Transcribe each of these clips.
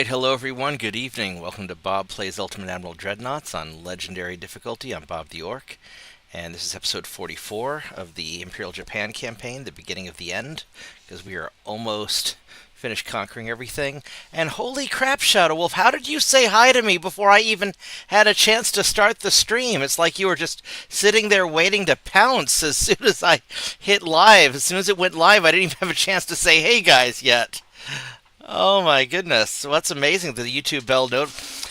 Alright, hello everyone, good evening. Welcome to Bob Plays Ultimate Admiral Dreadnoughts on Legendary difficulty. I'm Bobtheorc, and this is episode 44 of the Imperial Japan campaign, the beginning of the end, because we are almost finished conquering everything. And holy crap, Shadow Wolf, how did you say hi to me before I even had a chance to start the stream? It's like you were just sitting there waiting to pounce as soon as I hit live. As soon as it went live, I didn't even have a chance to say hey guys yet. Oh my goodness. Well, that's amazing. The YouTube bell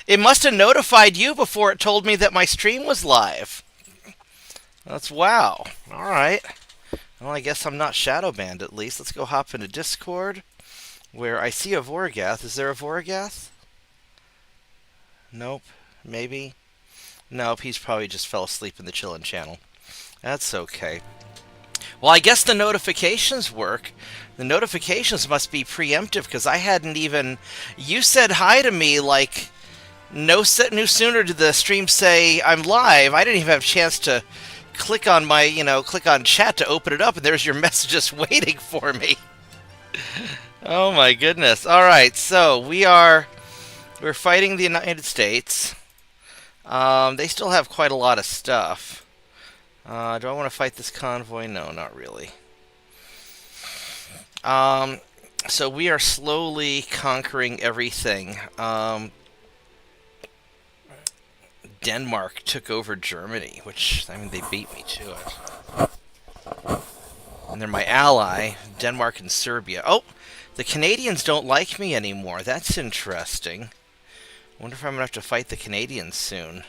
it must have notified you before it told me that my stream was live. That's wow. All right. Well, I guess I'm not shadow banned at least. Let's go hop into Discord where I see a Voragath. Is there a Voragath? Nope. Maybe. Nope, he's probably just fell asleep in the chillin' channel. That's okay. Well, I guess the notifications work. The notifications must be preemptive because I hadn't even... You said hi to me like no sooner did the stream say I'm live. I didn't even have a chance to click on my, click on chat to open it up, and there's your messages waiting for me. Oh my goodness. All right, so we're fighting the United States. They still have quite a lot of stuff. Do I want to fight this convoy? No, not really. So we are slowly conquering everything. Denmark took over Germany, which, I mean, they beat me to it. And they're my ally, Denmark and Serbia. Oh, the Canadians don't like me anymore. That's interesting. Wonder if I'm gonna have to fight the Canadians soon.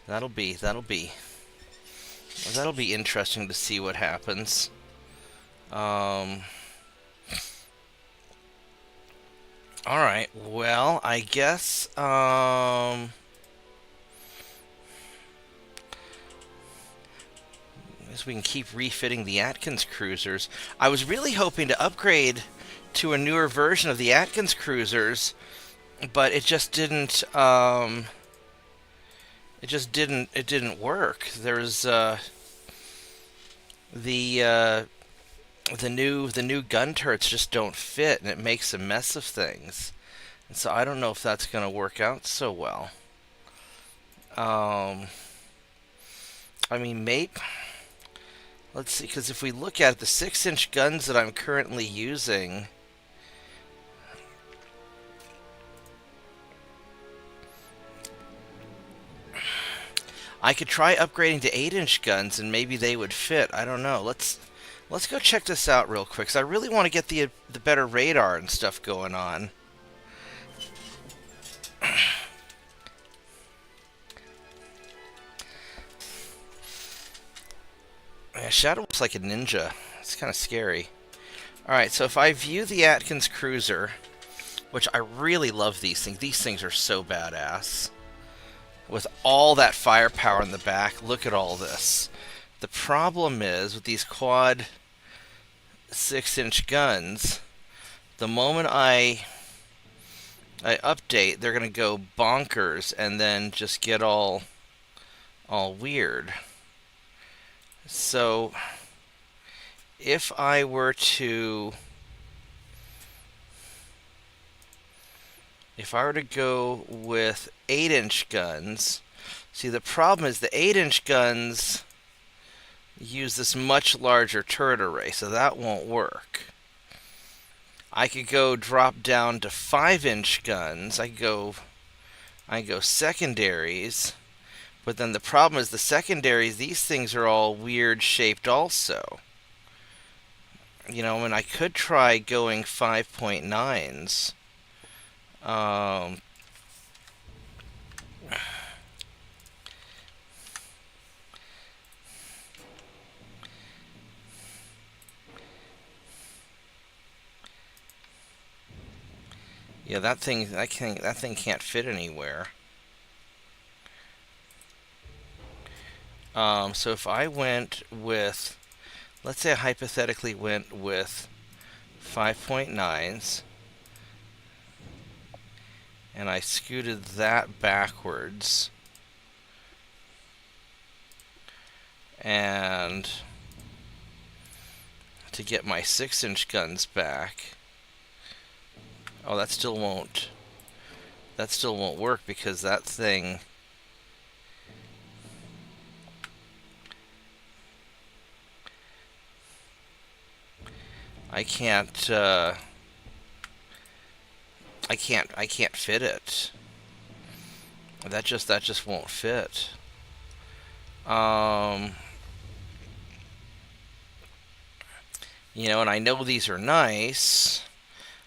That'll be interesting to see what happens. Alright, well, I guess, we can keep refitting the Atkins cruisers. I was really hoping to upgrade to a newer version of the Atkins cruisers, but it just didn't, it didn't work. There's, the new gun turrets just don't fit, and it makes a mess of things. And so I don't know if that's going to work out so well. I mean, maybe... Let's see, because if we look at it, the 6-inch guns that I'm currently using... I could try upgrading to 8-inch guns, and maybe they would fit. I don't know. Let's go check this out real quick, because I really want to get the better radar and stuff going on. Yeah, Shadow looks like a ninja. It's kind of scary. Alright, so if I view the Atkins cruiser, which I really love these things are so badass. With all that firepower in the back, look at all this. The problem is, with these quad 6-inch guns, the moment I update, they're going to go bonkers and then just get all weird. So, if I were to go with 8-inch guns, see, the problem is the 8-inch guns use this much larger turret array, so that won't work. I could go drop down to 5-inch guns. I could go secondaries. But then the problem is the secondaries, these things are all weird shaped also. And I could try going 5.9s. Yeah, that thing can't fit anywhere. So if I went with, let's say I hypothetically went with 5.9s, and I scooted that backwards, and to get my 6-inch guns back, Oh, that still won't. That still won't work because that thing. I can't. I can't fit it. That just won't fit. You know, and I know these are nice.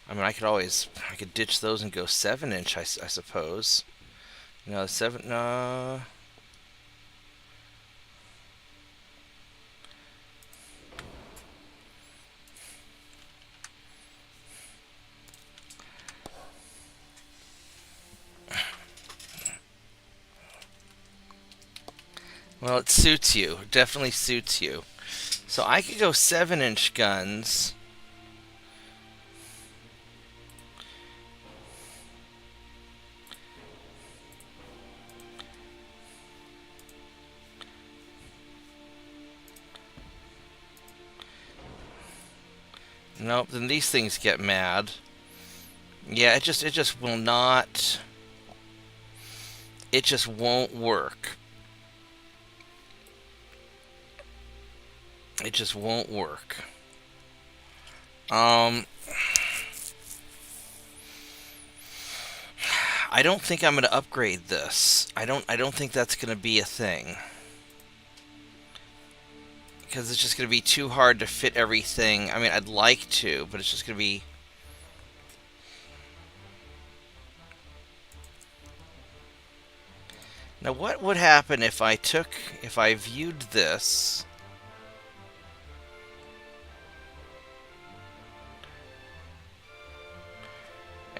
I mean, I could ditch those and go 7 inch, I suppose. No, seven. Well, it suits you. It definitely suits you. So I could go 7 inch guns. Nope, then these things get mad. Yeah, it just will not. It just won't work. It just won't work. I don't think I'm going to upgrade this. I don't think that's going to be a thing. Because it's just going to be too hard to fit everything. I mean, I'd like to, but it's just going to be... Now, what would happen if I viewed this...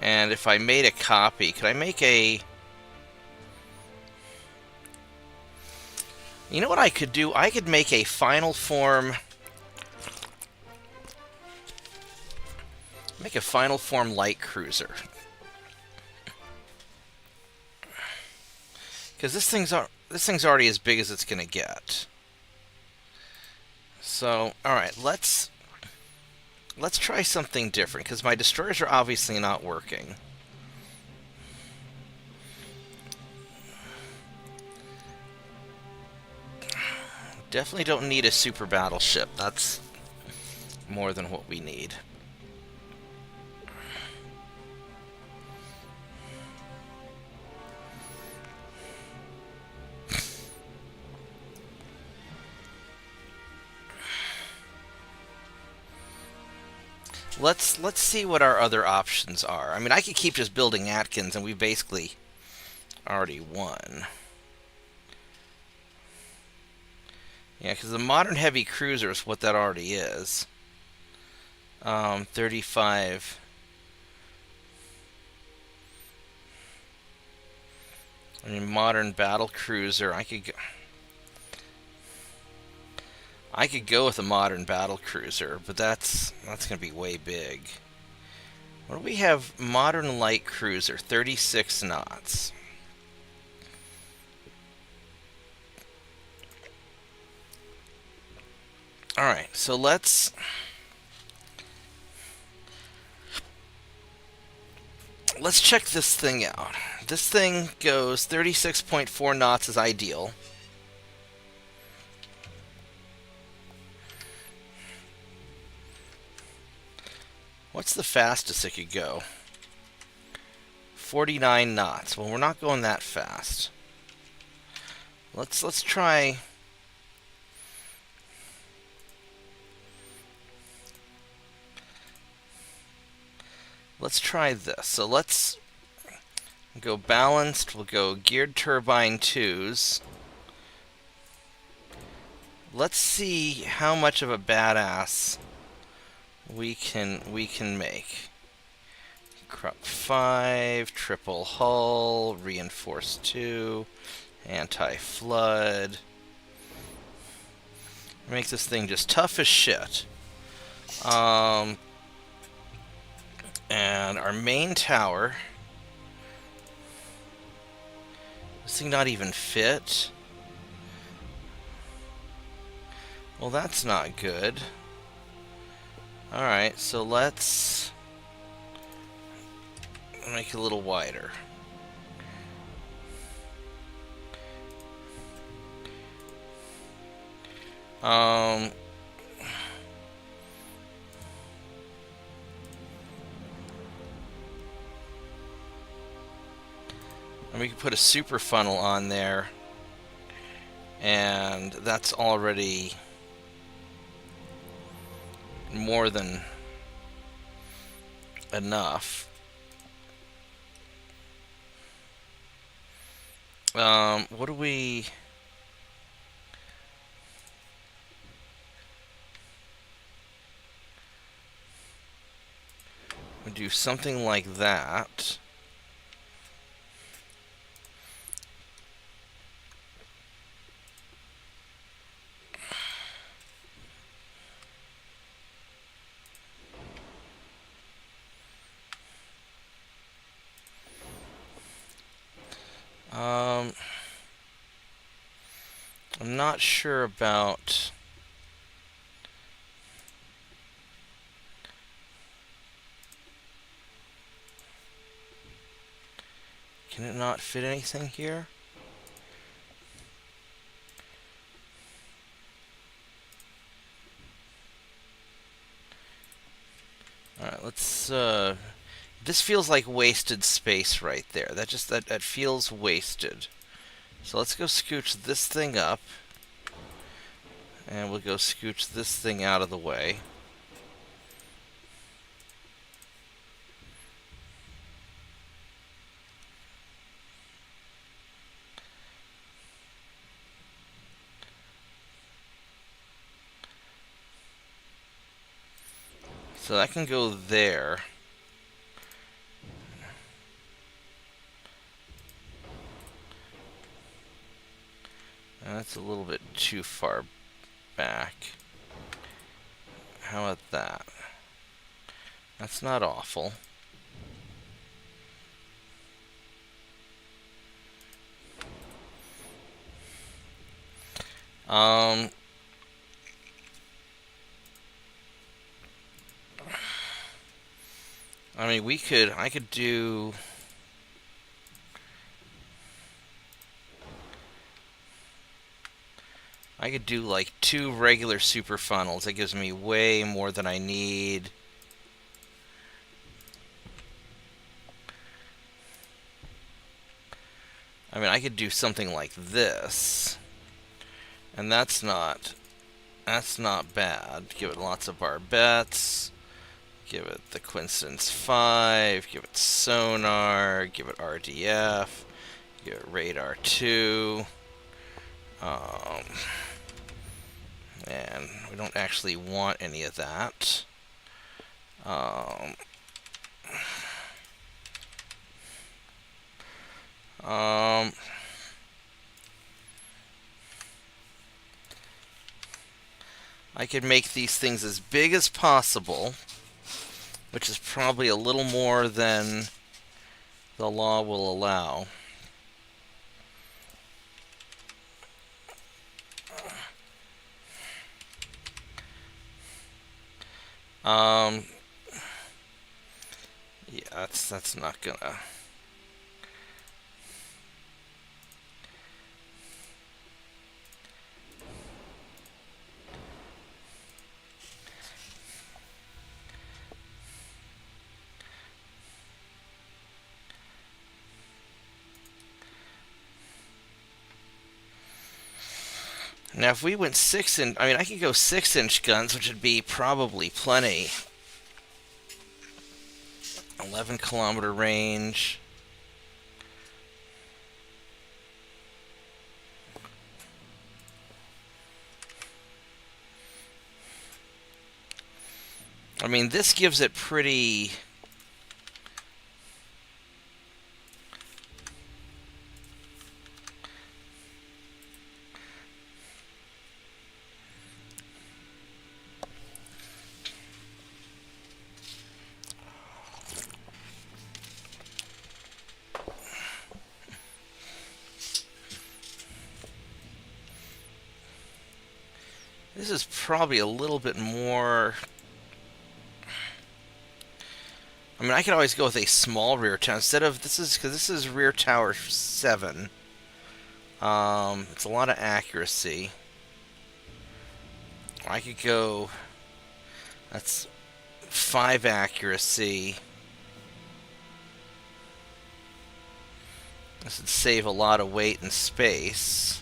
And if I made a copy, could I make a... You know what I could do? I could make a final form... Make a final form light cruiser. Because this thing's already as big as it's going to get. So, alright, let's try something different, because my destroyers are obviously not working. Definitely don't need a super battleship. That's more than what we need. Let's see what our other options are. I mean, I could keep just building Atkins, and we basically already won. Yeah, because the modern heavy cruiser is what that already is. 35. I mean, modern battle cruiser. I could go with a modern battle cruiser, but that's going to be way big. What do we have? Modern light cruiser, 36 knots. Alright, so let's check this thing out. This thing goes 36.4 knots is ideal. What's the fastest it could go? 49 knots. Well, we're not going that fast. Let's try... Let's try this. So let's go balanced. We'll go geared turbine 2s. Let's see how much of a badass we can make. Crop 5, triple hull, reinforced 2, anti-flood. Make this thing just tough as shit. And our main tower. This thing not even fit. Well, that's not good. Alright, so let's make it a little wider. And we can put a super funnel on there, and that's already more than enough. What do we... we do something like that. I'm not sure about... can it not fit anything here? Alright, let's... this feels like wasted space right there. That feels wasted. So let's go scooch this thing up. And we'll go scooch this thing out of the way. So that can go there. That's a little bit too far back. How about that? That's not awful. I mean, I could do... I could do like 2 regular super funnels. That gives me way more than I need. I mean, I could do something like this. And that's not bad. Give it lots of barbettes. Give it the Coincidence 5. Give it sonar. Give it RDF. Give it radar 2. And we don't actually want any of that. I could make these things as big as possible, which is probably a little more than the law will allow. Yeah, that's not gonna... Now, if we went 6-inch... I mean, I could go 6-inch guns, which would be probably plenty. 11-kilometer range. I mean, this gives it pretty... This is probably a little bit more... I mean, I could always go with a small rear tower instead of this is because this is rear tower 7. It's a lot of accuracy. I could go. That's 5 accuracy. This would save a lot of weight and space.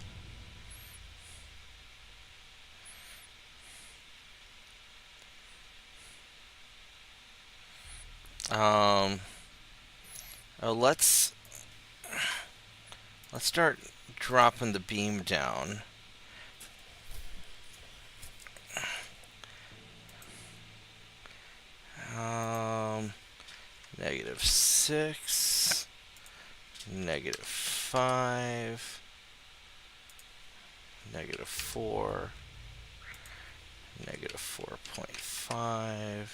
Oh, let's start dropping the beam down. -6, -5, -4, -4.5,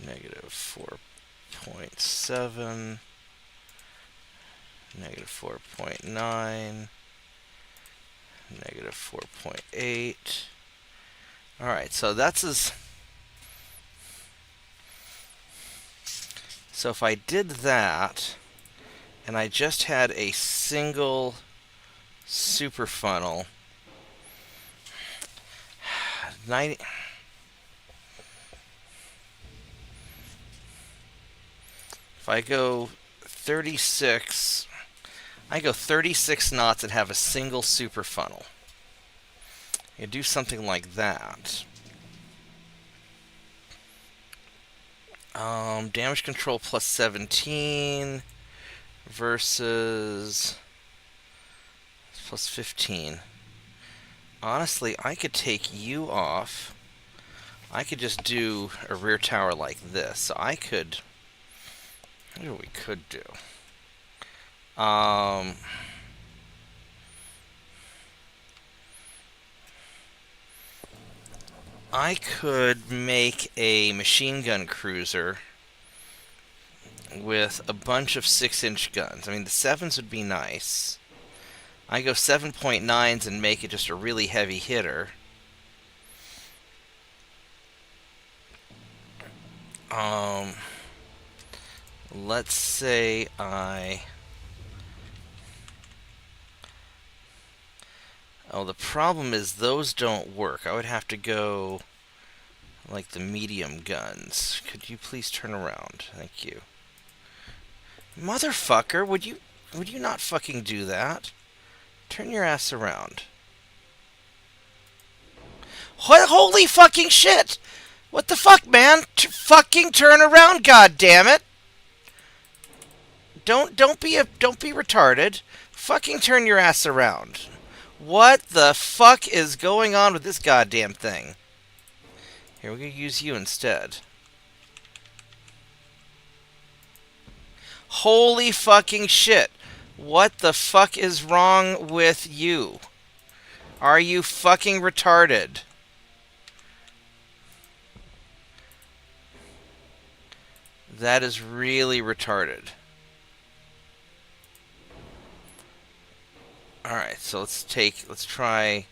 -4.7, -4.9, -4.8. Alright, so that's as... So if I did that, and I just had a single super funnel, 90... If I go 36, I go 36 knots and have a single super funnel. You do something like that. Damage control plus 17 versus plus 15. Honestly, I could take you off. I could just do a rear tower like this. So I could... Here's what we could do. I could make a machine gun cruiser with a bunch of 6-inch guns. I mean, the 7s would be nice. I go 7.9s and make it just a really heavy hitter. Let's say I... Oh, the problem is those don't work. I would have to go like the medium guns. Could you please turn around? Thank you. Motherfucker, would you not fucking do that? Turn your ass around. Holy fucking shit! What the fuck, man? Fucking turn around, goddammit! Don't be retarded. Fucking turn your ass around. What the fuck is going on with this goddamn thing? Here, we're gonna use you instead. Holy fucking shit. What the fuck is wrong with you? Are you fucking retarded? That is really retarded. Alright, so let's try...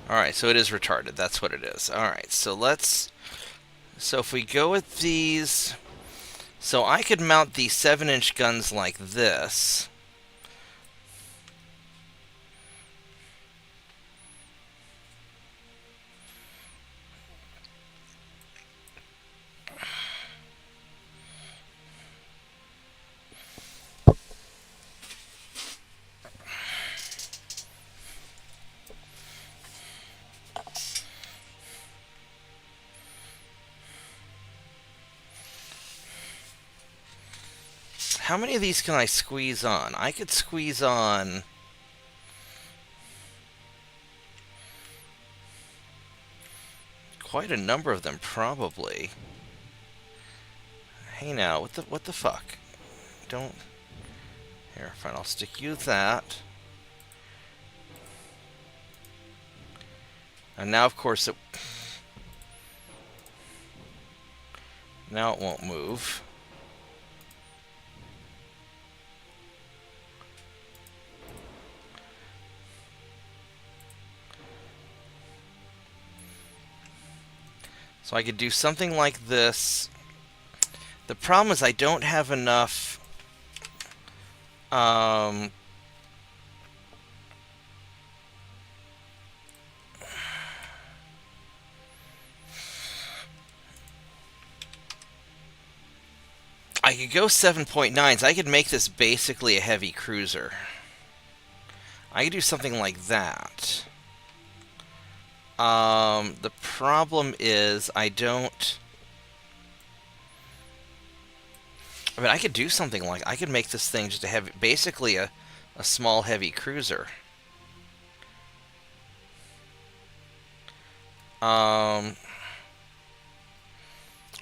Alright, so it is retarded. That's what it is. Alright, so let's... So if we go with these... So I could mount the 7-inch guns like this. How many of these can I squeeze on? I could squeeze on... quite a number of them, probably. Hey now, what the fuck? Don't... Here, fine, I'll stick you with that. And now, of course, it... Now it won't move. So I could do something like this. The problem is I don't have enough I could go 7.9s. I could make this basically a heavy cruiser. I could do something like that. The problem is I don't... I mean, I could do something like... I could make this thing just a heavy... Basically a small heavy cruiser.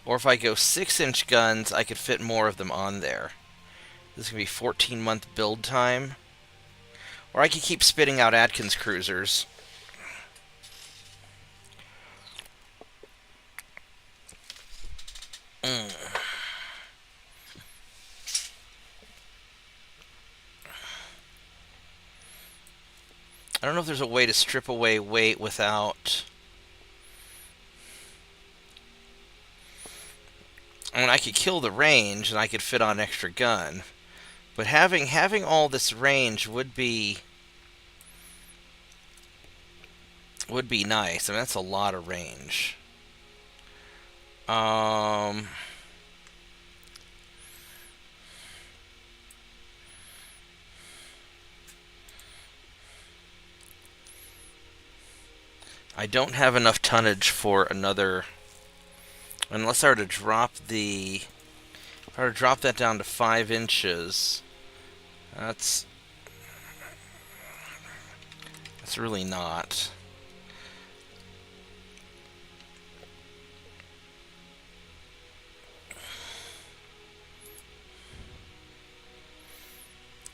Or if I go 6-inch guns, I could fit more of them on there. This is going to be 14-month build time. Or I could keep spitting out Atkins cruisers. I don't know if there's a way to strip away weight without... I mean, I could kill the range and I could fit on extra gun. But having all this range would be nice. I mean, that's a lot of range. I don't have enough tonnage for another... Unless I were to drop the... If I were to drop that down to 5 inches... That's really not.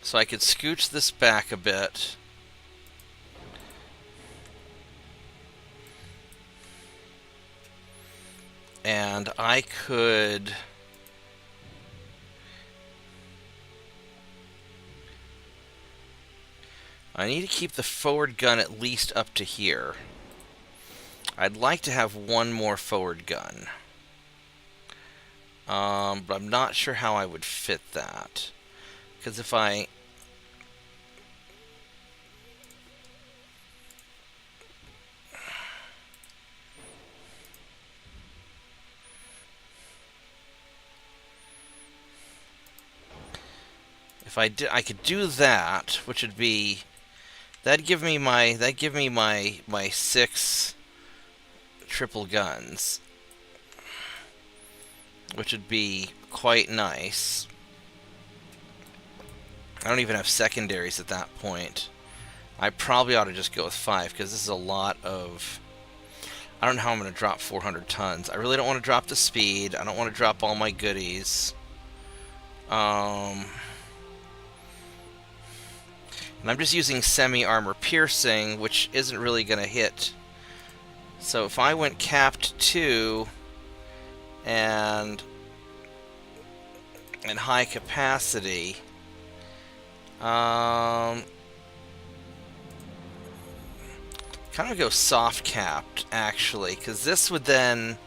So I could scooch this back a bit. And I could... I need to keep the forward gun at least up to here. I'd like to have one more forward gun. But I'm not sure how I would fit that. Because if I... If I did, I could do that, which would be... That'd give me my 6 triple guns, which would be quite nice. I don't even have secondaries at that point. I probably ought to just go with 5, because this is a lot of... I don't know how I'm going to drop 400 tons. I really don't want to drop the speed. I don't want to drop all my goodies. And I'm just using semi-armor piercing, which isn't really going to hit. So if I went capped 2 and high capacity, kind of go soft capped, actually, because this would then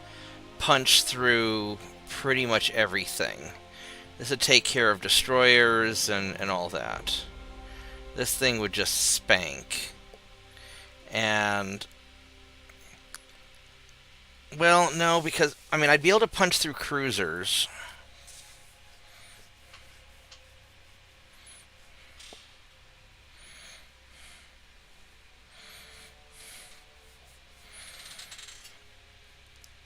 punch through pretty much everything. This would take care of destroyers and all that. This thing would just spank. And... Well, no, because... I mean, I'd be able to punch through cruisers.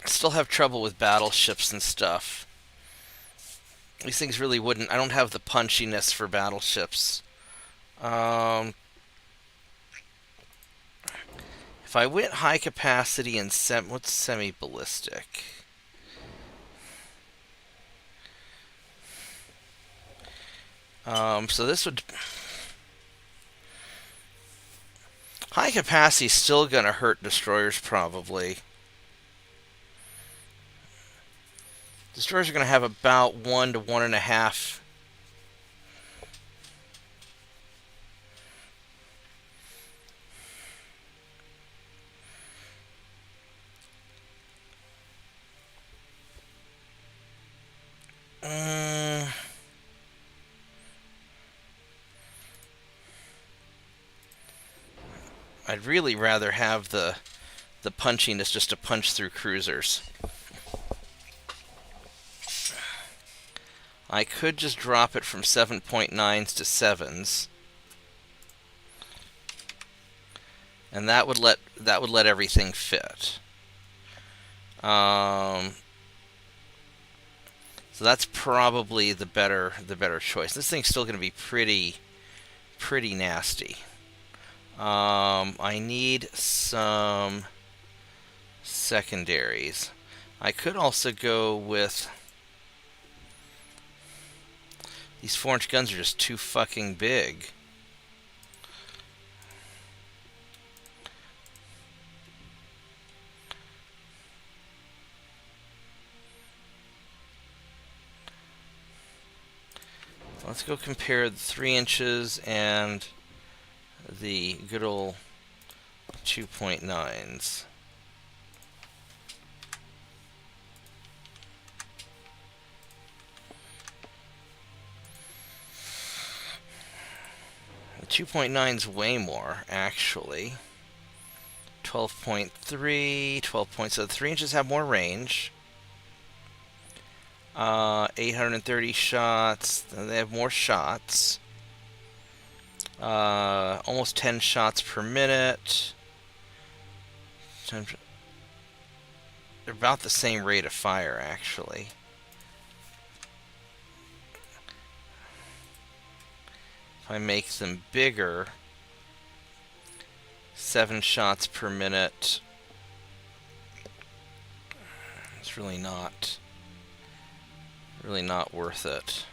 Still have trouble with battleships and stuff. These things really wouldn't... I don't have the punchiness for battleships. If I went high capacity and what's semi-ballistic? So this would... High capacity is still going to hurt destroyers, probably. Destroyers are going to have about 1 to 1.5. I'd really rather have the punchiness just to punch through cruisers. I could just drop it from 7.9s to 7s. And that would let everything fit. So that's probably the better choice. This thing's still going to be pretty nasty. I need some secondaries. I could also go with these 4-inch guns are just too fucking big. Let's go compare the 3 inches and the good old 2.9s. The 2.9's way more, actually. 12.3, 12 points. So the 3 inches have more range. 830 shots. They have more shots. Almost 10 shots per minute. They're about the same rate of fire, actually. If I make them bigger, 7 shots per minute. It's really not worth it.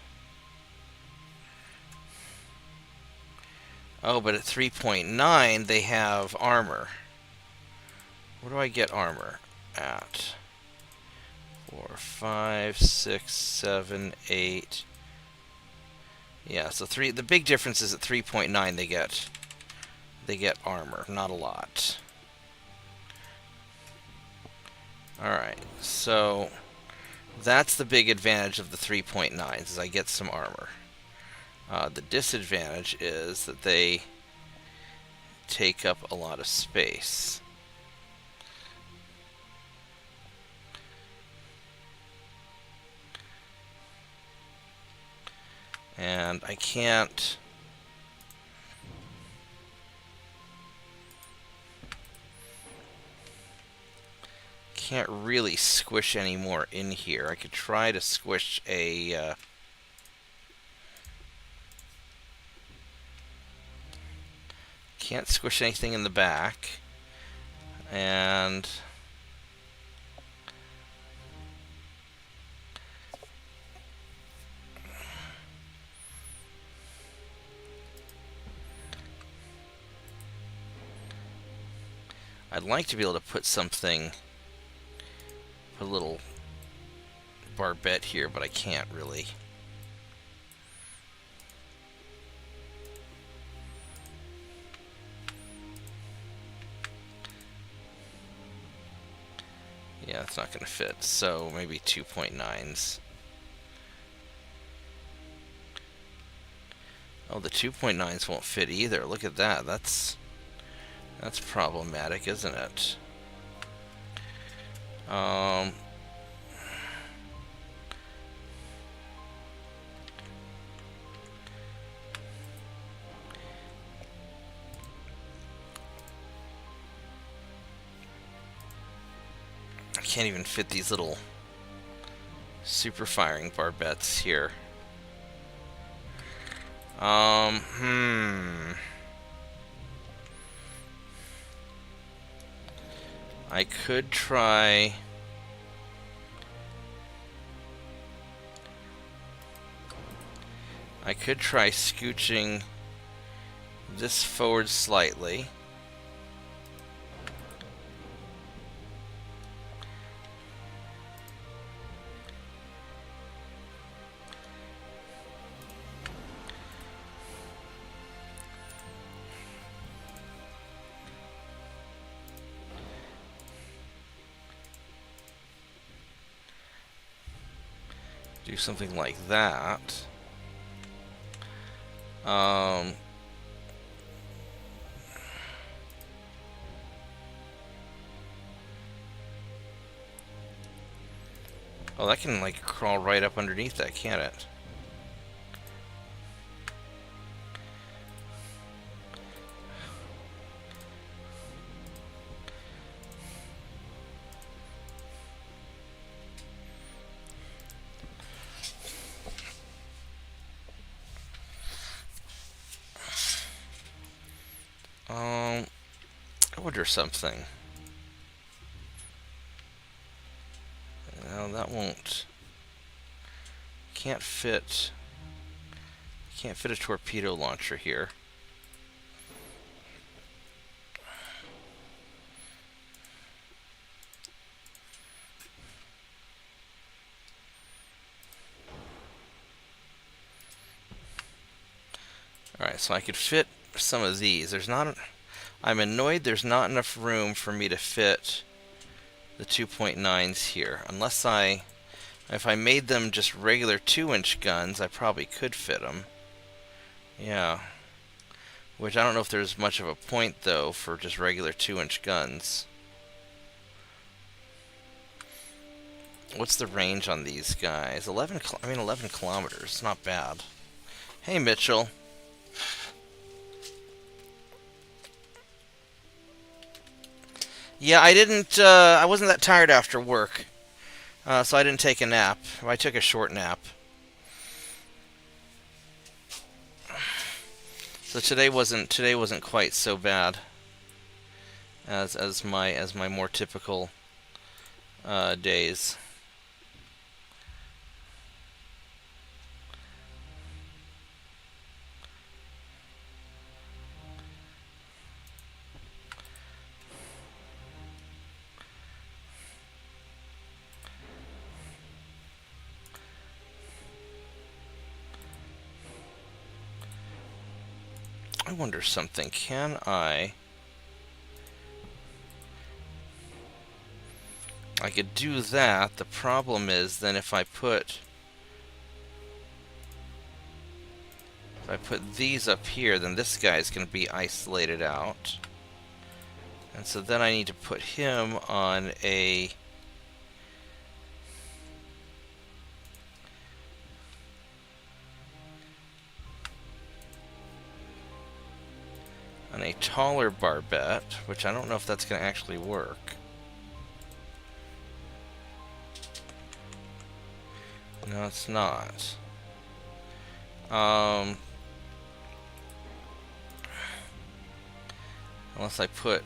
Oh, but at 3.9 they have armor. Where do I get armor at? 4, 5, 6, 7, 8. Yeah, so the big difference is at 3.9 they get armor, not a lot. Alright, so that's the big advantage of the 3.9s, is I get some armor. The disadvantage is that they take up a lot of space. And I can't really squish any more in here. I could try to squish a can't squish anything in the back, and I'd like to be able to put a little barbette here, but I can't really. Yeah, it's not going to fit, so maybe 2.9s. Oh, the 2.9s won't fit either. Look at that. That's problematic, isn't it? I can't even fit these little super firing barbettes here. I could try. Scooching this forward slightly. do something like that. Oh, that can like crawl right up underneath that, can't it? I wonder something. No, that won't. Can't fit. Can't fit a torpedo launcher here. Alright, so I could fit some of these. I'm annoyed there's not enough room for me to fit the 2.9s here. If I made them just regular 2-inch guns, I probably could fit them. Yeah. Which I don't know if there's much of a point, though, for just regular 2-inch guns. What's the range on these guys? 11 kilometers. Not bad. Hey, Mitchell. Yeah, I wasn't that tired after work, so I didn't take a nap. I took a short nap. So today wasn't quite so bad as my more typical days. I wonder something. Can I could do that. The problem is then if I put these up here, then this guy's going to be isolated out. And so then I need to put him on a taller barbette, which I don't know if that's going to actually work. No, it's not. Unless I put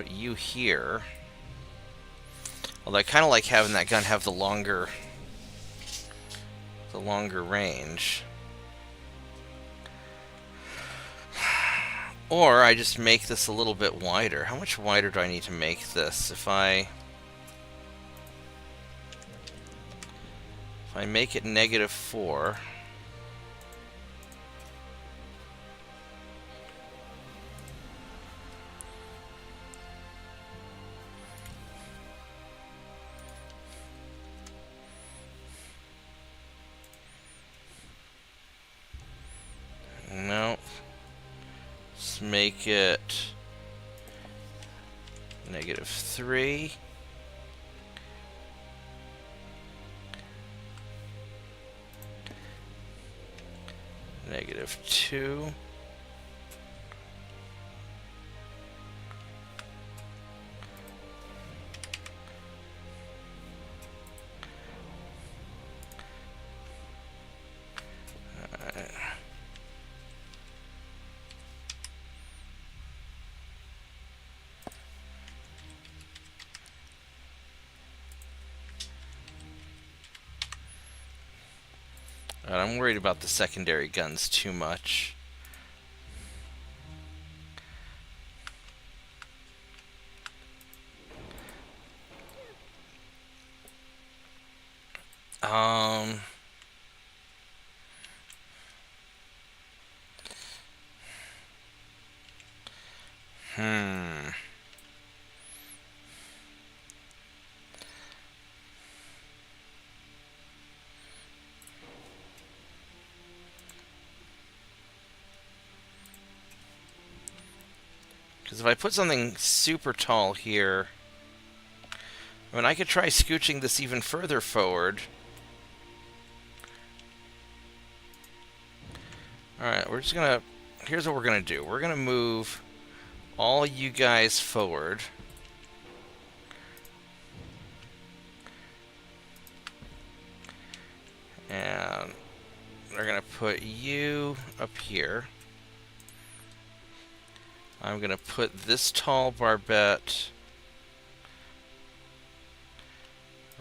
you here. Although I kind of like having that gun have the longer range. Or I just make this a little bit wider. How much wider do I need to make this? If I make it -4, no, let's make it -3. -2. I'm worried about the secondary guns too much. if I put something super tall here, I mean, I could try scooching this even further forward. Alright, we're just gonna... Here's what we're gonna do. We're gonna move all you guys forward. And we're gonna put you up here. I'm gonna put this tall barbette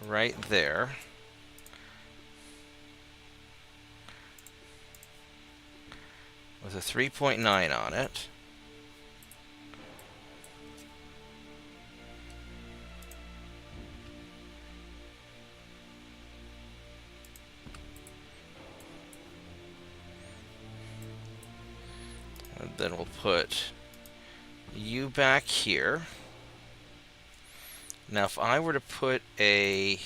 right there. With a 3.9 on it. And then we'll put you back here. Now if I were to put a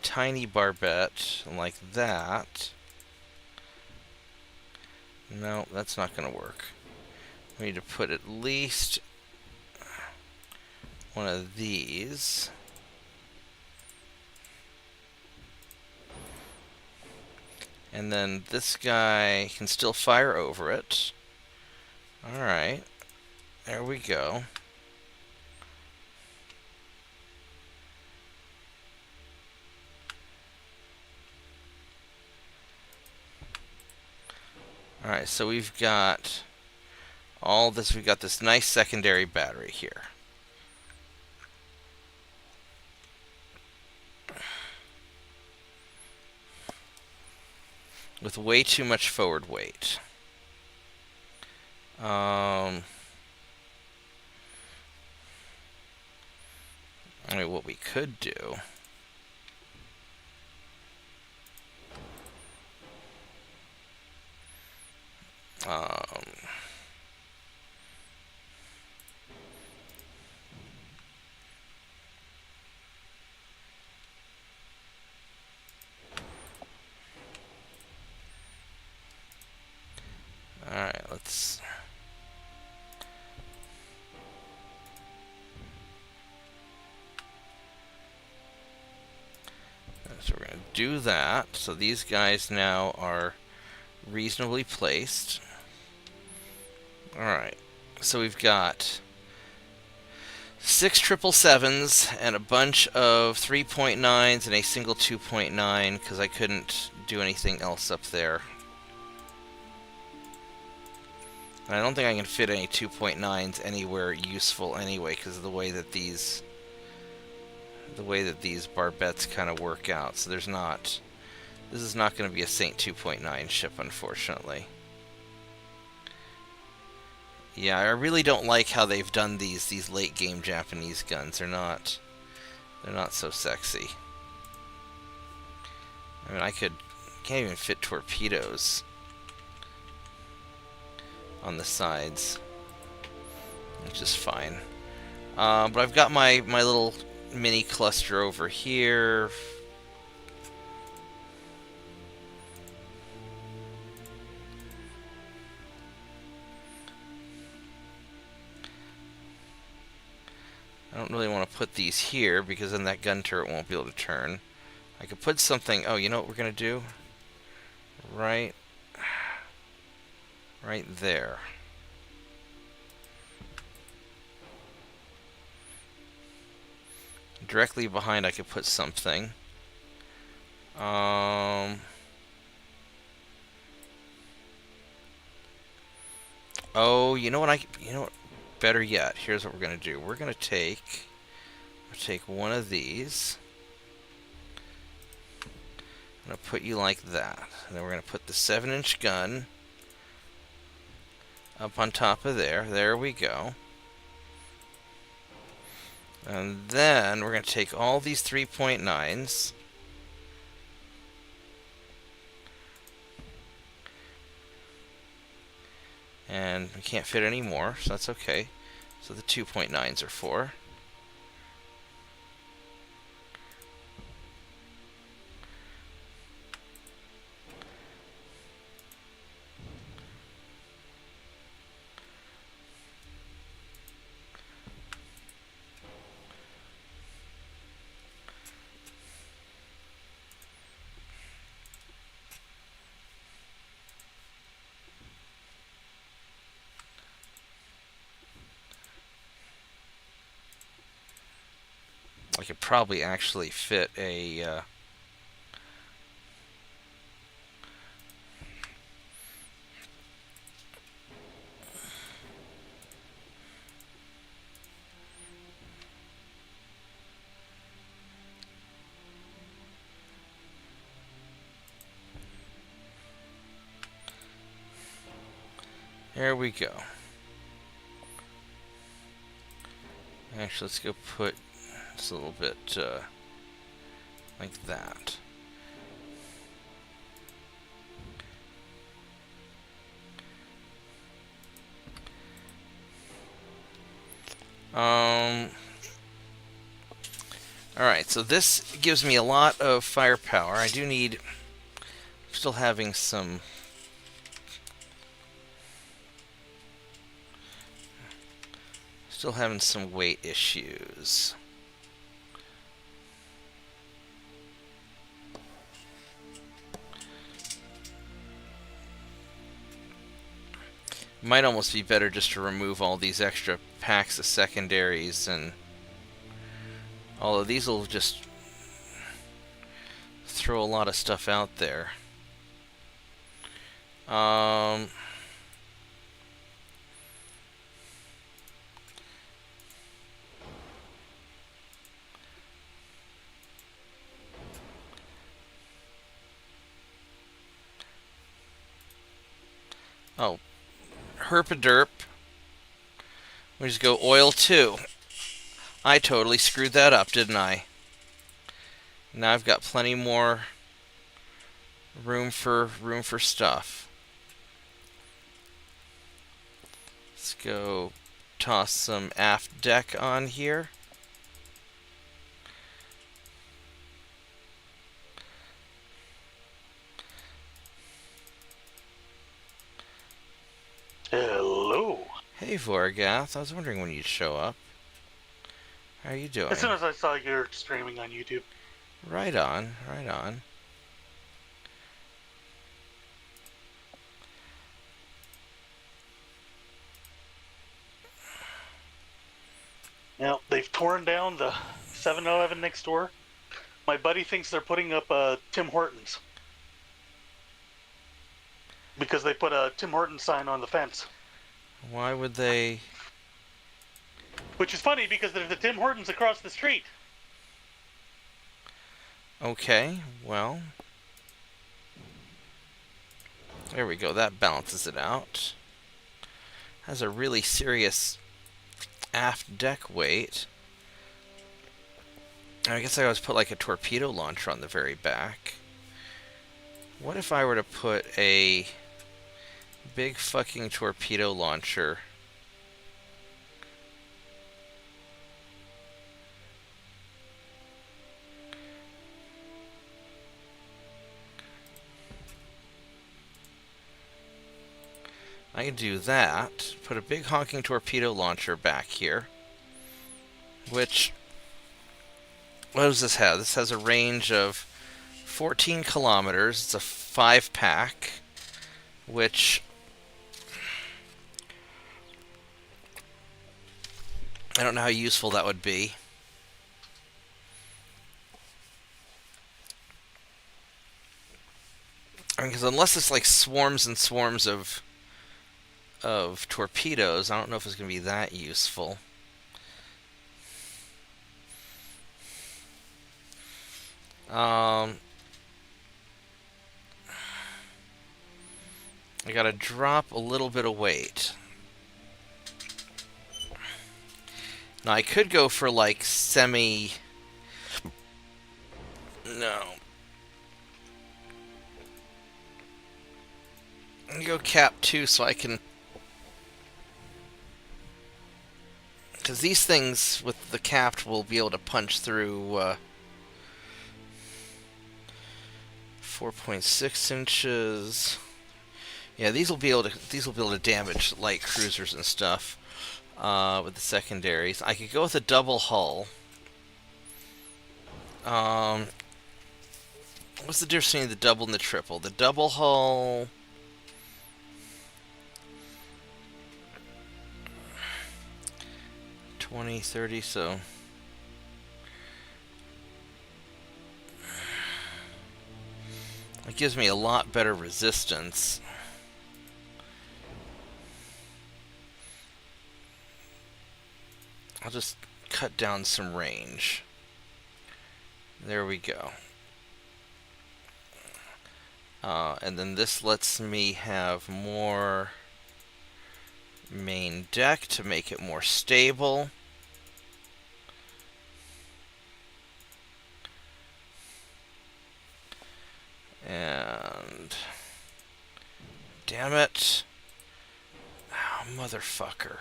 tiny barbette like that, no, that's not going to work. We need to put at least one of these. And then this guy can still fire over it. Alright, there we go. Alright, so we've got all this, we've got this nice secondary battery here. With way too much forward weight. I mean, what we could do... Alright, let's... So we're going to do that. So these guys now are reasonably placed. Alright, so we've got 6 777s and a bunch of 3.9s and a single 2.9 because I couldn't do anything else up there. And I don't think I can fit any 2.9s anywhere useful anyway because of the way that these barbettes kind of work out. So there's not... This is not going to be a Saint 2.9 ship, unfortunately. Yeah, I really don't like how they've done these late game Japanese guns. They're not so sexy. I mean, can't even fit torpedoes on the sides, which is fine. But I've got my little mini cluster over here. I don't really want to put these here because then that gun turret won't be able to turn. I could put something... Oh, you know what we're going to do? Right there. Directly behind I could put something. Oh, you know what better yet, here's what we're going to do. We're going to take one of these. I'm going to put you like that. And then we're going to put the 7-inch gun up on top of there. There we go. And then we're going to take all these 3.9s. And we can't fit any more, so that's okay. So the 2.9s are for. I could probably actually fit a... There we go. Actually, let's go put this a little bit like that. Alright, so this gives me a lot of firepower. I do need... Still having some... Still having some weight issues. Might almost be better just to remove all these extra packs of secondaries, and all of these will just throw a lot of stuff out there. Oh, herpaderp. We just go oil 2. I totally screwed that up, didn't I? Now I've got plenty more room for stuff. Let's go toss some aft deck on here. Hello. Hey Vorgath, I was wondering when you'd show up. How are you doing? As soon as I saw you're streaming on YouTube. Right on, right on. Now, they've torn down the 7-Eleven next door. My buddy thinks they're putting up Tim Hortons. Because they put a Tim Hortons sign on the fence. Why would they... Which is funny because there's a Tim Hortons across the street. Okay, well... There we go, that balances it out. Has a really serious aft deck weight. I guess I always put like a torpedo launcher on the very back. What if I were to put a big fucking torpedo launcher I can do that, put a big honking torpedo launcher back here, which, what does this have? This has a range of 14 kilometers, it's a 5-pack, which I don't know how useful that would be. I mean, because unless it's like swarms and swarms of torpedoes, I don't know if it's going to be that useful. I gotta drop a little bit of weight. Now I could go for like semi... No. I'm gonna go cap 2 so I can... Because these things with the capped will be able to punch through 4.6 inches. Yeah, these will be able to damage light cruisers and stuff with the secondaries. I could go with a double hull. What's the difference between the double and the triple? The double hull... 20, 30, so... It gives me a lot better resistance. I'll just cut down some range. There we go. And then this lets me have more main deck to make it more stable. And damn it. Oh, motherfucker.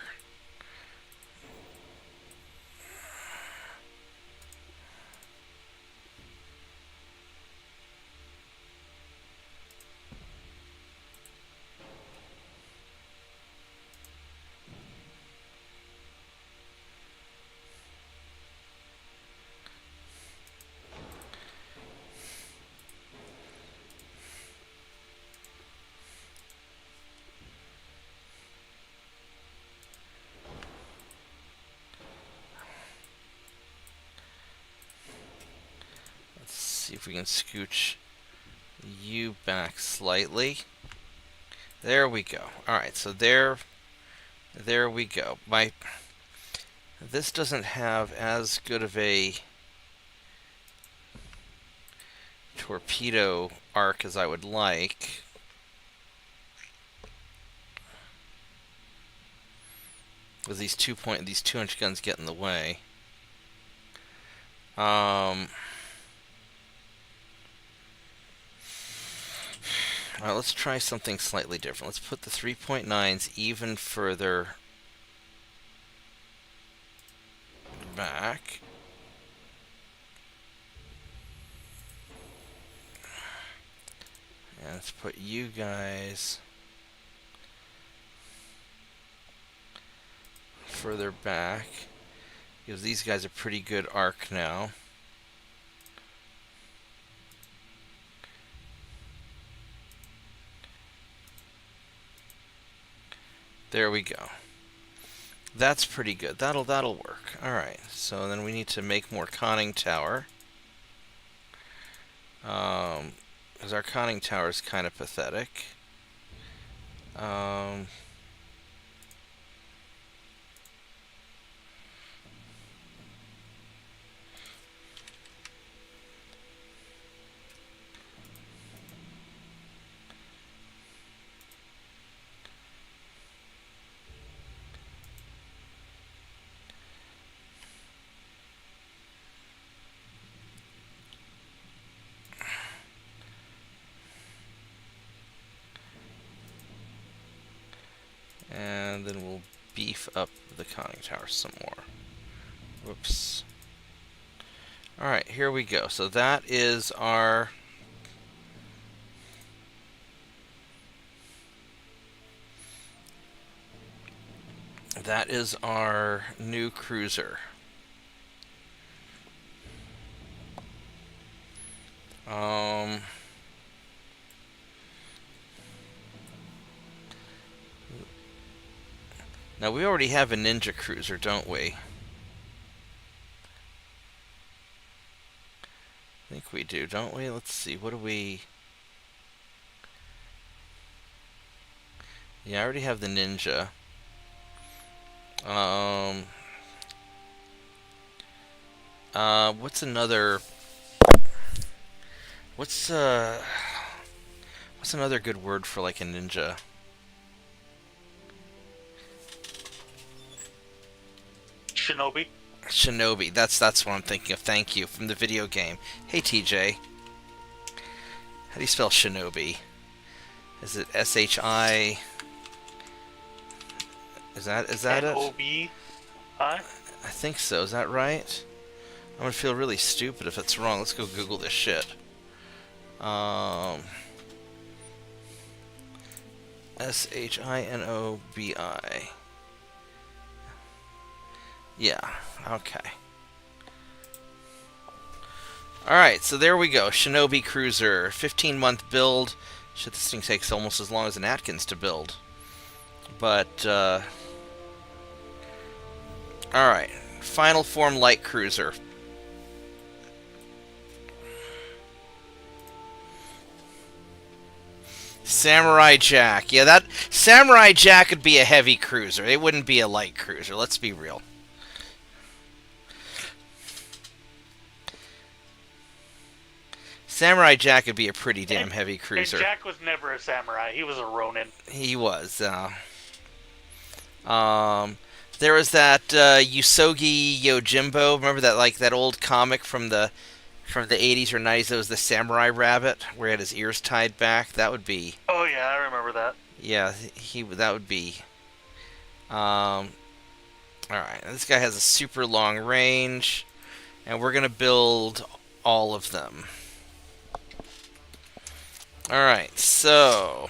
See if we can scooch you back slightly. There we go. Alright, so there we go. This doesn't have as good of a torpedo arc as I would like. With these 2-inch guns get in the way. Alright, let's try something slightly different. Let's put the 3.9s even further back. And let's put you guys further back. Gives these guys a pretty good arc now. There we go. That's pretty good. That'll work. Alright, so then we need to make more conning tower. Because our conning tower is kind of pathetic. And then we'll beef up the conning tower some more. Whoops. Alright, here we go. So that is our... That is our new cruiser. Now we already have a ninja cruiser, don't we? I think we do, don't we? Let's see, what do we... Yeah, I already have the ninja. What's another... What's another good word for like a ninja? Shinobi. Shinobi. That's what I'm thinking of. Thank you. From the video game. Hey TJ. How do you spell shinobi? Is it S-H-I? Is that it? N-O-B-I? I think so. Is that right? I'm gonna feel really stupid if it's wrong. Let's go Google this shit. S-H-I-N-O-B-I. Yeah, okay. Alright, so there we go. Shinobi Cruiser. 15-month build. Shit, this thing takes almost as long as an Atkins to build. But, alright. Final form light cruiser. Samurai Jack. Yeah, that Samurai Jack would be a heavy cruiser. It wouldn't be a light cruiser. Let's be real. Samurai Jack would be a pretty damn heavy cruiser. And Jack was never a samurai. He was a Ronin. He was. There was that Yusogi Yojimbo. Remember that old comic from the 80s or 90s? That was the samurai rabbit where he had his ears tied back. That would be. Oh yeah, I remember that. Yeah, that would be. All right, this guy has a super long range, and we're gonna build all of them. All right, so.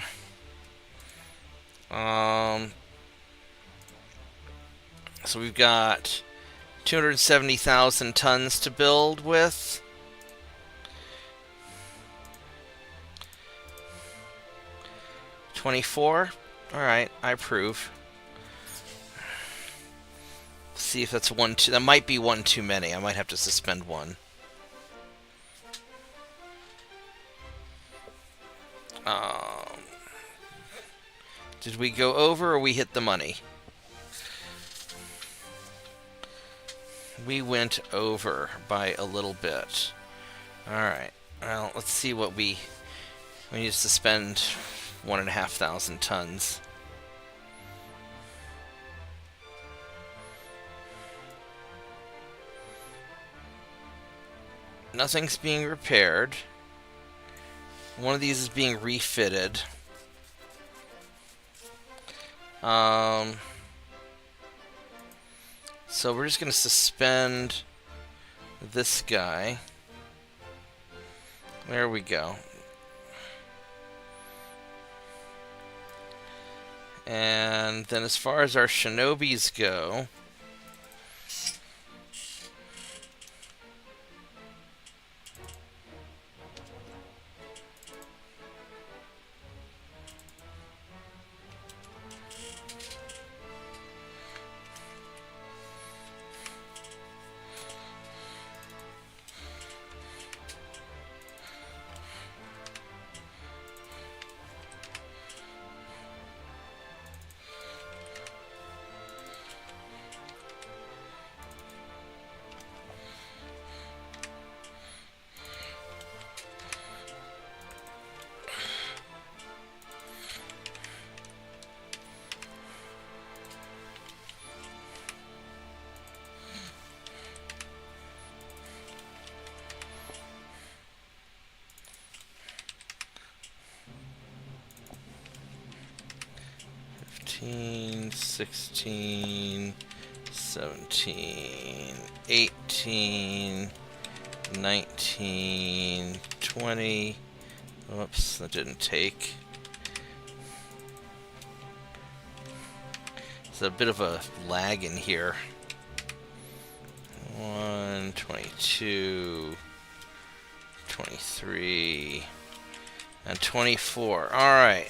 So we've got 270,000 tons to build with. $24. All right, I approve. See if that's one too. That might be one too many. I might have to suspend one. Did we go over or we hit the money? We went over by a little bit. Alright. Well, let's see what we need to suspend 1,500 tons. Nothing's being repaired. One of these is being refitted. So we're just going to suspend this guy. There we go. And then as far as our shinobis go, $15, $16, $17, $18, $19, $20. Whoops, that didn't take. There's a bit of a lag in here. 1, 22, 23, and 24. Alright.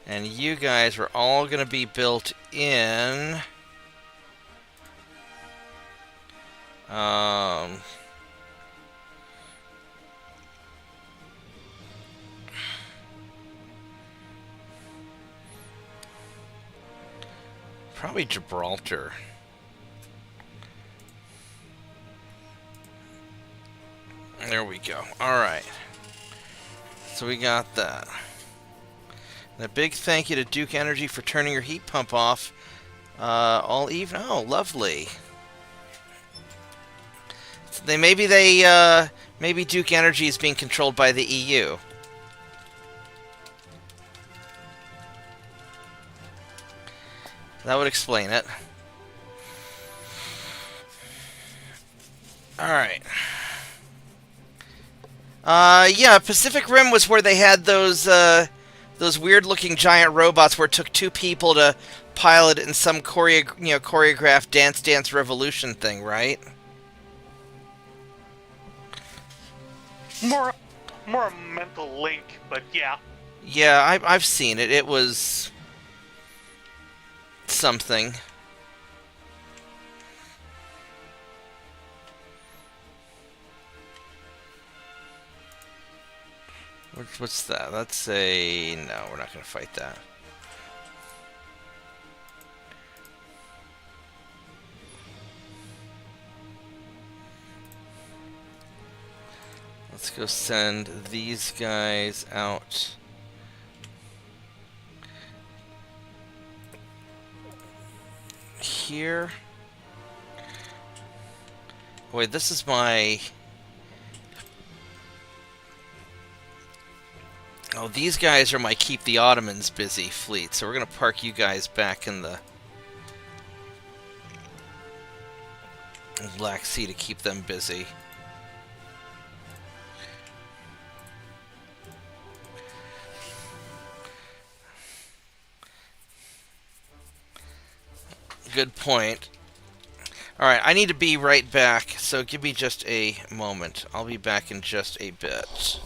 And you guys are all going to be built in. Probably Gibraltar. There we go. Alright. So we got that. And a big thank you to Duke Energy for turning your heat pump off all evening. Oh, lovely. Maybe Duke Energy is being controlled by the EU. That would explain it. Alright. Yeah, Pacific Rim was where they had those weird-looking giant robots where it took two people to pilot it in some choreographed Dance Revolution thing, right? More a mental link, but yeah. Yeah, I've seen it. It was something. What's that? That's a... No, we're not going to fight that. Let's go send these guys out. Here. Wait, this is my... Oh, these guys are my keep the Ottomans busy fleet, so we're going to park you guys back in the Black Sea to keep them busy. Good point. Alright, I need to be right back, so give me just a moment. I'll be back in just a bit.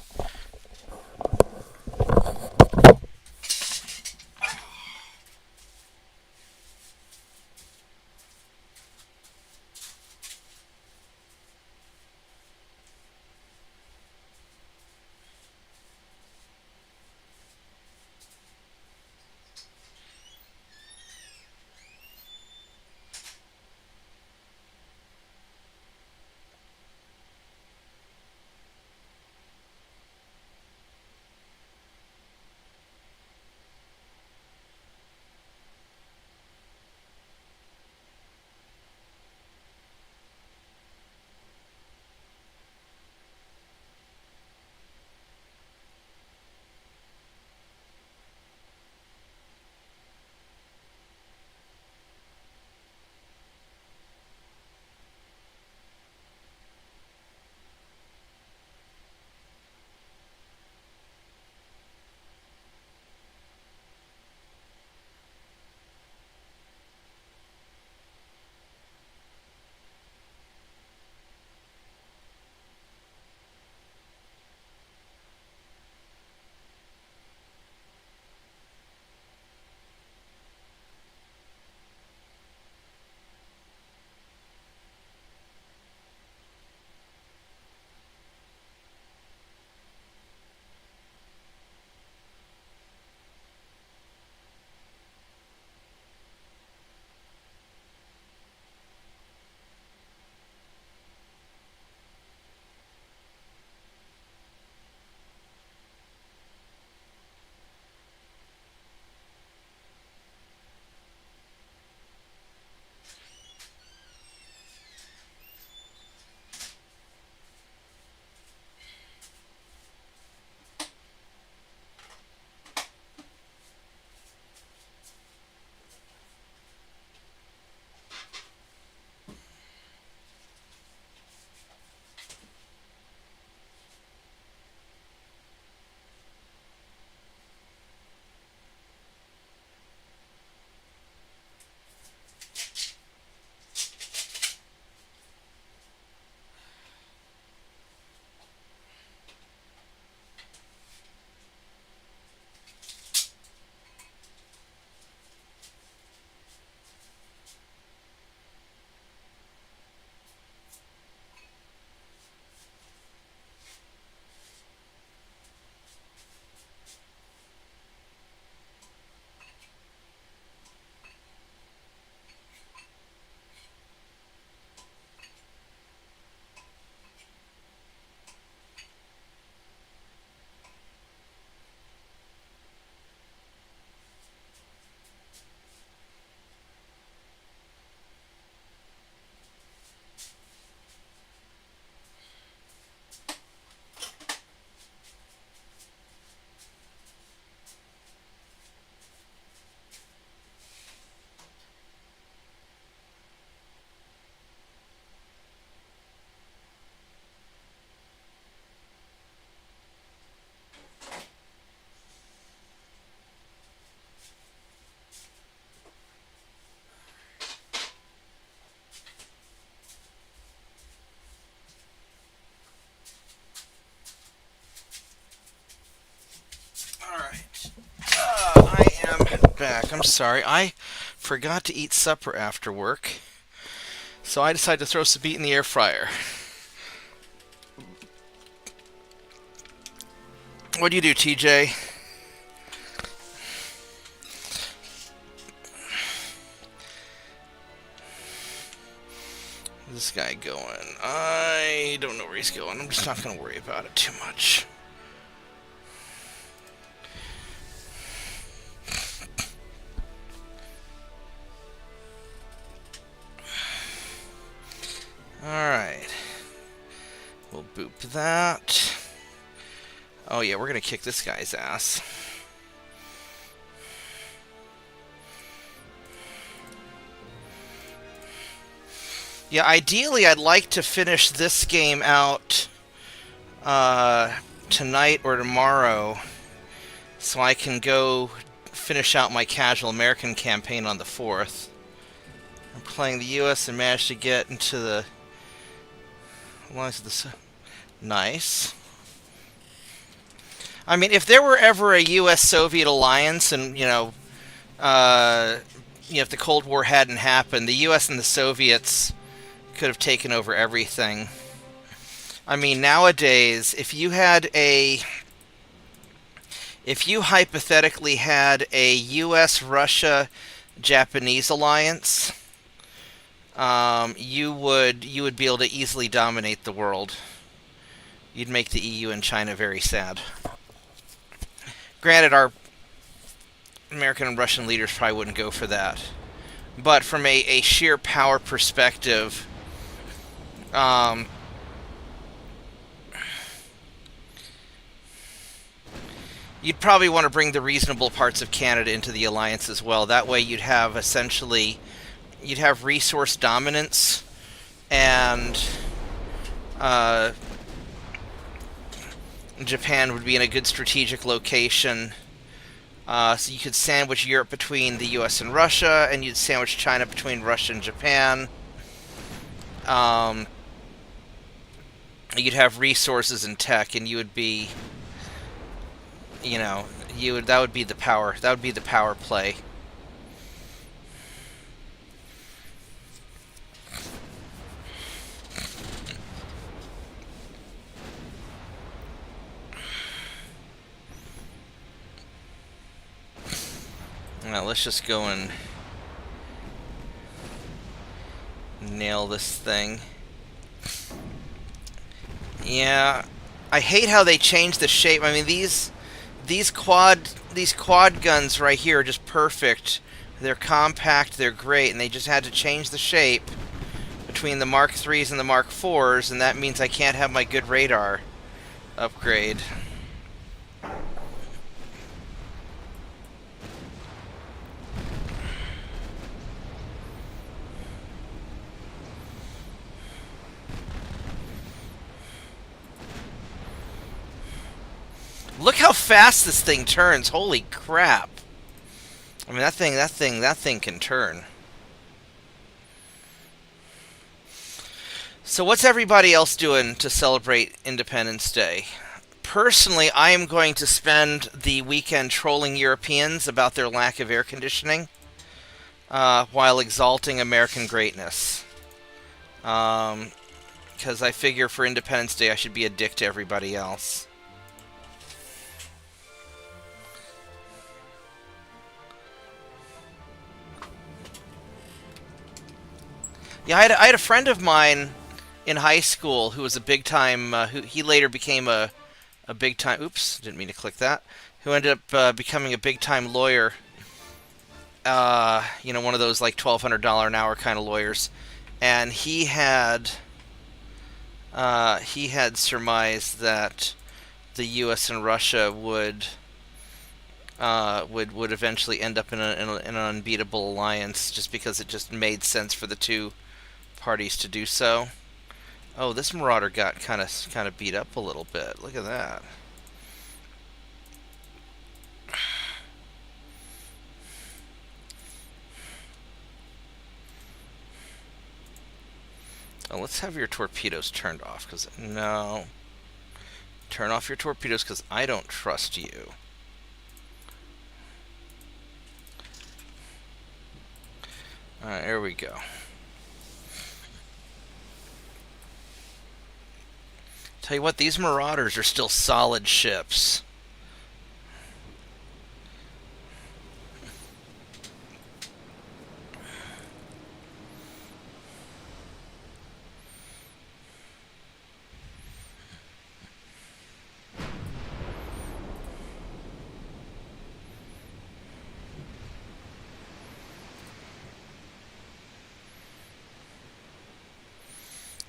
I am back. I'm sorry. I forgot to eat supper after work, so I decided to throw some meat in the air fryer. What do you do, TJ? This guy going? I don't know where he's going. I'm just not going to worry about it too much. Alright. We'll boop that. Oh yeah, we're going to kick this guy's ass. Yeah, ideally I'd like to finish this game out tonight or tomorrow so I can go finish out my casual American campaign on the 4th. I'm playing the US and managed to get into the alliance of the... Nice. I mean, if there were ever a US-Soviet alliance and, if the Cold War hadn't happened, the US and the Soviets could have taken over everything. I mean, nowadays, if you hypothetically had a US-Russia-Japanese alliance, you would be able to easily dominate the world. You'd make the EU and China very sad. Granted, our American and Russian leaders probably wouldn't go for that. But from a sheer power perspective, you'd probably want to bring the reasonable parts of Canada into the alliance as well. That way you'd have resource dominance, and Japan would be in a good strategic location. So you could sandwich Europe between the US and Russia, and you'd sandwich China between Russia and Japan. You'd have resources and tech, and you would be, that would be the power. That would be the power play. Now let's just go and nail this thing. Yeah, I hate how they changed the shape. I mean, these quad guns right here are just perfect. They're compact, they're great, and they just had to change the shape between the Mark IIIs and the Mark IVs, and that means I can't have my good radar upgrade. Look how fast this thing turns. Holy crap. I mean, that thing can turn. So what's everybody else doing to celebrate Independence Day? Personally, I am going to spend the weekend trolling Europeans about their lack of air conditioning, while exalting American greatness. Because I figure for Independence Day I should be a dick to everybody else. Yeah, I had a friend of mine in high school who was a big time. He later became a big time. Oops, didn't mean to click that. Who ended up becoming a big time lawyer. One of those like $1,200 an hour kind of lawyers, and he had surmised that the U.S. and Russia would eventually end up in an unbeatable alliance, just because it just made sense for the two parties to do so. Oh, this Marauder got kind of beat up a little bit. Look at that. Oh, let's have your torpedoes turned off, because no. Turn off your torpedoes, because I don't trust you. Alright, here we go. Tell you what, these Marauders are still solid ships.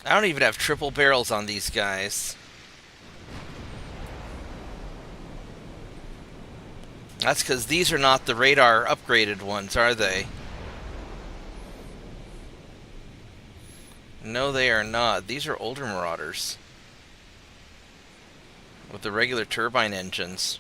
I don't even have triple barrels on these guys. That's because these are not the radar upgraded ones, are they? No, they are not. These are older Marauders with the regular turbine engines.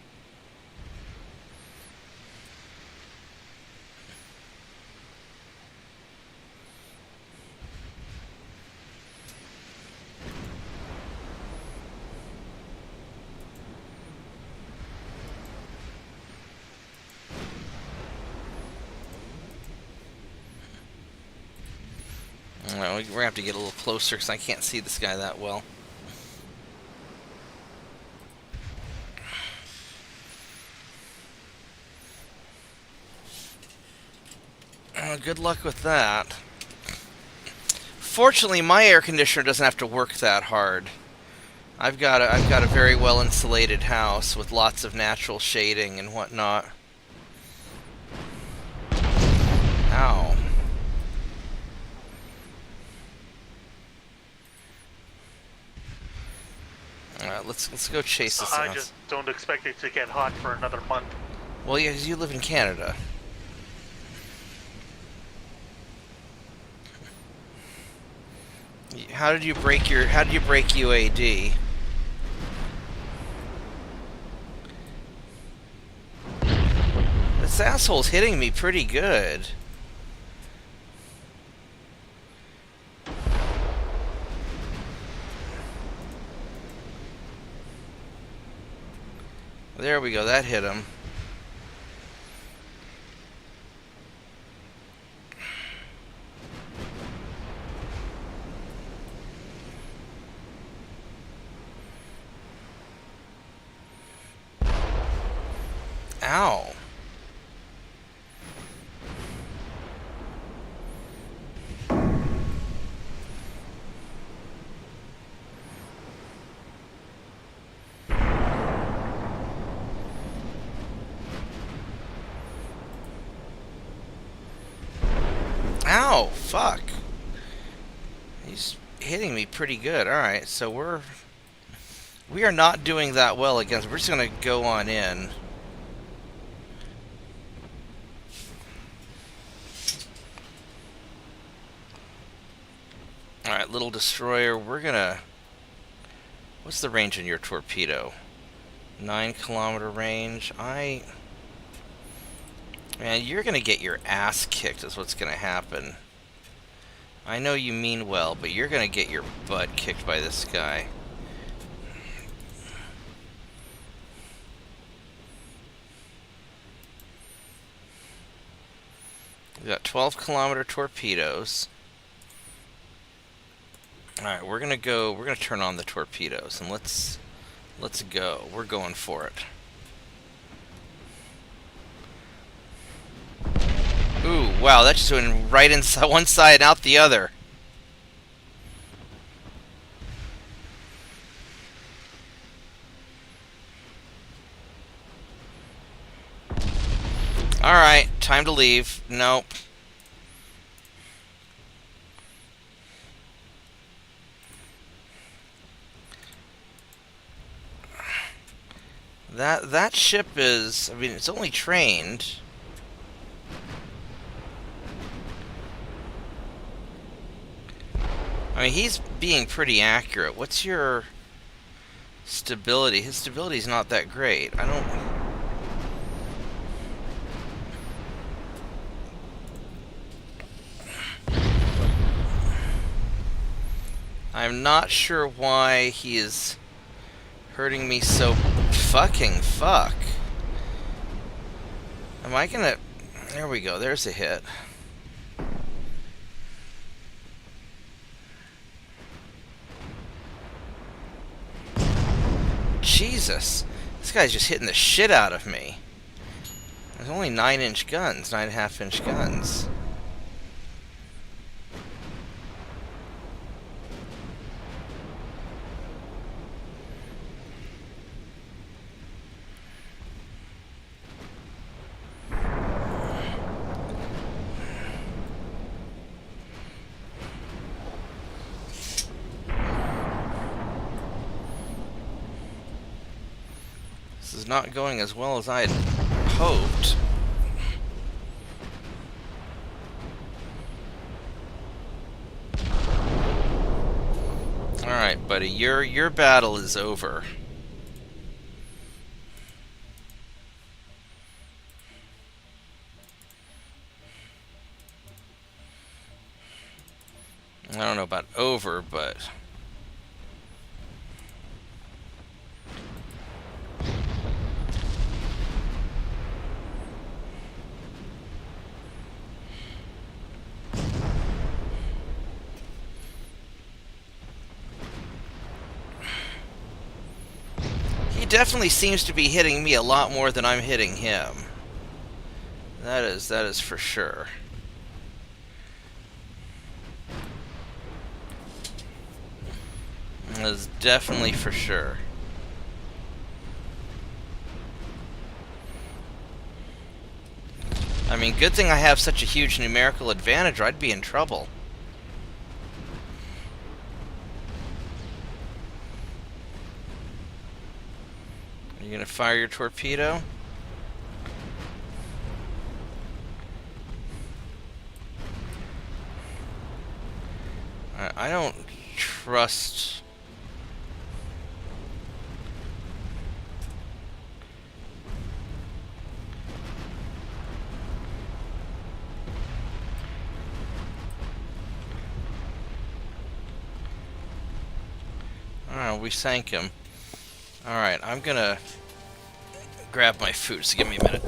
Well, we're gonna have to get a little closer because I can't see this guy that well. Good luck with that. Fortunately, my air conditioner doesn't have to work that hard. I've got a very well insulated house with lots of natural shading and whatnot. Ow. Alright, let's go chase this I house. just don't expect it to get hot for another month. Well, yeah, 'cause you live in Canada. How did you break UAD? This asshole's hitting me pretty good. There we go, that hit him. Ow. Ow, fuck. He's hitting me pretty good. Alright, so we are not doing that well against. We're just gonna go on in. Alright, little destroyer, we're gonna... What's the range in your torpedo? 9-kilometer range. Man, you're gonna get your ass kicked is what's gonna happen. I know you mean well, but you're gonna get your butt kicked by this guy. We got 12-kilometer torpedoes. Alright, we're gonna turn on the torpedoes and let's go. We're going for it. Ooh, wow, that just went right inside one side and out the other. Alright, time to leave. Nope. That ship is, I mean, it's only trained. I mean, he's being pretty accurate. What's your stability? His stability's not that great. I'm not sure why he is hurting me so fucking fuck. Am I gonna... There we go, there's a hit. Jesus. This guy's just hitting the shit out of me. There's only 9-inch guns, 9.5-inch guns. This is not going as well as I had hoped. Alright, buddy, your battle is over. I don't know about over, but... he definitely seems to be hitting me a lot more than I'm hitting him. That is for sure. That is definitely for sure. I mean, good thing I have such a huge numerical advantage, or I'd be in trouble. Are you gonna fire your torpedo? I don't trust... Alright, we sank him. Alright, I'm gonna grab my food, so give me a minute.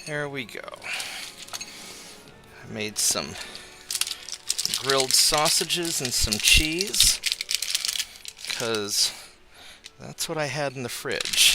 There we go. I made some grilled sausages and some cheese, because that's what I had in the fridge.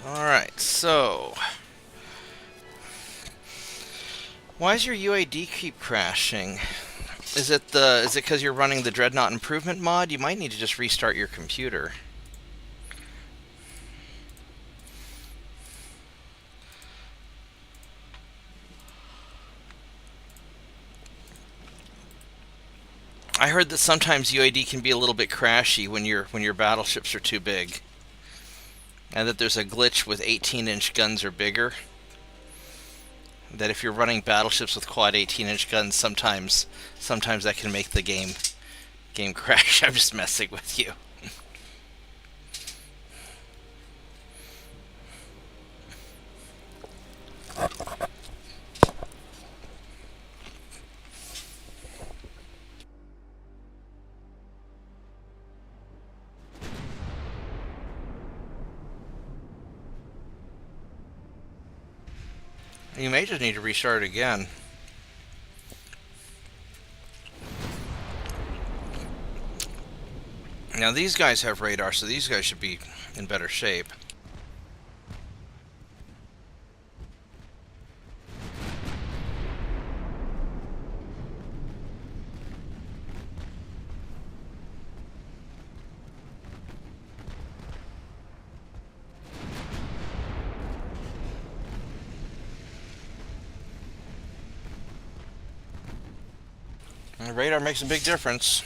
Alright, so... why does your UAD keep crashing? Is it because you're running the Dreadnought Improvement mod? You might need to just restart your computer. I heard that sometimes UAD can be a little bit crashy when your battleships are too big. And that there's a glitch with 18-inch guns or bigger. That if you're running battleships with quad 18-inch guns, sometimes that can make the game crash. I'm just messing with you. You may just need to restart again. Now these guys have radar, so these guys should be in better shape. And radar makes a big difference.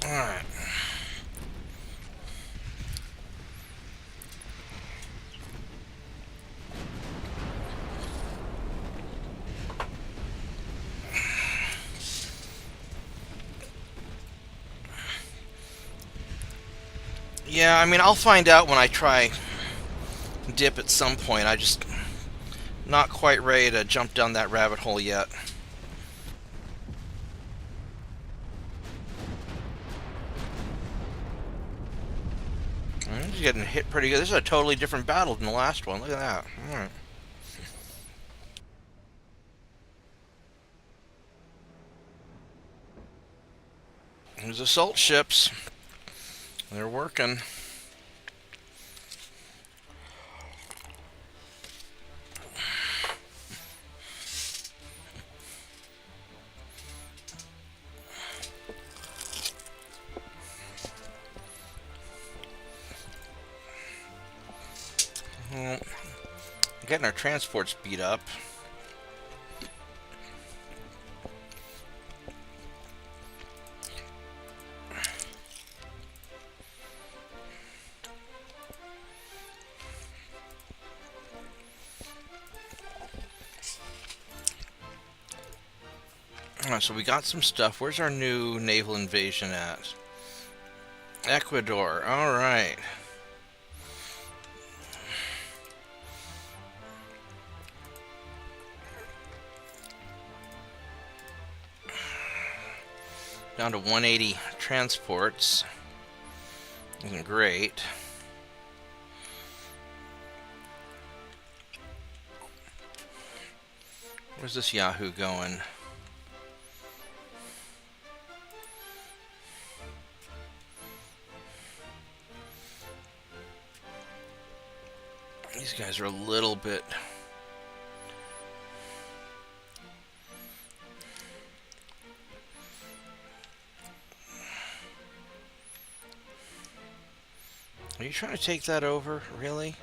Alright. Yeah, I mean, I'll find out when I try dip at some point. I just not quite ready to jump down that rabbit hole yet. He's getting hit pretty good. This is a totally different battle than the last one. Look at that. Alright. There's assault ships. They're working. Well, getting our transports beat up. Alright, so we got some stuff. Where's our new naval invasion at? Ecuador. Alright. Down to 180 transports. Isn't great. Where's this Yahoo going? These guys are a little bit... Are you trying to take that over? Really?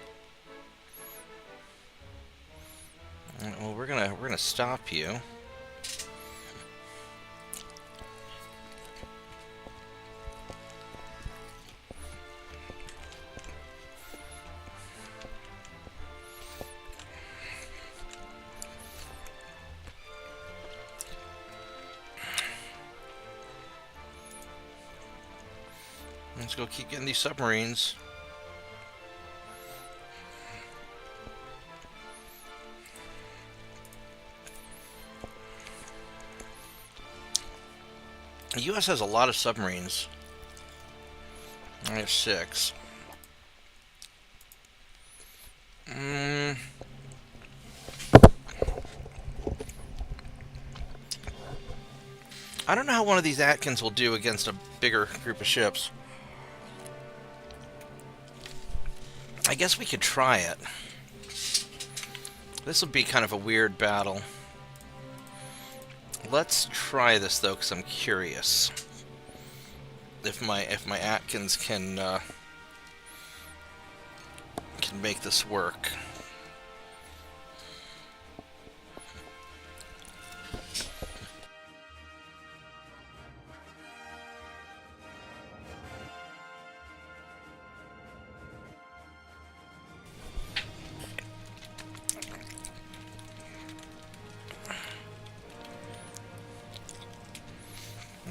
Well, we're gonna stop you. Let's go keep getting these submarines. The U.S. has a lot of submarines. I have 6. I don't know how one of these Atkins will do against a bigger group of ships. I guess we could try it. This will be kind of a weird battle. Let's try this though, because I'm curious if my Atkins can make this work.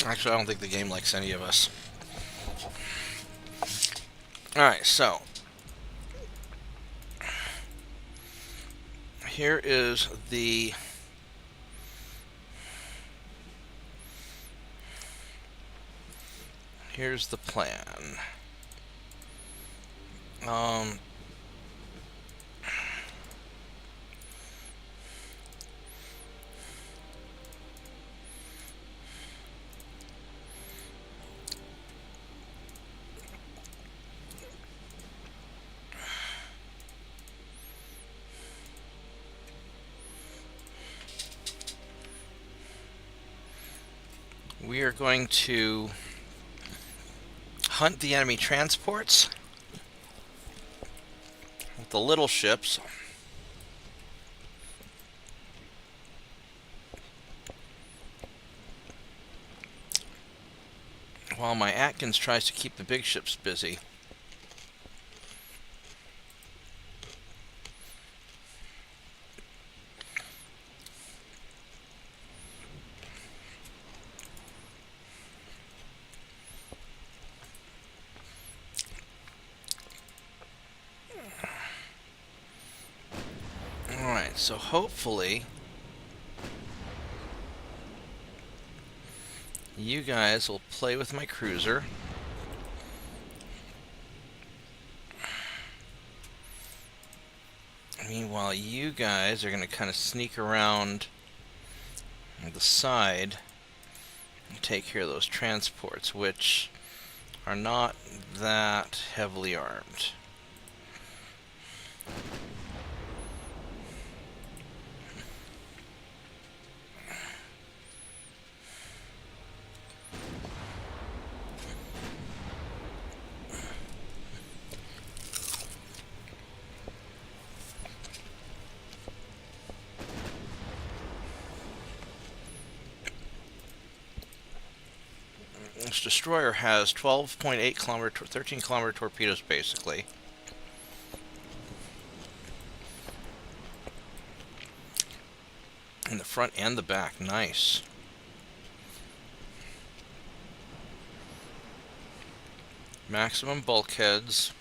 Actually, I don't think the game likes any of us. Alright, so here is the here's the plan. Um, we are going to hunt the enemy transports with the little ships. While my Atkins tries to keep the big ships busy. Alright, so hopefully you guys will play with my cruiser. Meanwhile, you guys are going to kind of sneak around the side and take care of those transports, which are not that heavily armed. This destroyer has 12.8 kilometer, 13 kilometer torpedoes basically. In the front and the back, nice. Maximum bulkheads.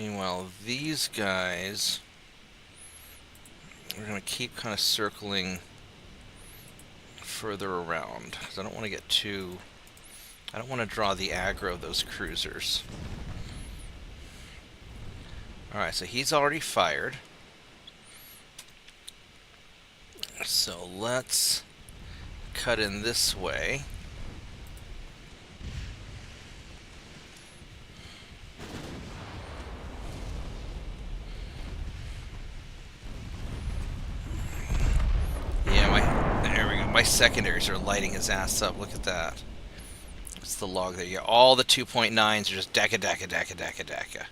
Meanwhile, these guys, we're going to keep kind of circling further around, because I don't want to get too... I don't want to draw the aggro of those cruisers. Alright, so he's already fired. So let's cut in this way. My secondaries are lighting his ass up. Look at that. It's the log there. Yeah, all the 2.9s are just deca, deca, deca, deca, deca.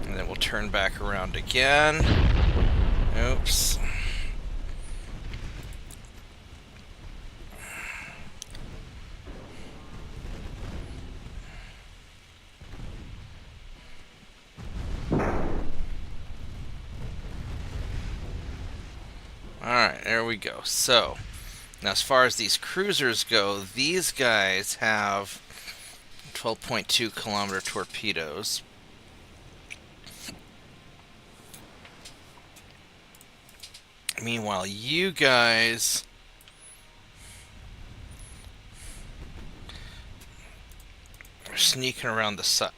And then we'll turn back around again. Oops. Alright, there we go. So, now as far as these cruisers go, these guys have 12.2 kilometer torpedoes. Meanwhile, you guys are sneaking around the side.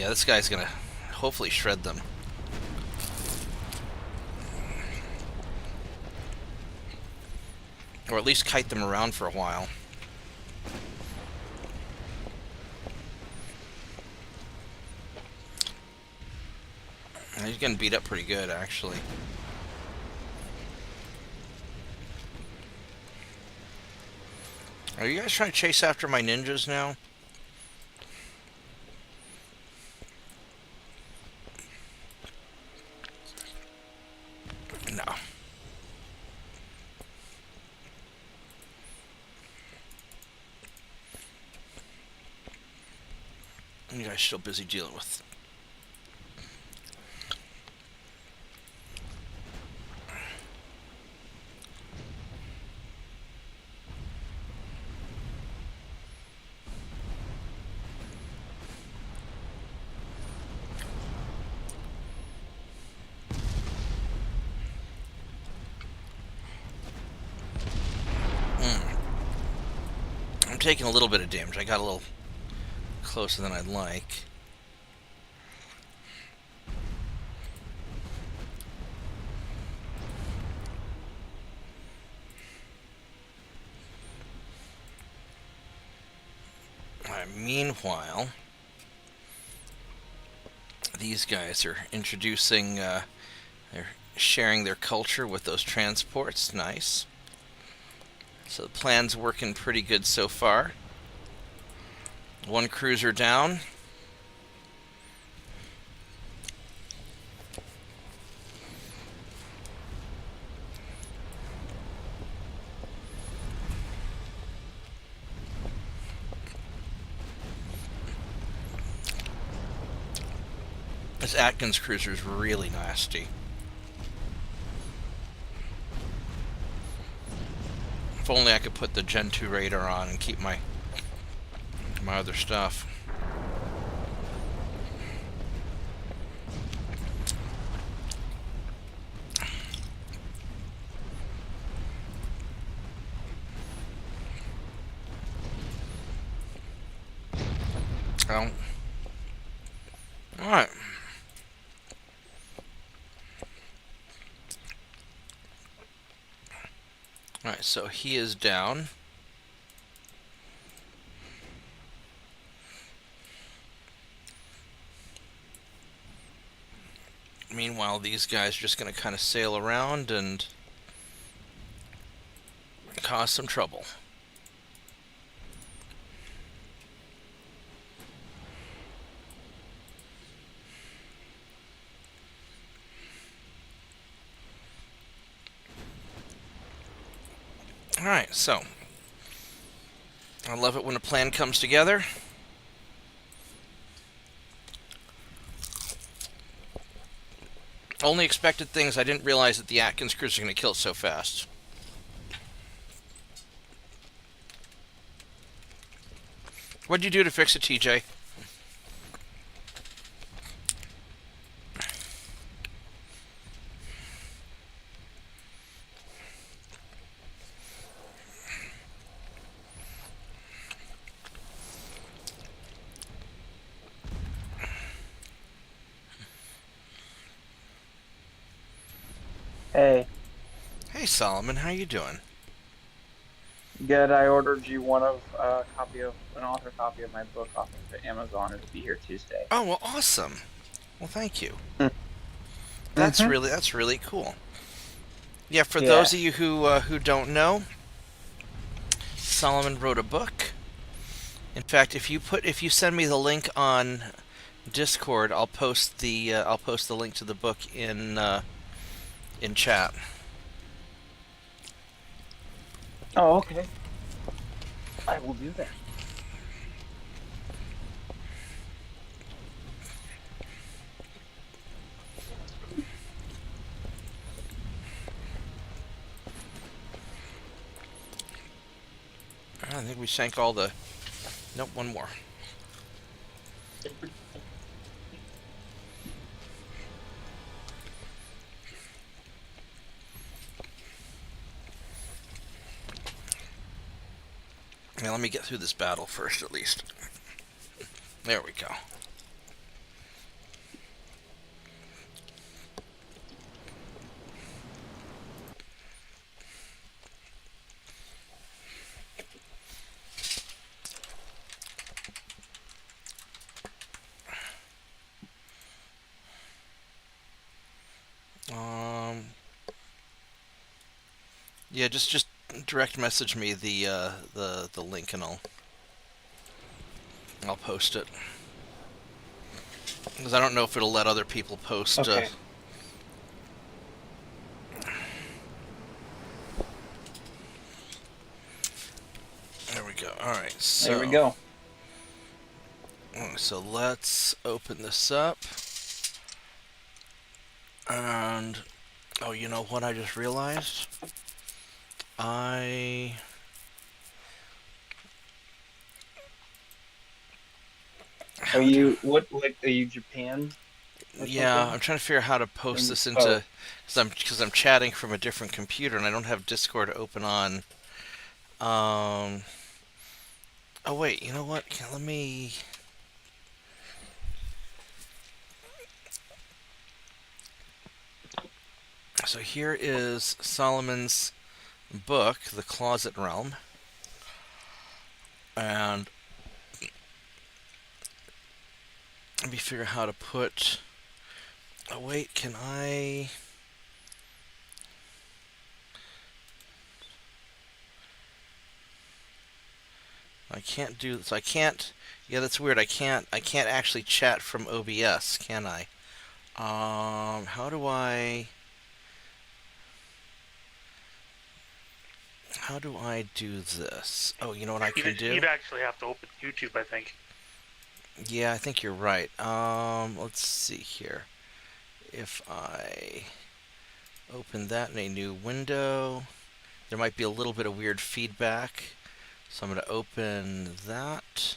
Yeah, this guy's gonna hopefully shred them. Or at least kite them around for a while. And he's getting beat up pretty good, actually. Are you guys trying to chase after my ninjas now? You guys still busy dealing with. I'm taking a little bit of damage. I got a little closer than I'd like. Meanwhile, these guys are introducing, they're sharing their culture with those transports. Nice. So the plan's working pretty good so far. One cruiser down. This Atkins cruiser is really nasty. If only I could put the Gen 2 radar on and keep my other stuff. Well, alright. Alright, so he is down. Meanwhile, these guys are just going to kind of sail around and cause some trouble. Alright, so I love it when a plan comes together. Only expected things. I didn't realize that the Atkins cruiser is going to kill it so fast. What'd you do to fix it, TJ? Hey, Hey Solomon, how you doing? good. I ordered you one of copy of an author copy of my book off of Amazon. It'll be here Tuesday. Oh, well, awesome. Well, thank you. Mm. That's really cool. Yeah, for Yeah. those of you who don't know, Solomon wrote a book. In fact, if you send me the link on Discord, I'll post the link to the book in chat. Oh, okay. I will do that. I think we sank all the. Nope, one more. Now let me get through this battle first, at least. There we go. Yeah, just direct message me the link and I'll post it. Because I don't know if it'll let other people post. Okay. There we go. All right. So There we go. So let's open this up. And, oh, you know what I just realized? I... Are you what? Like, are you Japan or Yeah, something? I'm trying to figure out how to post And this oh, into... Because I'm chatting from a different computer and I don't have Discord open on... Um... Oh, wait, you know what? Let me... So here is Solomon's book, The Closet Realm. And let me figure out how to put... Oh, wait, can I... I can't do... So I can't... Yeah, that's weird. I can't actually chat from OBS, can I? How do I... How do I do this? Oh, you know what I can You'd do? actually have to open YouTube, I think. Yeah, I think you're right. Let's see here. If I open that in a new window, there might be a little bit of weird feedback. So I'm going to open that.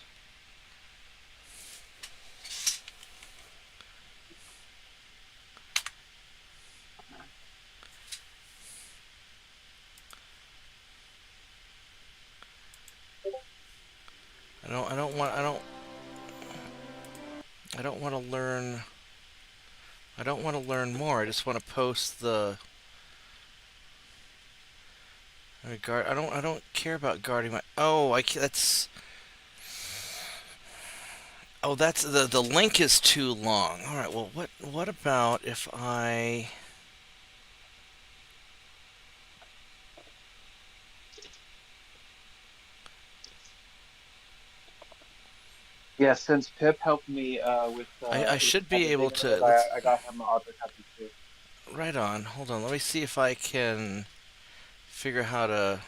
I don't want to learn. I don't want to learn more. I just want to post the. I don't care about guarding my. Oh, that's. Oh, that's the link is too long. All right. Well, what about if I? yeah. Since Pip helped me I with should be able editing of it, to. Let's I got him an author copy too. right on. Hold on. Let me see if I can figure out how to.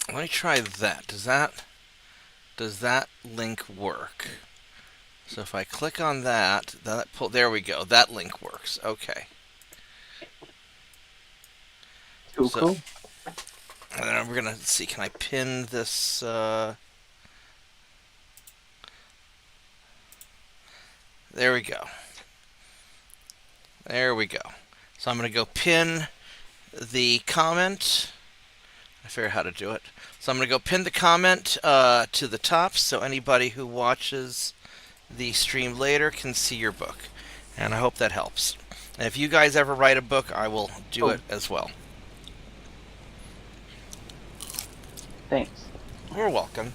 Let me try that. Does that link work? So if I click on there we go. That link works. Okay. Cool, So cool. and then we're gonna see. Can I pin this? There we go. There we go. So I'm gonna go pin the comment. I figure out how to do it. So I'm gonna go pin the comment to the top, so anybody who watches the stream later can see your book. And I hope that helps. And if you guys ever write a book, I will do Oh, it as well. thanks. You're welcome.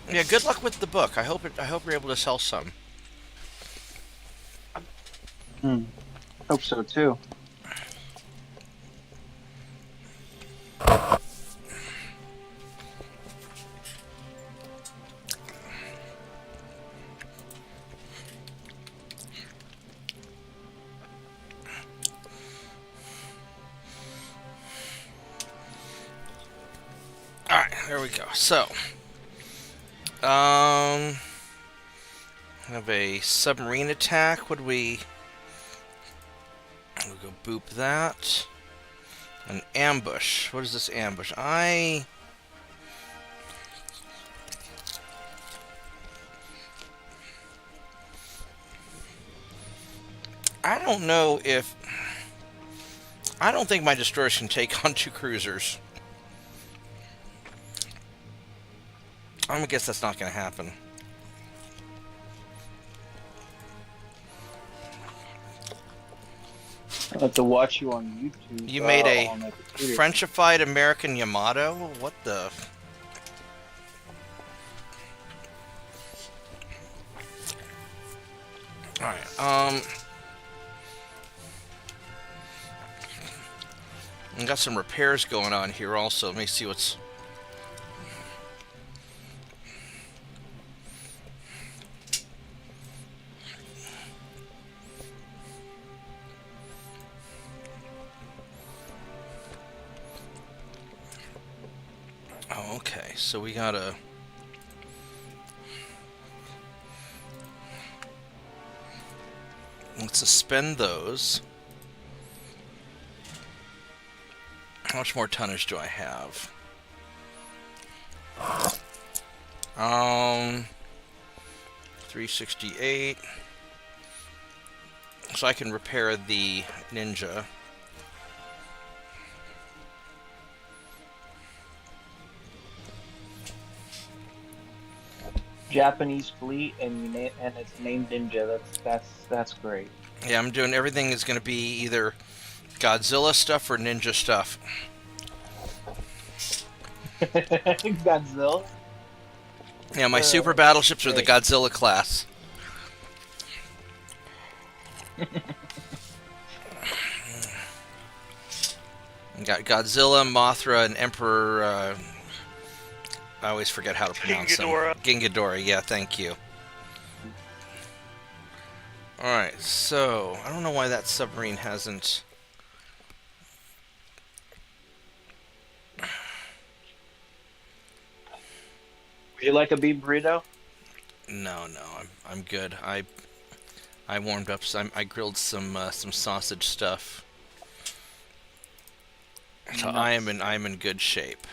Yeah, good luck with the book. I hope you're able to sell some. Hmm. Hope so too. All right, there we go. So, um, have a submarine attack. We'll go boop that. An ambush. What is this ambush? I don't know if I don't think my destroyers can take on two cruisers. I'm gonna guess that's not gonna happen. I have to watch you on YouTube You made a on my computer. Frenchified American Yamato? What the? Alright, I got some repairs going on here also. Let me see what's... Oh, okay. So we gotta... Let's suspend those. How much more tonnage do I have? 368. So I can repair the Ninja. Japanese fleet and it's named Ninja. That's great. Yeah, I'm doing everything is going to be either Godzilla stuff or Ninja stuff. Godzilla. Yeah, my super battleships are the great. Godzilla class. Got Godzilla, Mothra, and Emperor. I always forget how to pronounce them. Gingadora. Yeah, thank you. Alright, so I don't know why that submarine hasn't... Would you like a beef burrito? No, I'm good. I warmed up. I grilled some sausage stuff. So Nice. I'm in good shape.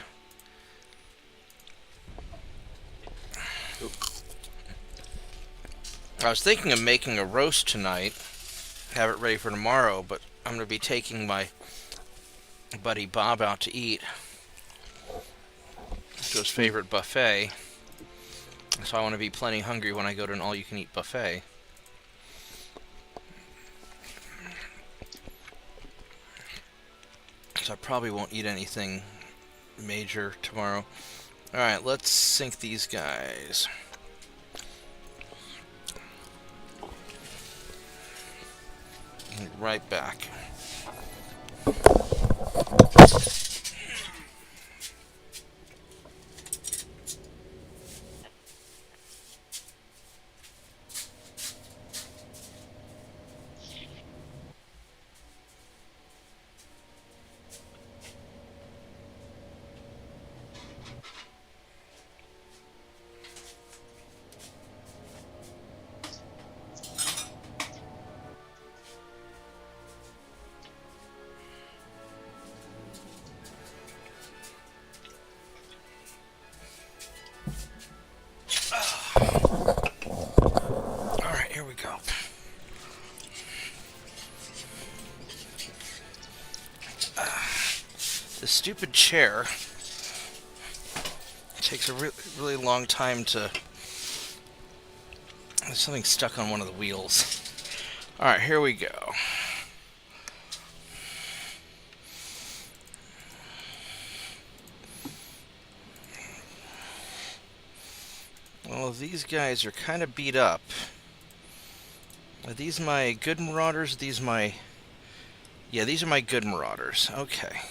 I was thinking of making a roast tonight, have it ready for tomorrow, but I'm going to be taking my buddy Bob out to eat to his favorite buffet. So I want to be plenty hungry when I go to an all-you-can-eat buffet. So I probably won't eat anything major tomorrow. Alright, let's sink these guys. Right back. Alright, here we go. This stupid chair takes a really long time to... There's something stuck on one of the wheels. Alright, here we go. Well, these guys are kind of beat up. Are these my good Marauders? Yeah, these are my good Marauders. Okay.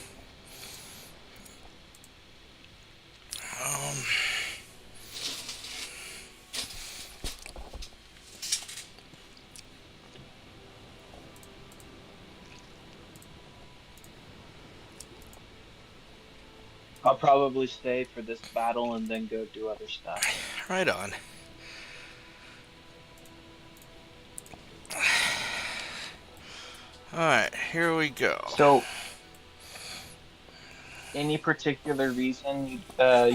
I'll probably stay for this battle and then go do other stuff. Right on. Alright, here we go. So, any particular reason you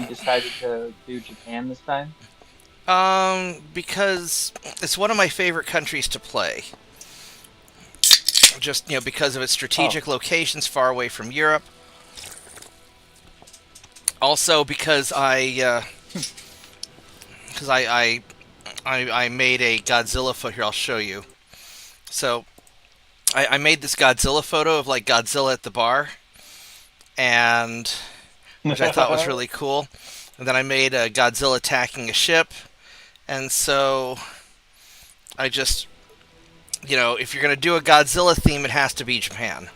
decided to do Japan this time? Because it's one of my favorite countries to play. Just, because of its strategic locations far away from Europe. Also because I made a Godzilla photo. Here, I'll show you. So, I made this Godzilla photo of, Godzilla at the bar. And... which I thought was really cool. And then I made a Godzilla attacking a ship. And so... I just... if you're going to do a Godzilla theme, it has to be Japan.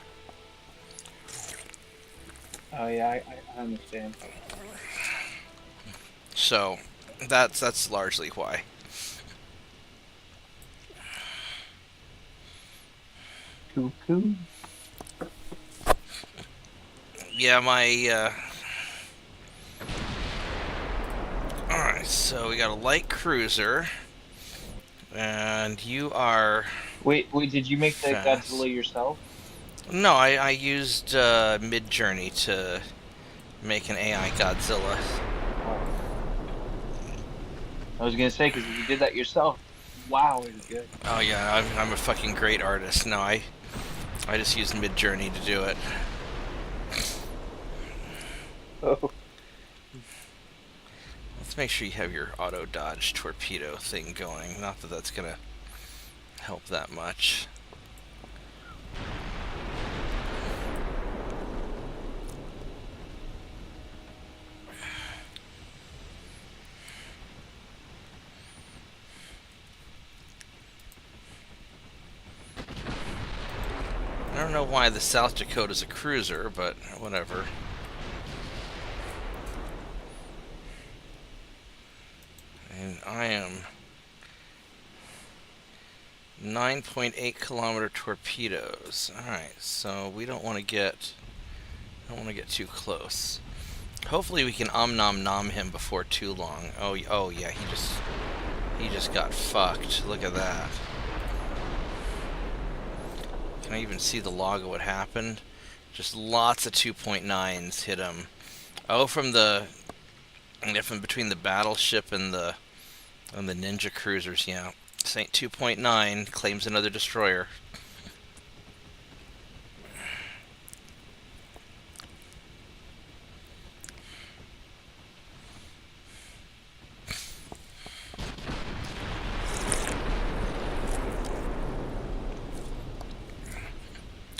Oh yeah, I understand. So that's largely why. Cool. Yeah, my alright, so we got a light cruiser. And you are Wait, did you make the fast. Godzilla yourself? No, I used Mid-Journey to make an AI Godzilla. Oh, I was gonna say because if you did that yourself, wow, it's good. Oh yeah, I'm a fucking great artist. No, I just used Mid-Journey to do it. Oh, Let's make sure you have your auto dodge torpedo thing going. Not that that's gonna help that much. I don't know why the South Dakota's a cruiser, but whatever. And I am 9.8 kilometer torpedoes. Alright, so we don't want to get too close. Hopefully we can nom nom him before too long. Oh yeah, he just got fucked. Look at that. Can I even see the log of what happened? Just lots of 2.9s hit him. Oh, from between the battleship and the ninja cruisers, yeah. Saint 2.9 claims another destroyer.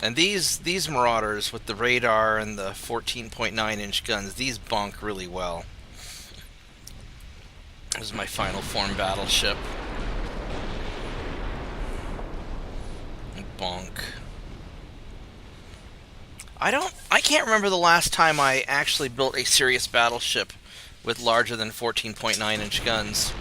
And these Marauders with the radar and the 14.9-inch guns, these bunk really well. This is my final form battleship. Bonk. I can't remember the last time I actually built a serious battleship with larger than 14.9-inch guns.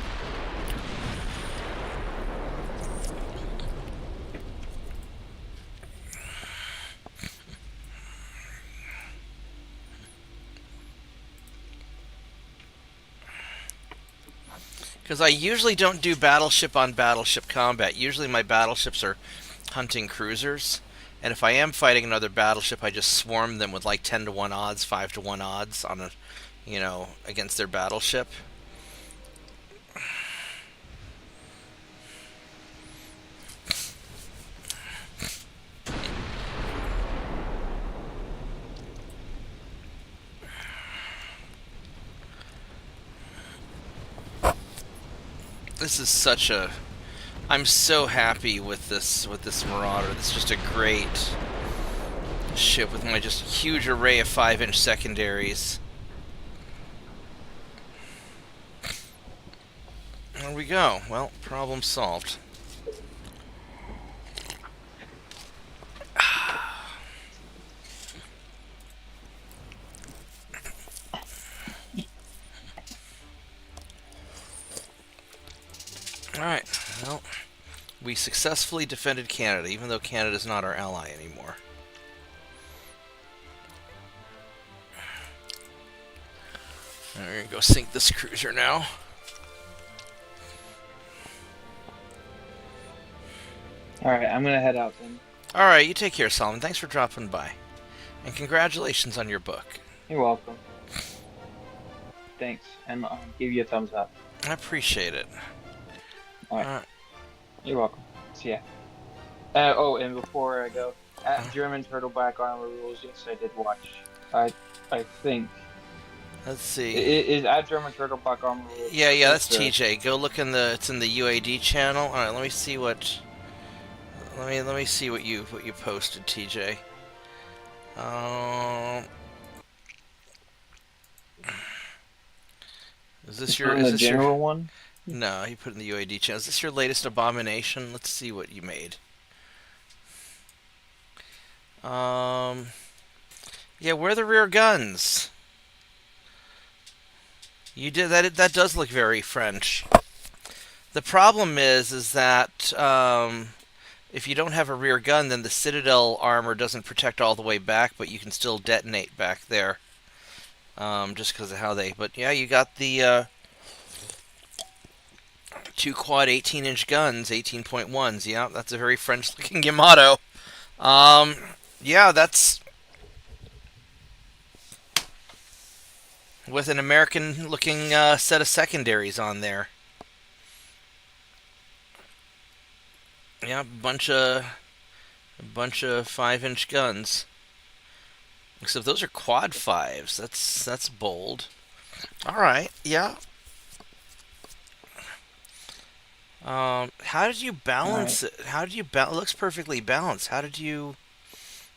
Because I usually don't do battleship on battleship combat. Usually my battleships are hunting cruisers. And if I am fighting another battleship, I just swarm them with like 10 to 1 odds, 5 to 1 odds on against their battleship. This is such a... I'm so happy with this Marauder. This is just a great ship with my just huge array of 5-inch secondaries. There we go. Well, problem solved. Alright, well, we successfully defended Canada, even though Canada's not our ally anymore. We're gonna go sink this cruiser now. alright, I'm gonna head out then. Alright, you take care, Solomon. Thanks for dropping by. And congratulations on your book. You're welcome. Thanks, and give you a thumbs up. I appreciate it. Alright, you're welcome. See ya. And before I go, at German Turtleback Armor Rules, yes, I did watch. I think. Let's see. Is at German Turtleback Armor Rules. Yeah, that's TJ. Go look in the. It's in the UAD channel. All right, let me see what. Let me see what you posted, TJ. Is this your? Is the this general your? one? No, he put in the UAD channel. Is this your latest abomination? Let's see what you made. Yeah, where are the rear guns? You did that. That does look very French. The problem is that if you don't have a rear gun, then the Citadel armor doesn't protect all the way back, but you can still detonate back there. Just because of how they. But yeah, you got the two quad 18-inch guns, 18.1s. Yeah, that's a very French-looking Yamato. Yeah, that's with an American-looking set of secondaries on there. Yeah, a bunch of 5-inch guns. Except those are quad 5s. That's bold. All right, yeah. How did you balance it? How did you balance? It looks perfectly balanced. How did you?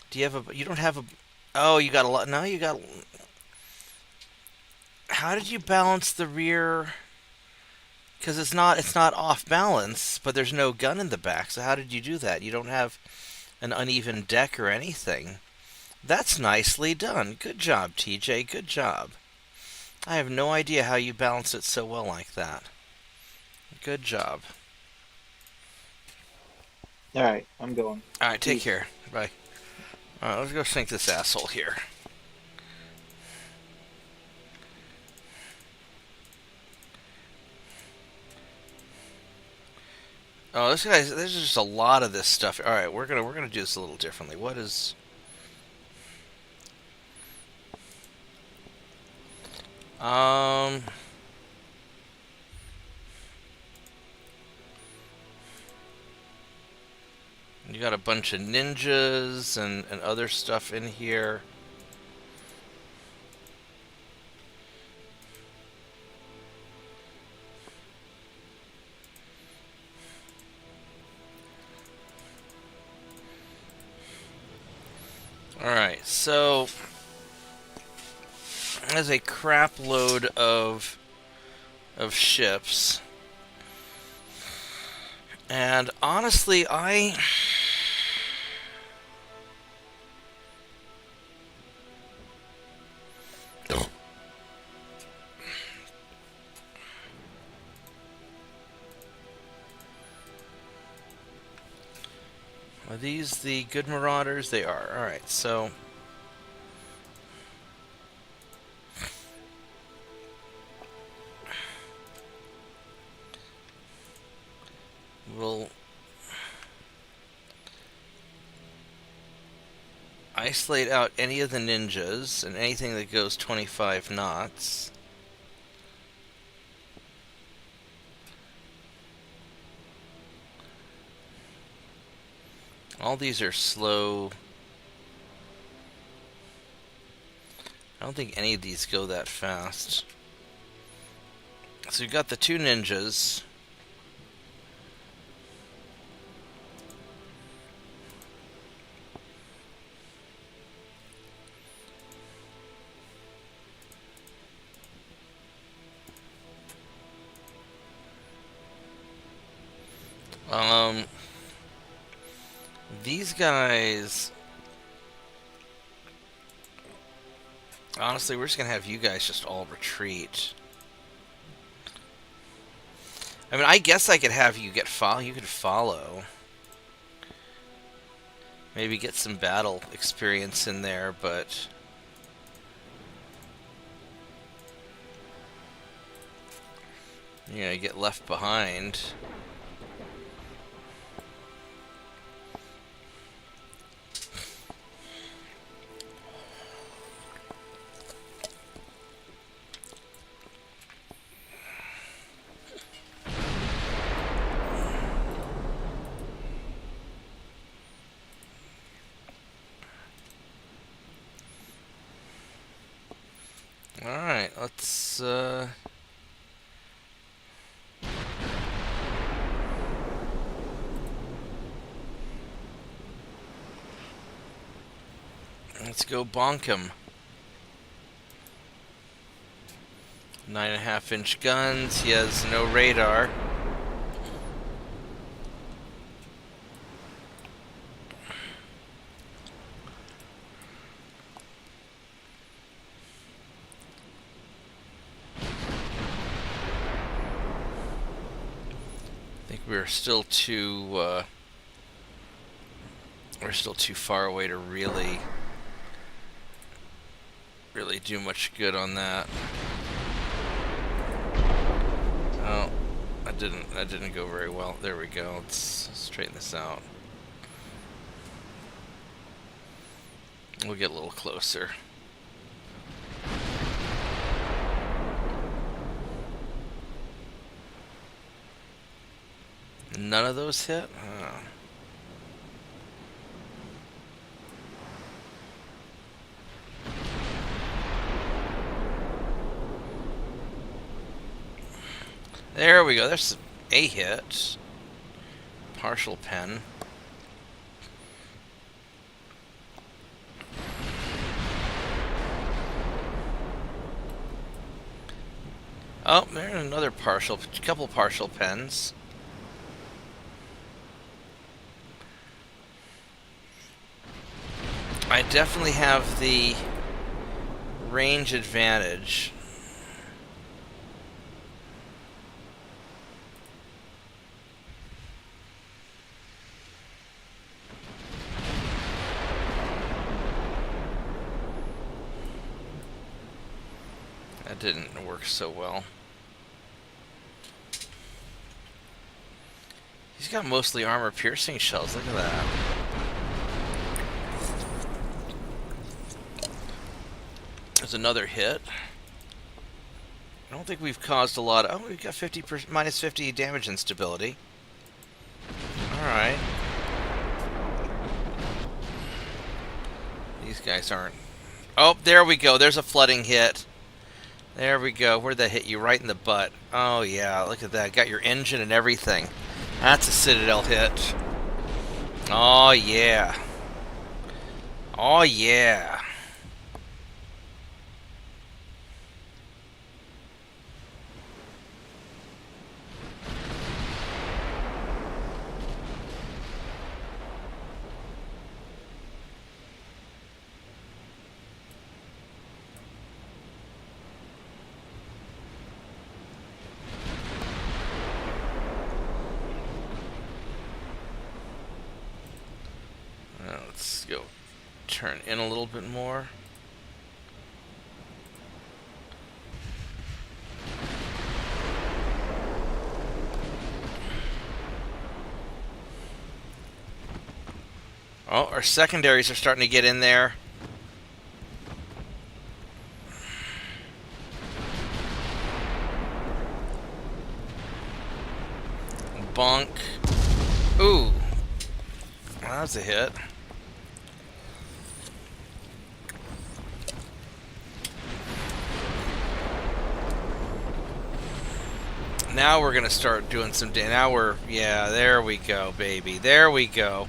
Do you have a? You don't have a. Oh, you got a lot. No, you got. How did you balance the rear? Because it's not off balance, but there's no gun in the back. So how did you do that? You don't have an uneven deck or anything. That's nicely done. Good job, TJ. Good job. I have no idea how you balance it so well like that. Good job. Alright, I'm going. Alright, take care. Bye. Alright, let's go sink this asshole here. Oh, there's just a lot of this stuff. Alright, we're gonna do this a little differently. What is... You got a bunch of ninjas and other stuff in here. Alright, so there's a crap load of ships. And honestly, Are these the good Marauders? They are. Alright, so... We'll... isolate out any of the ninjas and anything that goes 25 knots. All these are slow. I don't think any of these go that fast. So you've got the two ninjas. These guys... Honestly, we're just gonna have you guys just all retreat. I mean, I guess I could have you you could follow. Maybe get some battle experience in there, but... You get left behind. Alright, let's go bonk him. 9.5-inch guns. He has no radar. we're still too far away to really do much good on that. Oh, that didn't go very well. There we go. Let's straighten this out. We'll get a little closer. None of those hit? Oh. There we go. There's a hit. Partial pen. Oh, there's another couple partial pens. I definitely have the range advantage. That didn't work so well. He's got mostly armor-piercing shells. Look at that. There's another hit. I don't think we've caused a lot of... Oh, we've got minus 50 damage instability. Alright. These guys aren't... Oh, there we go. There's a flooding hit. There we go. Where'd that hit you? Right in the butt. Oh, yeah. Look at that. Got your engine and everything. That's a Citadel hit. Oh, yeah. Oh, yeah. Let's go turn in a little bit more. Oh, our secondaries are starting to get in there. Bonk. Ooh. That was a hit. Now we're gonna start doing some damage. Now we're, yeah, there we go, baby. There we go.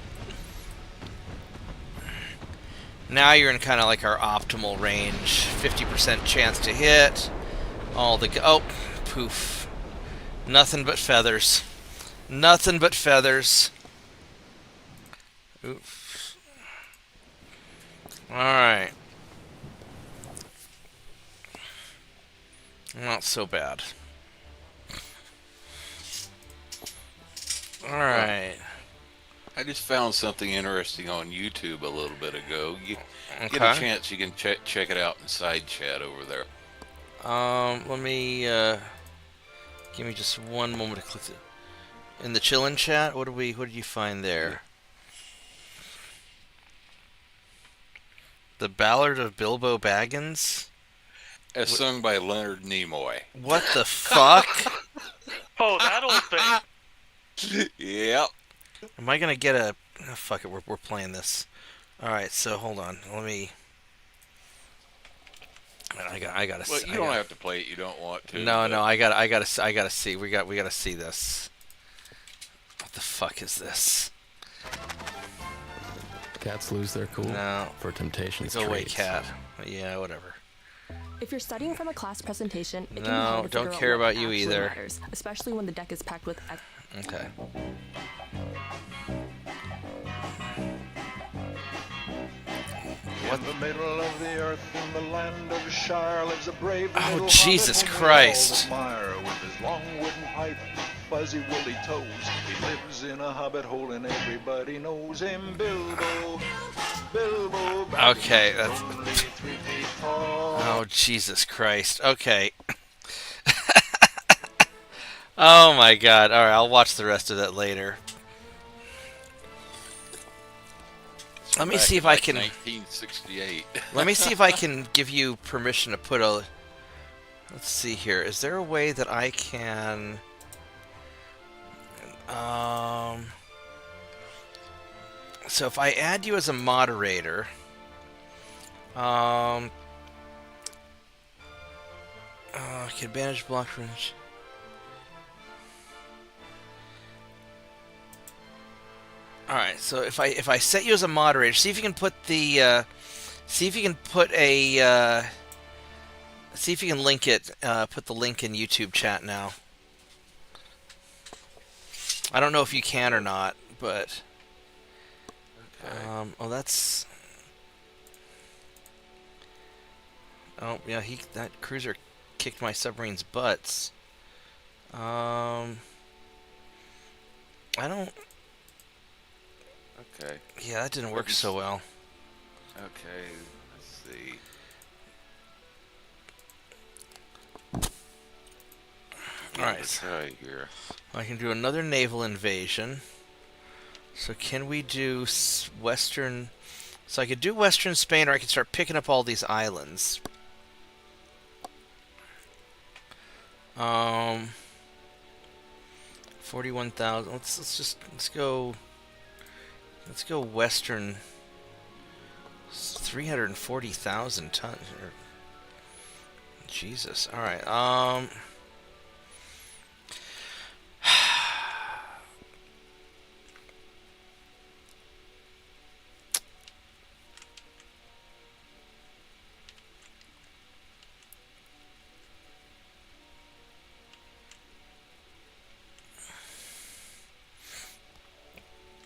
Now you're in kind of like our optimal range. 50% chance to hit. All the, oh, poof. Nothing but feathers. Nothing but feathers. Oof. Alright. Not so bad. Alright. I just found something interesting on YouTube a little bit ago. You get a chance, you can check it out in side chat over there. Let me, give me just one moment to click it. In the chillin' chat, what did you find there? The Ballad of Bilbo Baggins? As sung by Leonard Nimoy. What the fuck? Oh, that old thing. Yep. Am I gonna get a... Oh, fuck it, we're playing this. Alright, so hold on. Let me... I gotta Well, you don't have to play it. You don't want to. No, no, I gotta see. We gotta see this. What the fuck is this? Cats lose their cool for temptation's Go away, traits. cat. Yeah, whatever. If you're studying from a class presentation, it can be No, hard to don't figure out care what about you actually either. matters, especially when the deck is packed with. Okay. In the middle of the earth, in the land of Shire, lives a brave little Jesus hobbit Christ. whom they all admire, with his long wooden pipe fuzzy woolly toes. He lives in a hobbit hole and everybody knows him. Bilbo, Bilbo Baggins. Okay, that's... Only 3 feet tall. Oh, Jesus Christ. Okay. Oh my god. Alright, I'll watch the rest of that later. Let me see if I can... 1968. Let me see if I can give you permission to put a... Let's see here. Is there a way that I can... So if I add you as a moderator... can advantage block range... Alright, so if I set you as a moderator, see if you can put the see if you can put a see if you can link it, put the link in YouTube chat now. I don't know if you can or not, but Okay. oh, that's... Oh, yeah, that cruiser kicked my submarine's butts. I don't... Okay. Yeah, that didn't work so well. Okay, let's see. Alright. Try here. I can do another naval invasion. So can we do Western... So I could do Western Spain, or I could start picking up all these islands. 41,000. Let's go Western. 340,000 tons. Jesus. All right.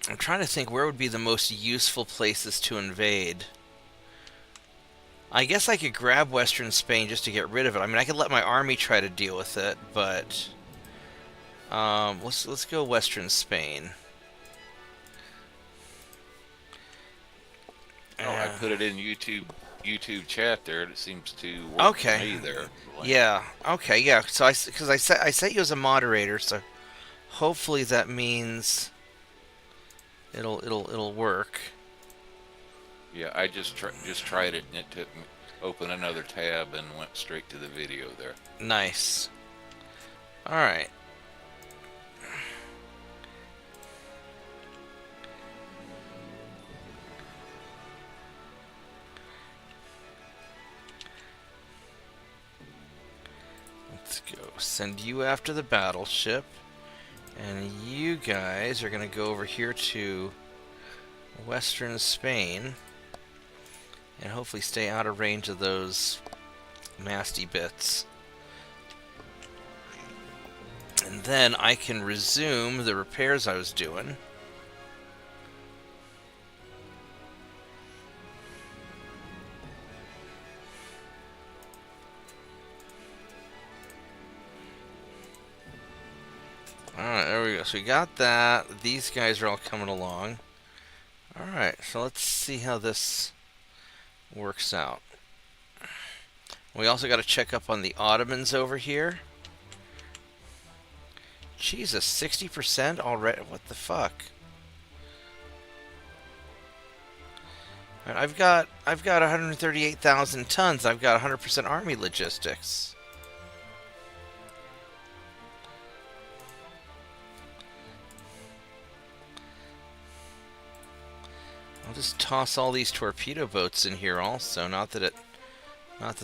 I'm trying to think where would be the most useful places to invade. I guess I could grab Western Spain just to get rid of it. I mean, I could let my army try to deal with it, but let's go Western Spain. Oh, I put it in YouTube chat there. It seems to work okay. for me there. Yeah. Okay. Yeah. So I set you as a moderator, so hopefully that means it'll work. Yeah, I just tried it, and it took me open another tab and went straight to the video there. Nice. All right. Let's go. Send you after the battleship. And you guys are going to go over here to Western Spain. And hopefully stay out of range of those nasty bits. And then I can resume the repairs I was doing. Alright, there we go. So we got that. These guys are all coming along. Alright, so let's see how this works out. We also got to check up on the Ottomans over here. Jesus, 60% already? What the fuck? I've got 138,000 tons. I've got 100% army logistics. I'll just toss all these torpedo boats in here also, not that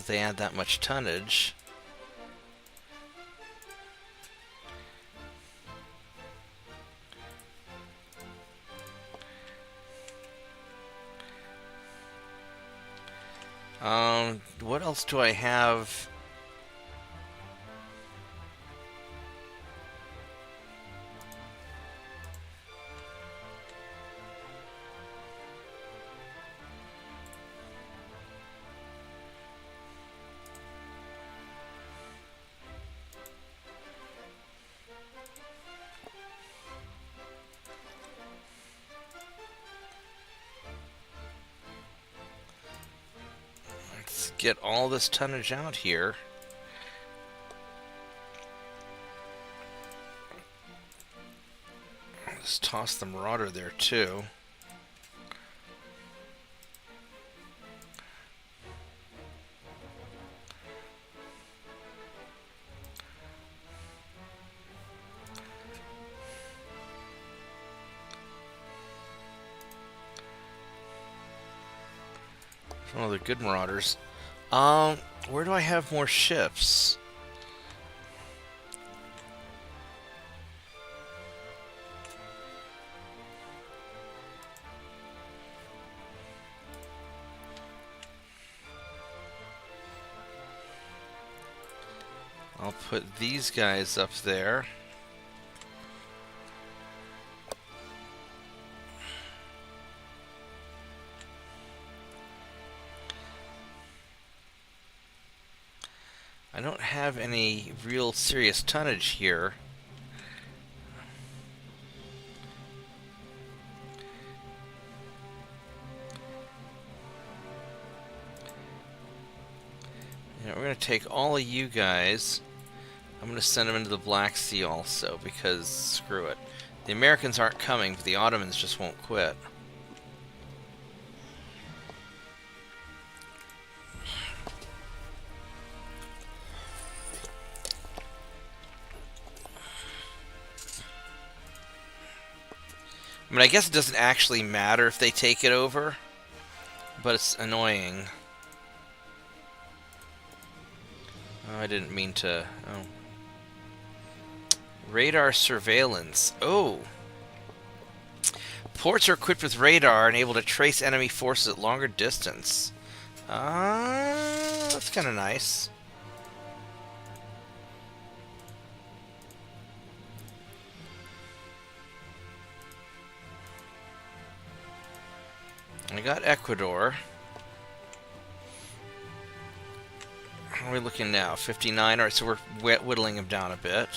they add that much tonnage. What else do I have? get all this tonnage out here. Let's toss the Marauder there too. One of the good Marauders. Where do I have more ships? I'll put these guys up there. I don't have any real serious tonnage here. Yeah, we're going to take all of you guys. I'm going to send them into the Black Sea also, because screw it. The Americans aren't coming, but the Ottomans just won't quit. I mean, I guess it doesn't actually matter if they take it over, but it's annoying. Oh, I didn't mean to... Oh. Radar surveillance. Oh! Ports are equipped with radar and able to trace enemy forces at longer distance. That's kind of nice. I got Ecuador. How are we looking now? 59. Alright, so we're whittling him down a bit.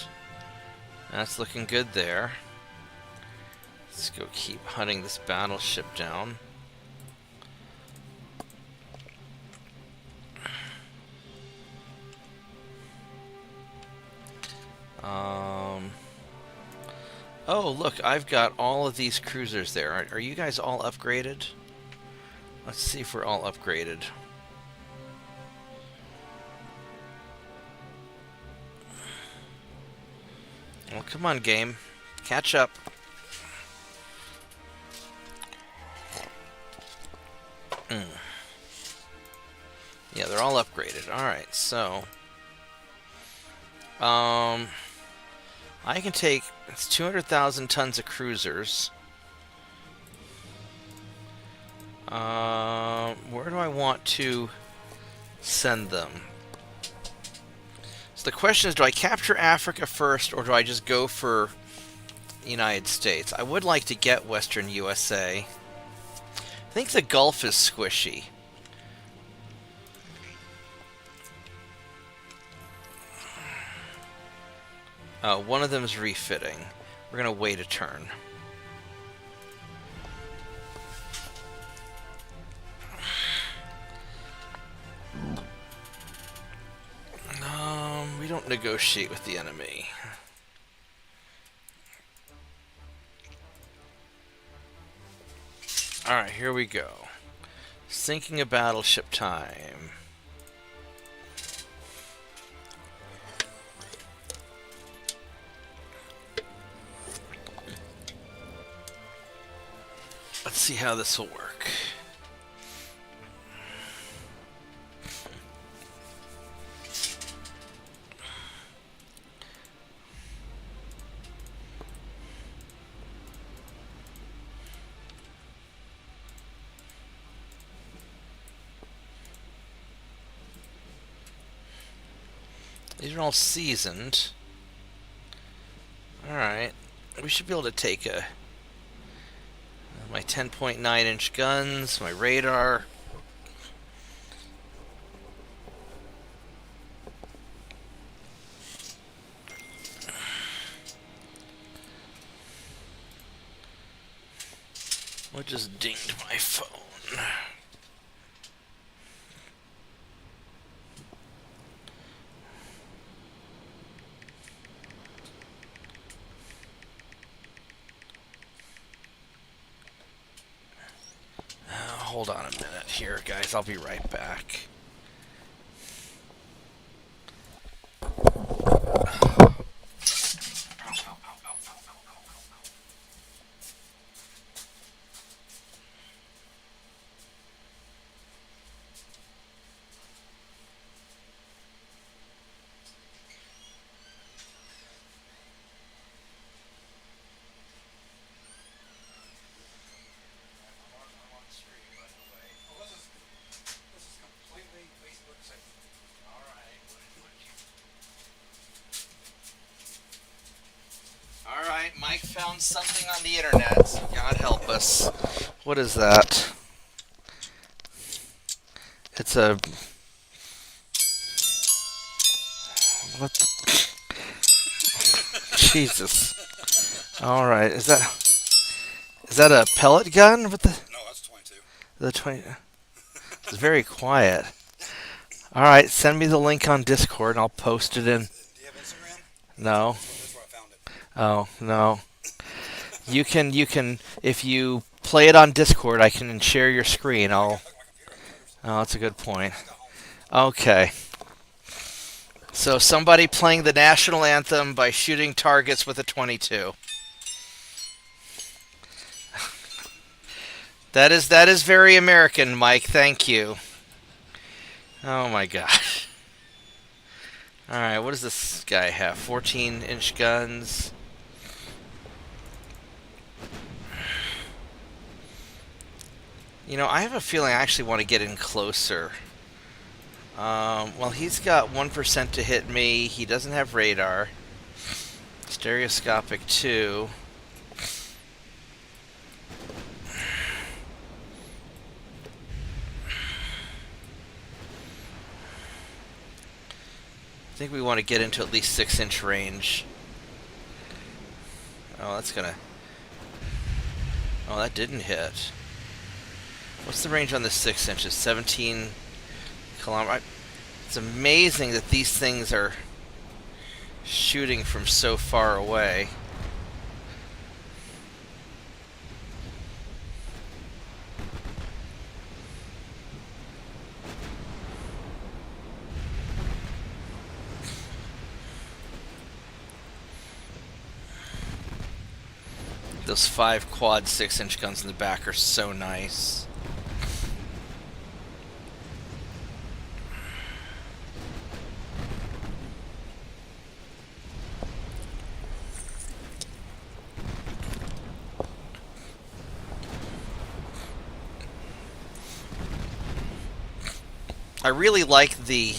That's looking good there. Let's go keep hunting this battleship down. Oh, look, I've got all of these cruisers there. Are you guys all upgraded? Let's see if we're all upgraded. Well, come on, game. Catch up. Yeah, they're all upgraded. Alright, so... I can take... It's 200,000 tons of cruisers. Where do I want to send them? So the question is, do I capture Africa first, or do I just go for the United States? I would like to get Western USA. I think the Gulf is squishy. One of them is refitting. We're going to wait a turn. We don't negotiate with the enemy. Alright, here we go. Sinking a battleship time. Let's see how this will work. These are all seasoned. Alright. We should be able to take my 10.9-inch guns, my radar. What just dinged my phone? hold on a minute here, guys. I'll be right back. Alright, Mike found something on the internet, so God help us. What is that? It's a... What the... Jesus. Alright, is that a pellet gun? What the... No, that's 22. The 20... It's very quiet. Alright, send me the link on Discord and I'll post it in... Do you have Instagram? No. That's where I found it. Oh, no. You can, if you play it on Discord, I can share your screen. Oh, that's a good point. Okay. So somebody playing the national anthem by shooting targets with a 22. That is very American, Mike. Thank you. Oh my gosh. Alright, what does this guy have? 14-inch guns. You know, I have a feeling I actually want to get in closer. Well, he's got 1% to hit me. He doesn't have radar. Stereoscopic 2. I think we want to get into at least 6-inch range. Oh, that's gonna... Oh, that didn't hit. What's the range on the 6 inches? 17 kilometers. It's amazing that these things are shooting from so far away. Those 5 quad 6-inch guns in the back are so nice. I really like the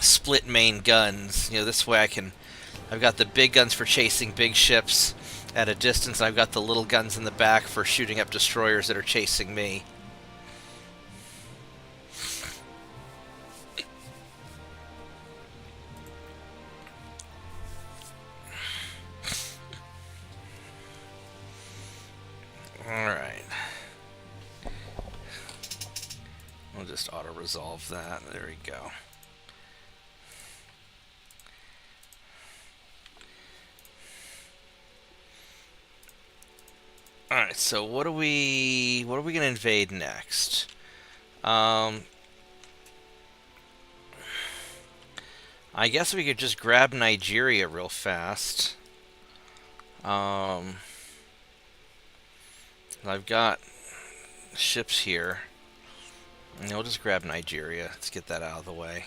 split main guns. You know, this way I've got the big guns for chasing big ships at a distance. I've got the little guns in the back for shooting up destroyers that are chasing me. Alright. We'll just auto-resolve that. There we go. Alright, so what are we gonna invade next? I guess we could just grab Nigeria real fast. I've got ships here. And we'll just grab Nigeria. Let's get that out of the way.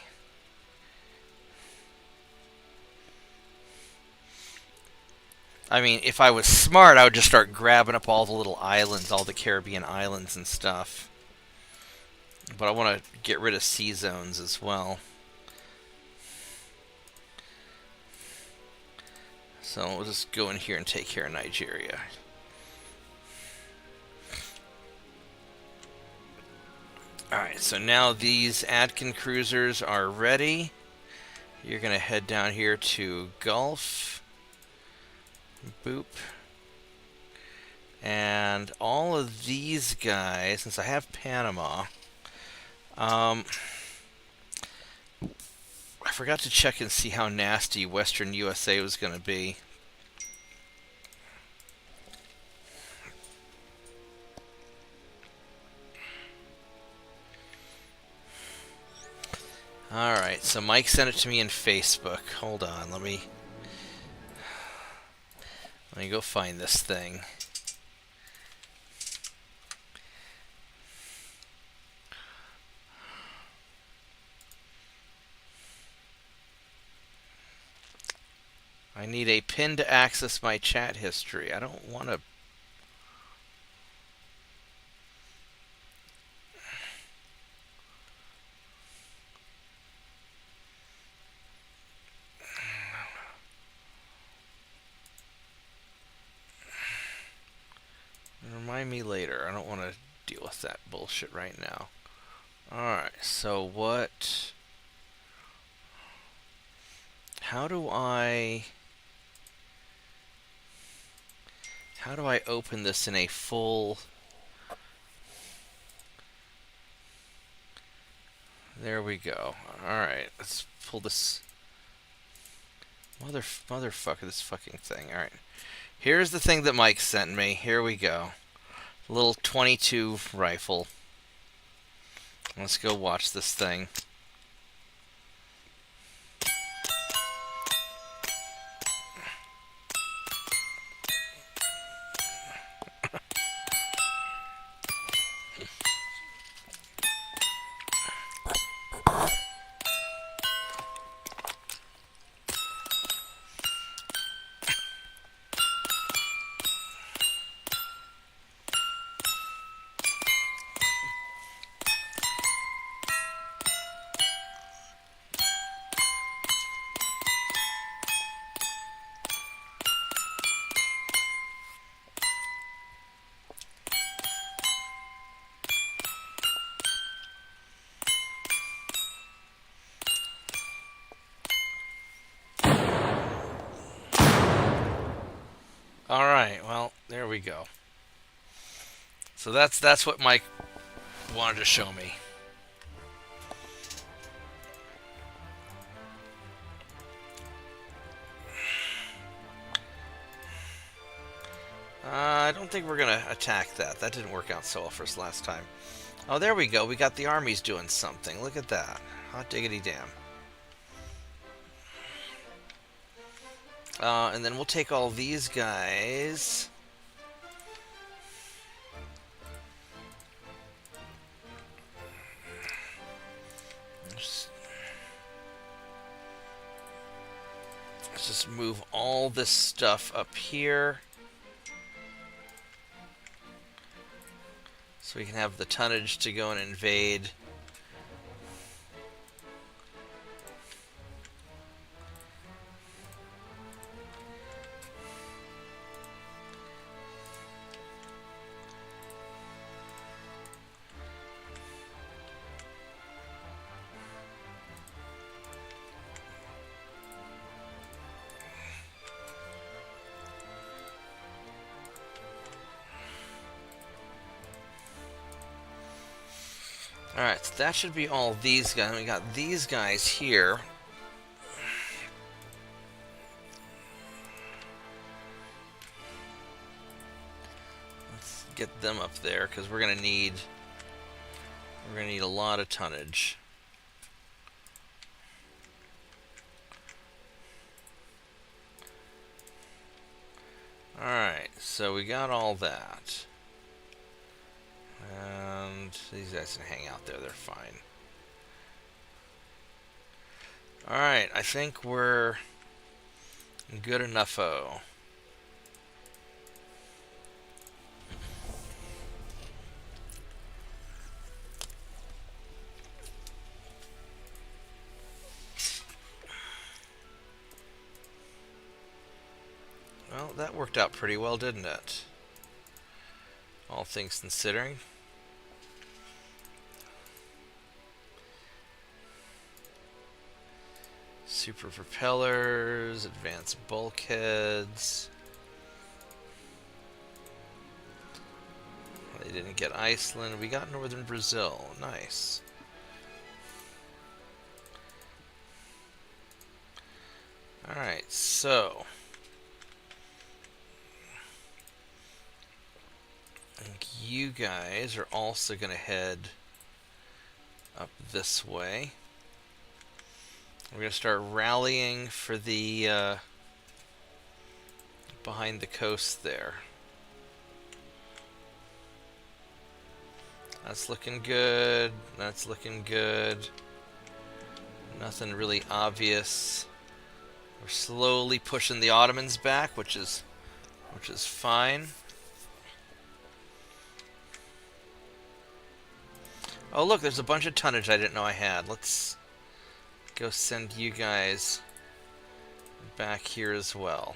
I mean, if I was smart, I would just start grabbing up all the little islands, all the Caribbean islands and stuff. But I want to get rid of sea zones as well. So we'll just go in here and take care of Nigeria. Alright, so now these Adkin cruisers are ready. You're going to head down here to Gulf. Boop. And all of these guys, since I have Panama, I forgot to check and see how nasty Western USA was going to be. Alright, so Mike sent it to me in Facebook. Hold on, let me go find this thing. I need a pin to access my chat history. I don't want to... Remind me later. I don't want to deal with that bullshit right now. Alright, so what... How do I open this in a full... There we go. Alright, let's pull this... Motherfucker, this fucking thing. Alright. Here's the thing that Mike sent me. Here we go. Little 22 rifle. Let's go watch this thing. Alright, well, there we go. So that's what Mike wanted to show me. I don't think we're going to attack that. That didn't work out so well for us last time. Oh, there we go. We got the armies doing something. Look at that. Hot diggity damn. And then we'll take all these guys. Let's just move all this stuff up here. So we can have the tonnage to go and invade. Alright, so that should be all these guys. We got these guys here. Let's get them up there, because we're gonna need a lot of tonnage. Alright, so we got all that. And these guys can hang out there, they're fine. Alright, I think we're good enough-o. Well, that worked out pretty well, didn't it? All things considering. Super propellers, advanced bulkheads. They didn't get Iceland. We got northern Brazil. Nice. Alright, so I think you guys are also going to head up this way. We're going to start rallying for the behind the coast there. That's looking good. That's looking good. Nothing really obvious. We're slowly pushing the Ottomans back, which is fine. Oh look, there's a bunch of tonnage I didn't know I had. Let's go send you guys back here as well.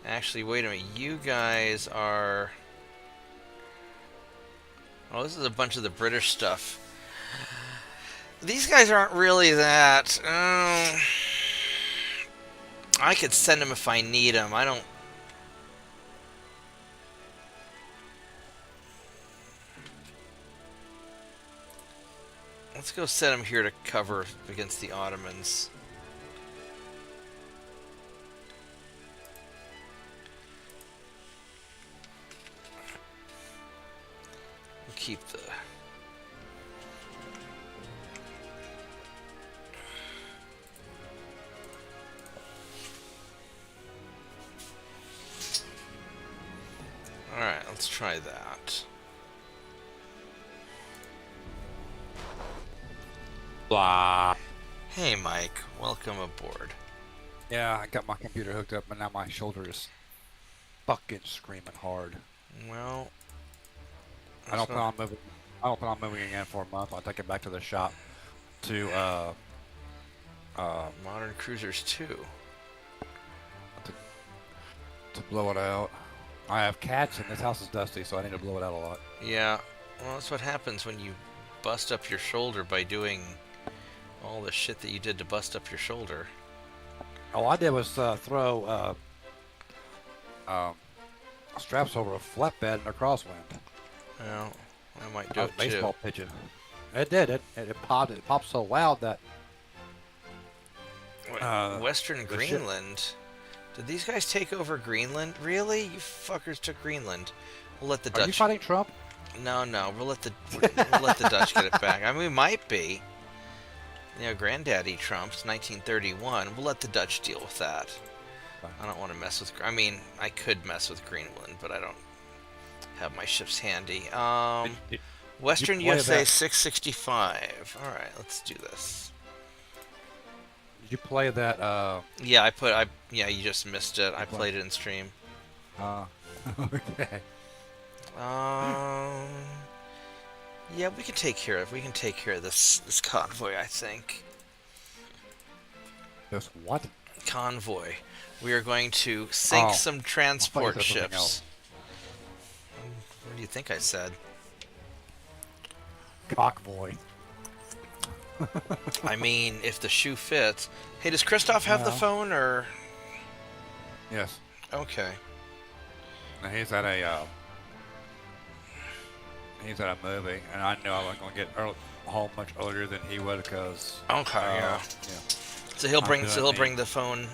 Actually, wait a minute. You guys are... Oh, this is a bunch of the British stuff. These guys aren't really that... I could send them if I need them. I don't... Let's go send them here to cover against the Ottomans. We'll keep the... Alright, let's try that. Blah. Hey Mike, welcome aboard. Yeah, I got my computer hooked up, and now my shoulder is fucking screaming hard. Well, I don't plan on moving. I don't plan on moving again for a month. I'll take it back to the shop to Modern Cruisers 2. To blow it out. I have cats, and this house is dusty, so I need to blow it out a lot. Yeah, well, that's what happens when you bust up your shoulder by doing all the shit that you did to bust up your shoulder. All I did was throw straps over a flatbed in a crosswind. Well, I might do I it was baseball too. pitching. It did. It popped. It popped so loud that. Western Greenland. Did these guys take over Greenland? Really? You fuckers took Greenland. We'll let the Dutch. Are you fighting Trump? No. We'll let the Dutch get it back. I mean, we might be. You know, Granddaddy Trump's 1931. We'll let the Dutch deal with that. Fine. I don't want to mess with... I mean, I could mess with Greenland, but I don't have my ships handy. Western USA 665. Alright, let's do this. Did you play that? Yeah, yeah, you just missed it. I played it in stream. Okay. Yeah, we can take care of this convoy, I think. This what? Convoy. We are going to sink some transport ships. What do you think I said? Cockboy. I mean, if the shoe fits. Hey, does Christoph have the phone, or...? Yes. Okay. Now he's at a movie, and I knew I was going to get home much earlier than he would because. Okay. Yeah. So he'll bring the phone.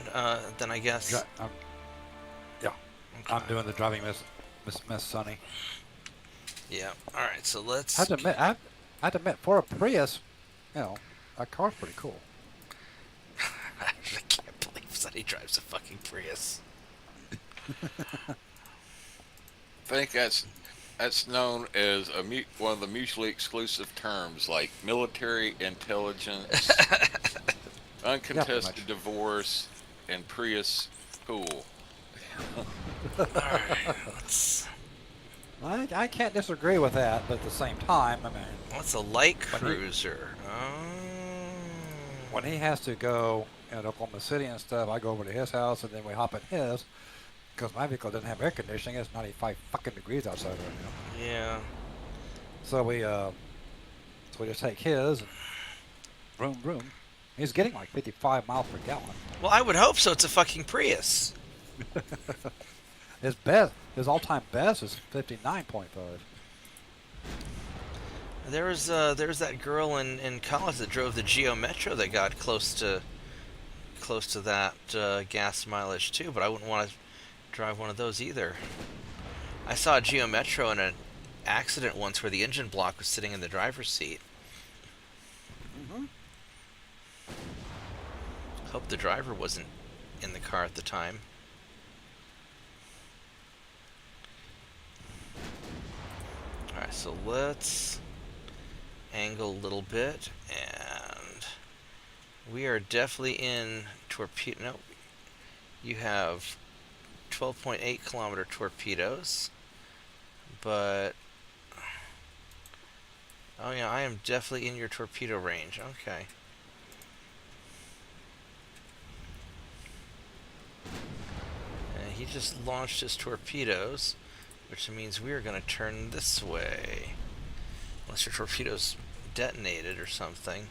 Then I guess. Yeah. Okay. I'm doing the driving Miss Sunny. Yeah. All right. So let's. I have to admit, for a Prius, you know, that car's pretty cool. I can't believe Sunny drives a fucking Prius. I think that's known as one of the mutually exclusive terms, like military intelligence, uncontested divorce, and Prius cool. I can't disagree with that, but at the same time, I mean... What's a light cruiser? When he has to go in Oklahoma City and stuff, I go over to his house, and then we hop in his, because my vehicle doesn't have air conditioning. It's 95 fucking degrees outside right now. Yeah. So we just take his, and vroom, vroom. He's getting like 55 miles per gallon. Well, I would hope so. It's a fucking Prius. His all-time best is 59.5. There was that girl in college that drove the Geo Metro that got close to that gas mileage too, but I wouldn't want to drive one of those either. I saw a Geo Metro in an accident once where the engine block was sitting in the driver's seat. Hope the driver wasn't in the car at the time. Alright, so let's angle a little bit, and we are definitely in torpedo. Nope. You have 12.8 kilometer torpedoes, but oh yeah, I am definitely in your torpedo range. Okay. And he just launched his torpedoes, which means we are going to turn this way. Unless your torpedoes detonated or something.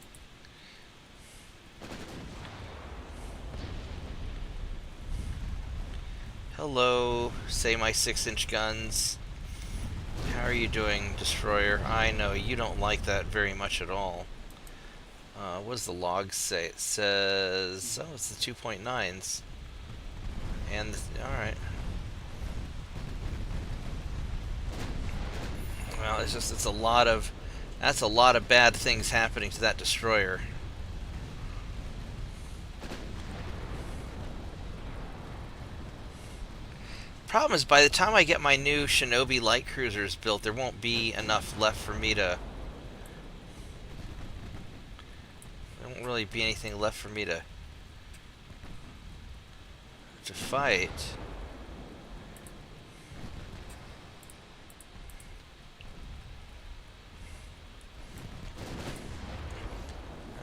Hello, say my 6-inch guns. How are you doing, destroyer? I know you don't like that very much at all. What does the log say? It says, oh, it's the 2.9s. And alright. Well, it's a lot of, that's a lot of bad things happening to that destroyer. Problem is, by the time I get my new Shinobi light cruisers built, there won't be enough left for me to... There won't really be anything left for me to fight.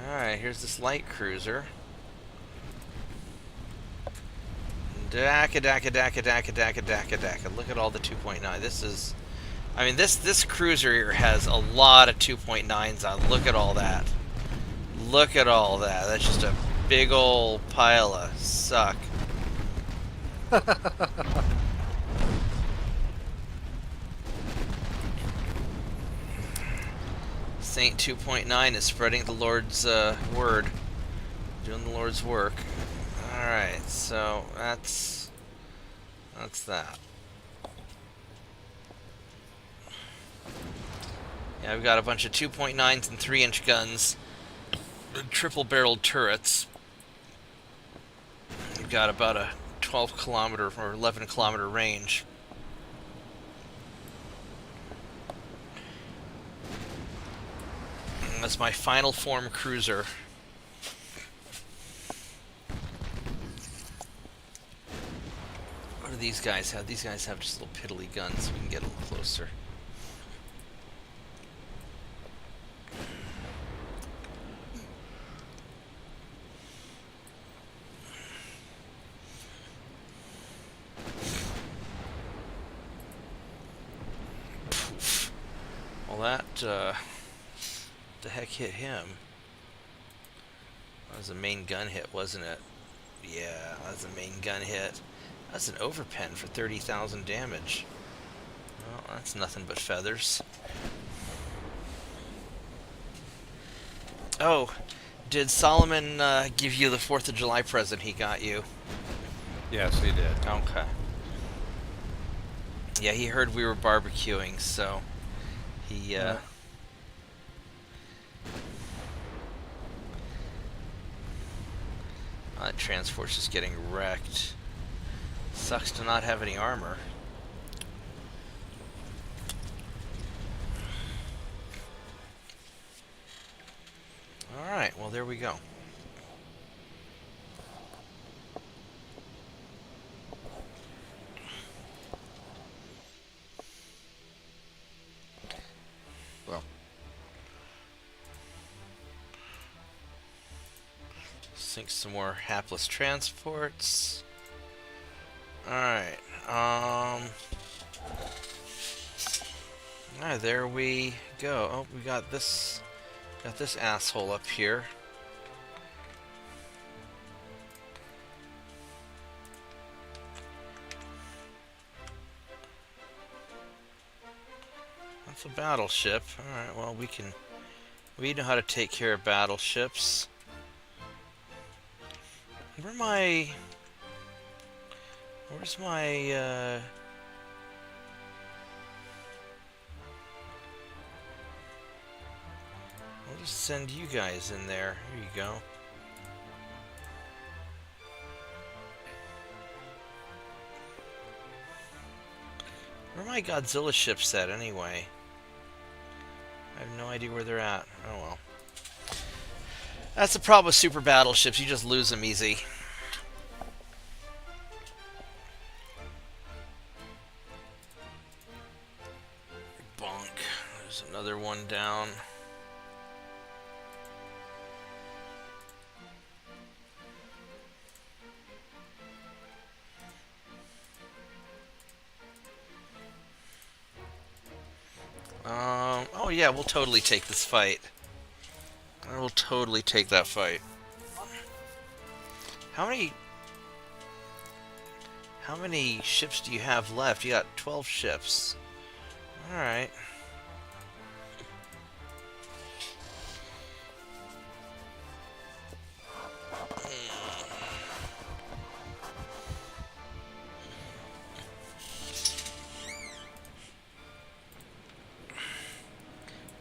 Alright, here's this light cruiser. Daka daka daka daka daka daka daka. Look at all the 2.9. This is... I mean, this cruiser here has a lot of 2.9s on. Look at all that. Look at all that. That's just a big old pile of suck. Saint 2.9 is spreading the Lord's word. Doing the Lord's work. Alright, so that's that. Yeah, I've got a bunch of 2.9s and 3-inch guns. Triple-barreled turrets. We've got about a 12-kilometer or 11-kilometer range. And that's my final form cruiser. What do these guys have? These guys have just little piddly guns, so we can get a little closer. Poof. Well, that, the heck hit him? That was a main gun hit, wasn't it? Yeah, that was a main gun hit. That's an overpen for 30,000 damage. Well, that's nothing but feathers. Oh, did Solomon give you the 4th of July present he got you? Yes, he did. Okay. Yeah, he heard we were barbecuing, so he, that transport's just getting wrecked. Sucks to not have any armor. Alright, well there we go. Well, sink some more hapless transports. Alright, alright, there we go. Oh, we got this asshole up here. That's a battleship. Alright, well we know how to take care of battleships. Where's my, I'll just send you guys in there. Here you go. are my Godzilla ships at, anyway? I have no idea where they're at. Oh, well. That's the problem with super battleships. You just lose them easy. Bonk. There's another one down. Oh yeah, we'll totally take this fight. I will totally take that fight. How many ships do you have left? You got 12 ships. Alright.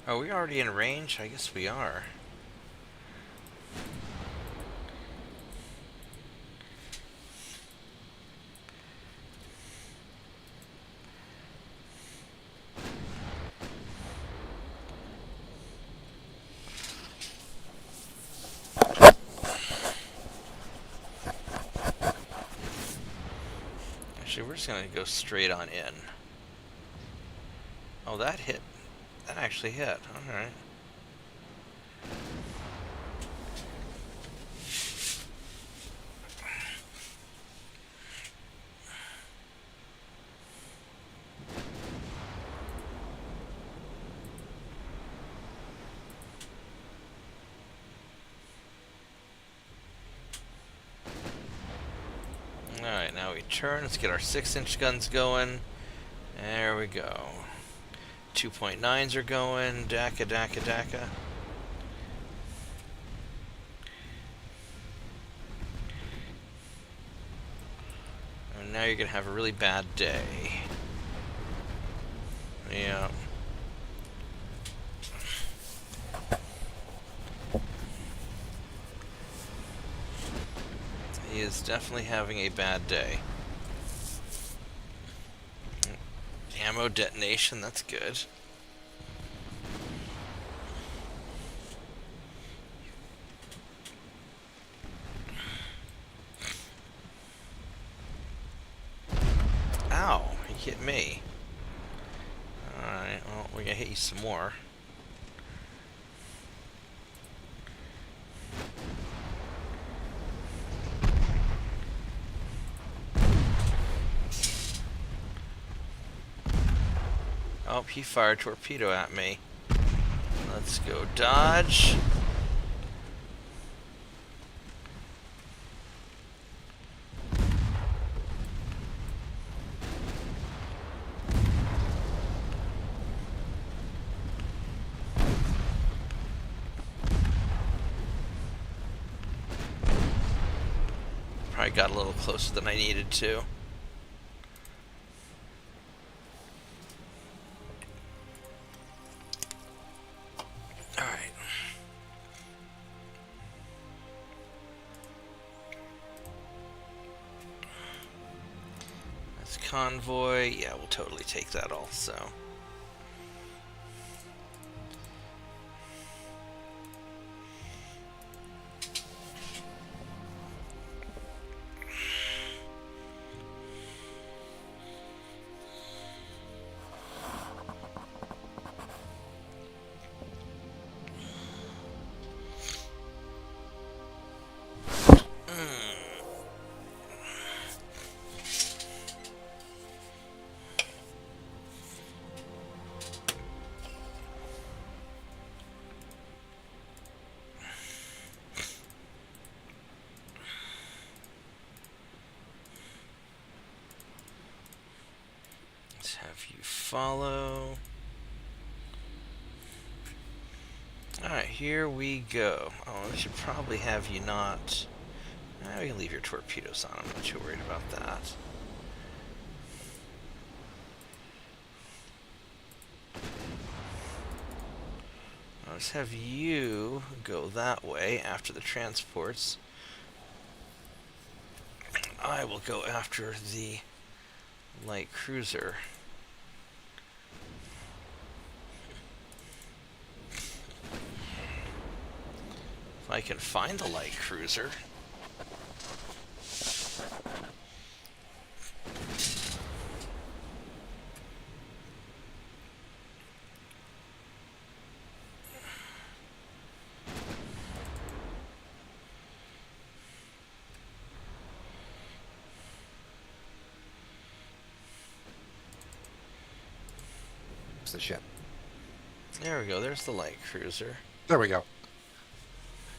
Are we already in range? I guess we are. Actually, we're just gonna go straight on in. Oh, that hit. That actually hit. Alright. Alright, now we turn. Let's get our 6-inch guns going. There we go. 2.9s are going. Daka, daka, daka. And now you're going to have a really bad day. Yeah. He is definitely having a bad day. Ammo detonation, that's good. Ow, he hit me. Alright, well, we're gonna hit you some more. Oh, he fired a torpedo at me. Let's go dodge. Probably got a little closer than I needed to. Convoy, yeah, we'll totally take that also. Have you follow. Alright, here we go. Oh, we should probably have you not. We can leave your torpedoes on. I'm not too worried about that. Let's have you go that way after the transports. I will go after the light cruiser. I can find the light cruiser. The ship. There we go. There's the light cruiser. There we go.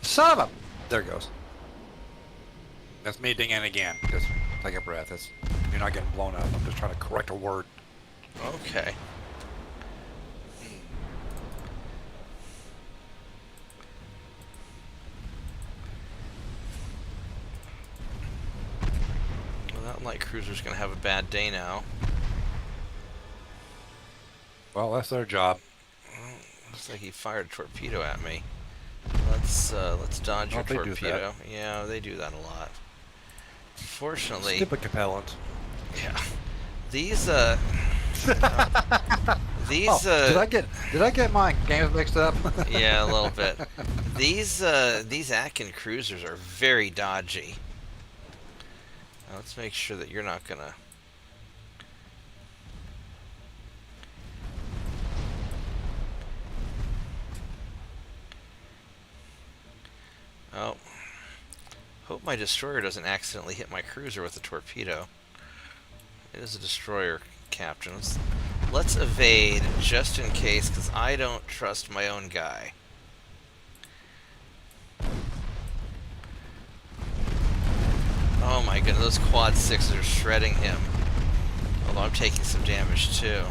Son of a... There it goes. That's me dinging again. Just take a breath. You're not getting blown up. I'm just trying to correct a word. Okay. Well, that light cruiser's gonna have a bad day now. Well, that's their job. Looks like he fired a torpedo at me. Let's dodge your torpedo. Yeah, they do that a lot. Fortunately, Stupid propellant. yeah. These did I get my games mixed up? Yeah, a little bit. These Akin cruisers are very dodgy. Now, let's make sure that you're not gonna. Oh. Hope my destroyer doesn't accidentally hit my cruiser with a torpedo. It is a destroyer, Captain. Let's evade just in case, because I don't trust my own guy. Oh my goodness, those quad sixes are shredding him. Although I'm taking some damage too.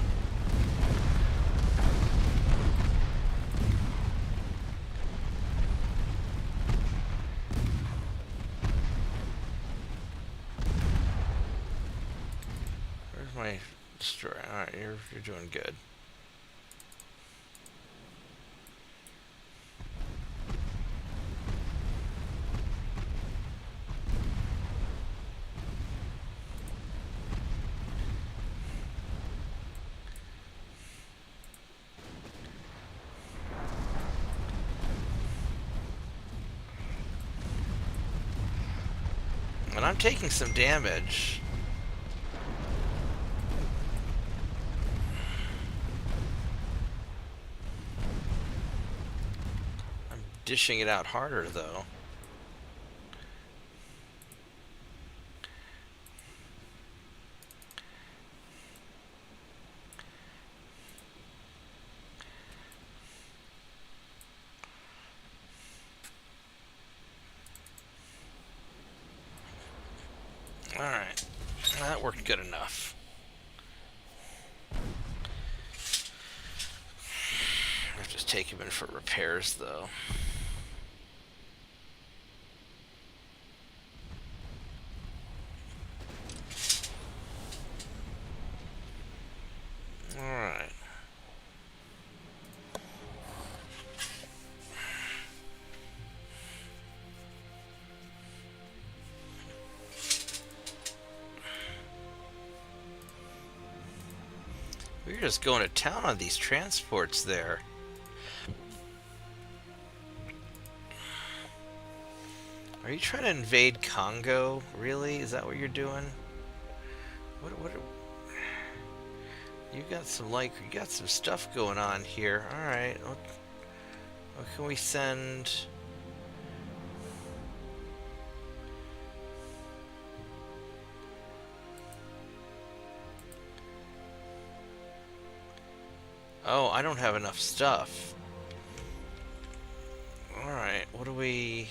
My destroyer. Alright, you're doing good. And I'm taking some damage. Dishing it out harder, though. Alright. That worked good enough. I'll just take him in for repairs, though. Alright. We're just going to town on these transports there. Are you trying to invade Congo? Really? Is that what you're doing? What you got some stuff going on here. All right. What can we send? Oh, I don't have enough stuff. All right. What do we?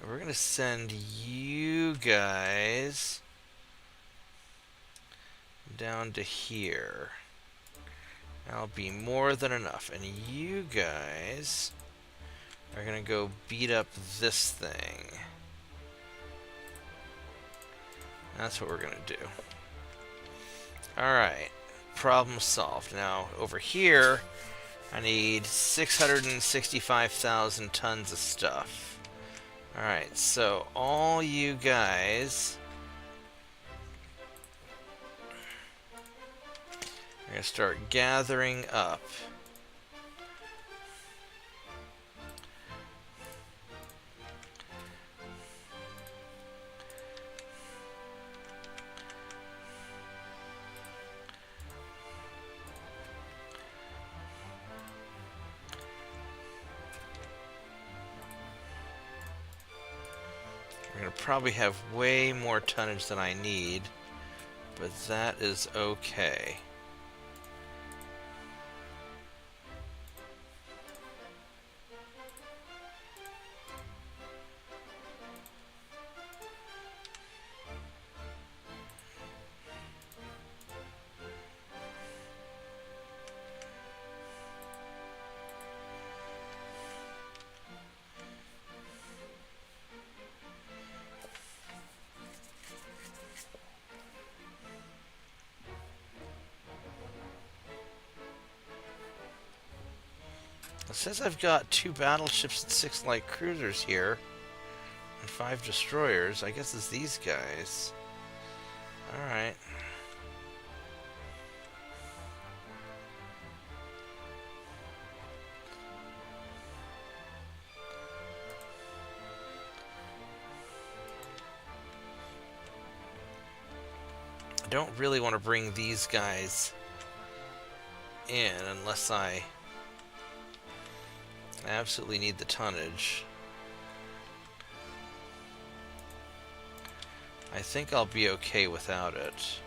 We're gonna send you guys down to here. That'll be more than enough. And you guys are gonna go beat up this thing. That's what we're gonna do. Alright. Problem solved. Now, over here, I need 665,000 tons of stuff. Alright, so all you guys are going to start gathering up. gonna probably have way more tonnage than I need, but that is okay. It says I've got 2 battleships and 6 light cruisers here, and 5 destroyers. I guess it's these guys. Alright. I don't really want to bring these guys in unless I absolutely need the tonnage. I think I'll be okay without it.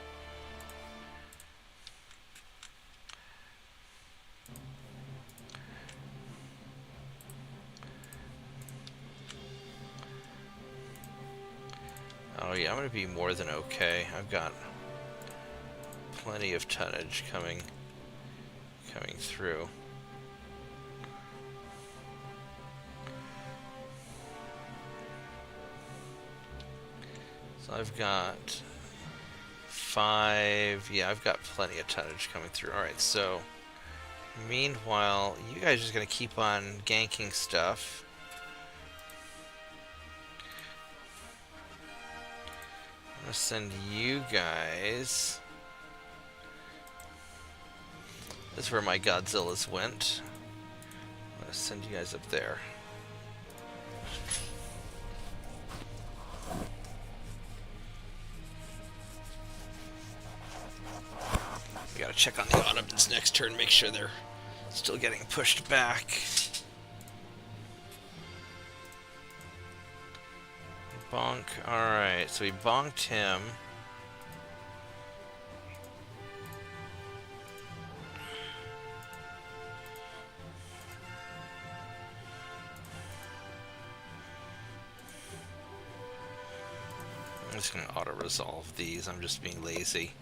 Oh yeah, I'm gonna be more than okay. I've got plenty of tonnage coming through. So I've got 5, yeah, I've got plenty of tonnage coming through. Alright, so meanwhile, you guys are just gonna keep on ganking stuff. I'm gonna send you guys. This is where my Godzillas went. I'm gonna send you guys up there. We gotta check on the Ottomans next turn, make sure they're still getting pushed back. Bonk. Alright, so we bonked him. I'm just gonna auto-resolve these, I'm just being lazy.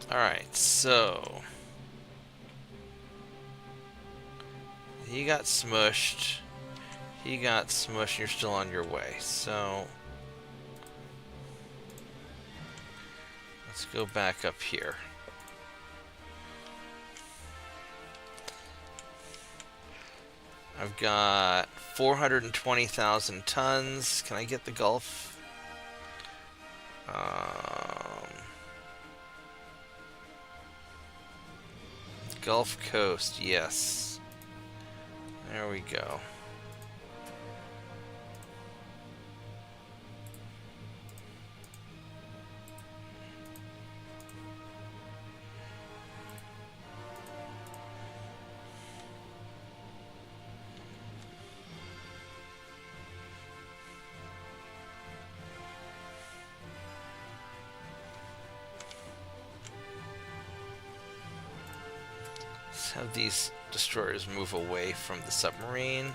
Alright, so he got smushed. He got smushed, you're still on your way. So let's go back up here. I've got 420,000 tons. Can I get the Gulf? Gulf Coast, yes. There we go. Have these destroyers move away from the submarine.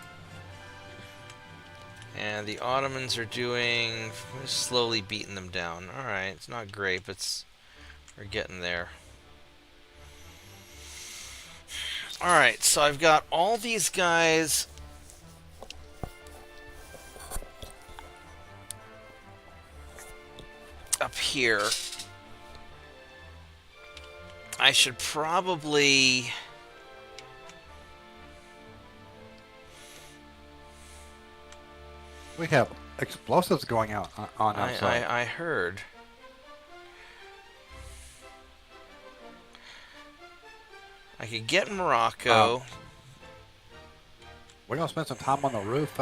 And the Ottomans are doing... slowly beating them down. Alright, it's not great, but we're getting there. Alright, so I've got all these guys... up here. I should probably... We have explosives going out on outside. I heard. I could get Morocco. We're gonna spend some time on the roof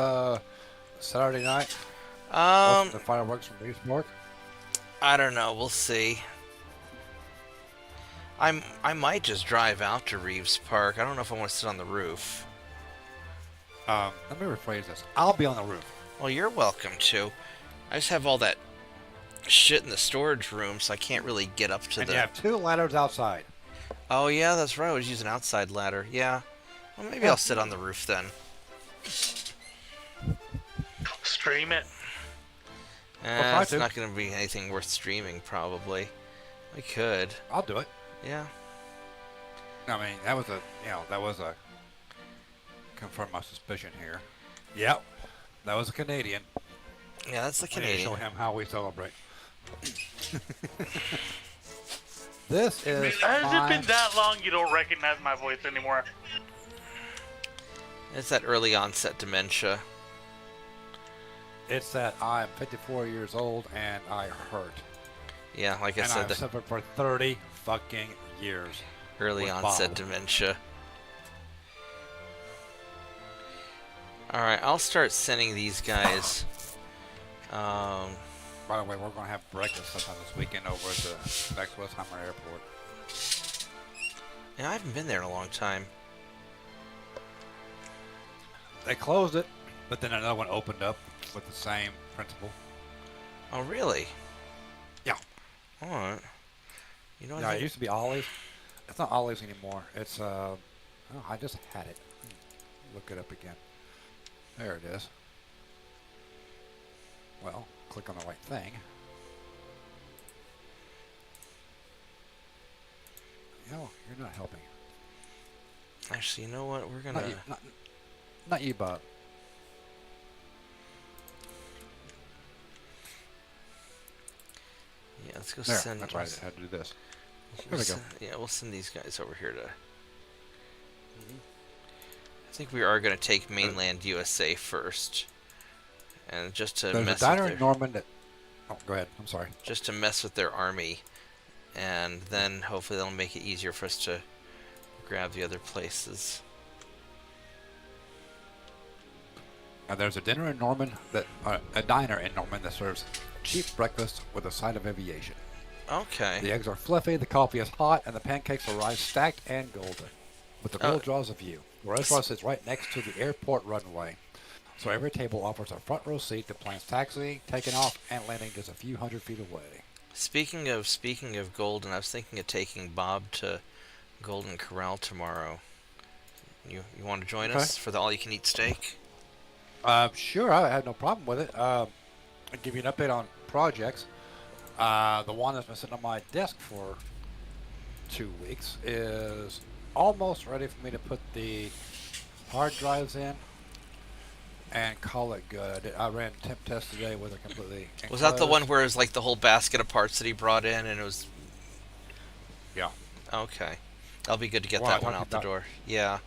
Saturday night. The fireworks from Bobtheorc. I don't know. We'll see. I might just drive out to Reeves Park. I don't know if I want to sit on the roof. Let me rephrase this. I'll be on the roof. Well, you're welcome to. I just have all that shit in the storage room, so I can't really get up to And the... you have 2 ladders outside. Oh, yeah, that's right. I was using an outside ladder. Yeah. Well, maybe I'll sit on the roof then. Stream it. It's not going to be anything worth streaming, probably. I could. I'll do it. Yeah. I mean, that was a confirm my suspicion here. Yep. That was a Canadian. Yeah, that's the I need to Canadian. show him how we celebrate. This is Has it been that long you don't recognize my voice anymore? It's that early onset dementia. It's that I'm 54 years old and I hurt. Yeah, like I said, I've suffered for 30 fucking years. Early onset dementia. Alright, I'll start sending these guys. By the way, we're going to have breakfast sometime this weekend over at the Westheimer Airport. Yeah, I haven't been there in a long time. They closed it, but then another one opened up with the same principle. Oh, really? Yeah. Alright. You know what? Yeah, it used to be Ollie's. It's not Ollie's anymore. It's, oh, I just had it. Look it up again. There it is. Well, click on the right thing. No, you're not helping. Actually, you know what? We're gonna... Not you, Bob. Yeah, let's go There, send... that's right, I had to do this. There we go. Yeah, we'll send these guys over here to... I think we are going to take mainland USA first. And just to There's mess a diner with in their... Norman that... Oh, go ahead. I'm sorry. Just to mess with their army. And then hopefully that'll make it easier for us to grab the other places. Now, there's a dinner in Norman that... a diner in Norman that serves cheap breakfast with a side of aviation. Okay. The eggs are fluffy, the coffee is hot, and the pancakes arrive stacked and golden. With the grill draws a view. The restaurant sits right next to the airport runway. So every table offers a front row seat to planes taxiing, taking off, and landing just a few hundred feet away. Speaking of Golden, I was thinking of taking Bob to Golden Corral tomorrow. You want to join us for the all-you-can-eat steak? Sure, I had no problem with it. I'll give you an update on projects. The one that's been sitting on my desk for 2 weeks is almost ready for me to put the hard drives in and call it good. I ran a temp test today with it completely enclosed. Was that the one where it was like the whole basket of parts that he brought in and it was... Yeah. Okay. That'll be good to get that one out the door. Yeah.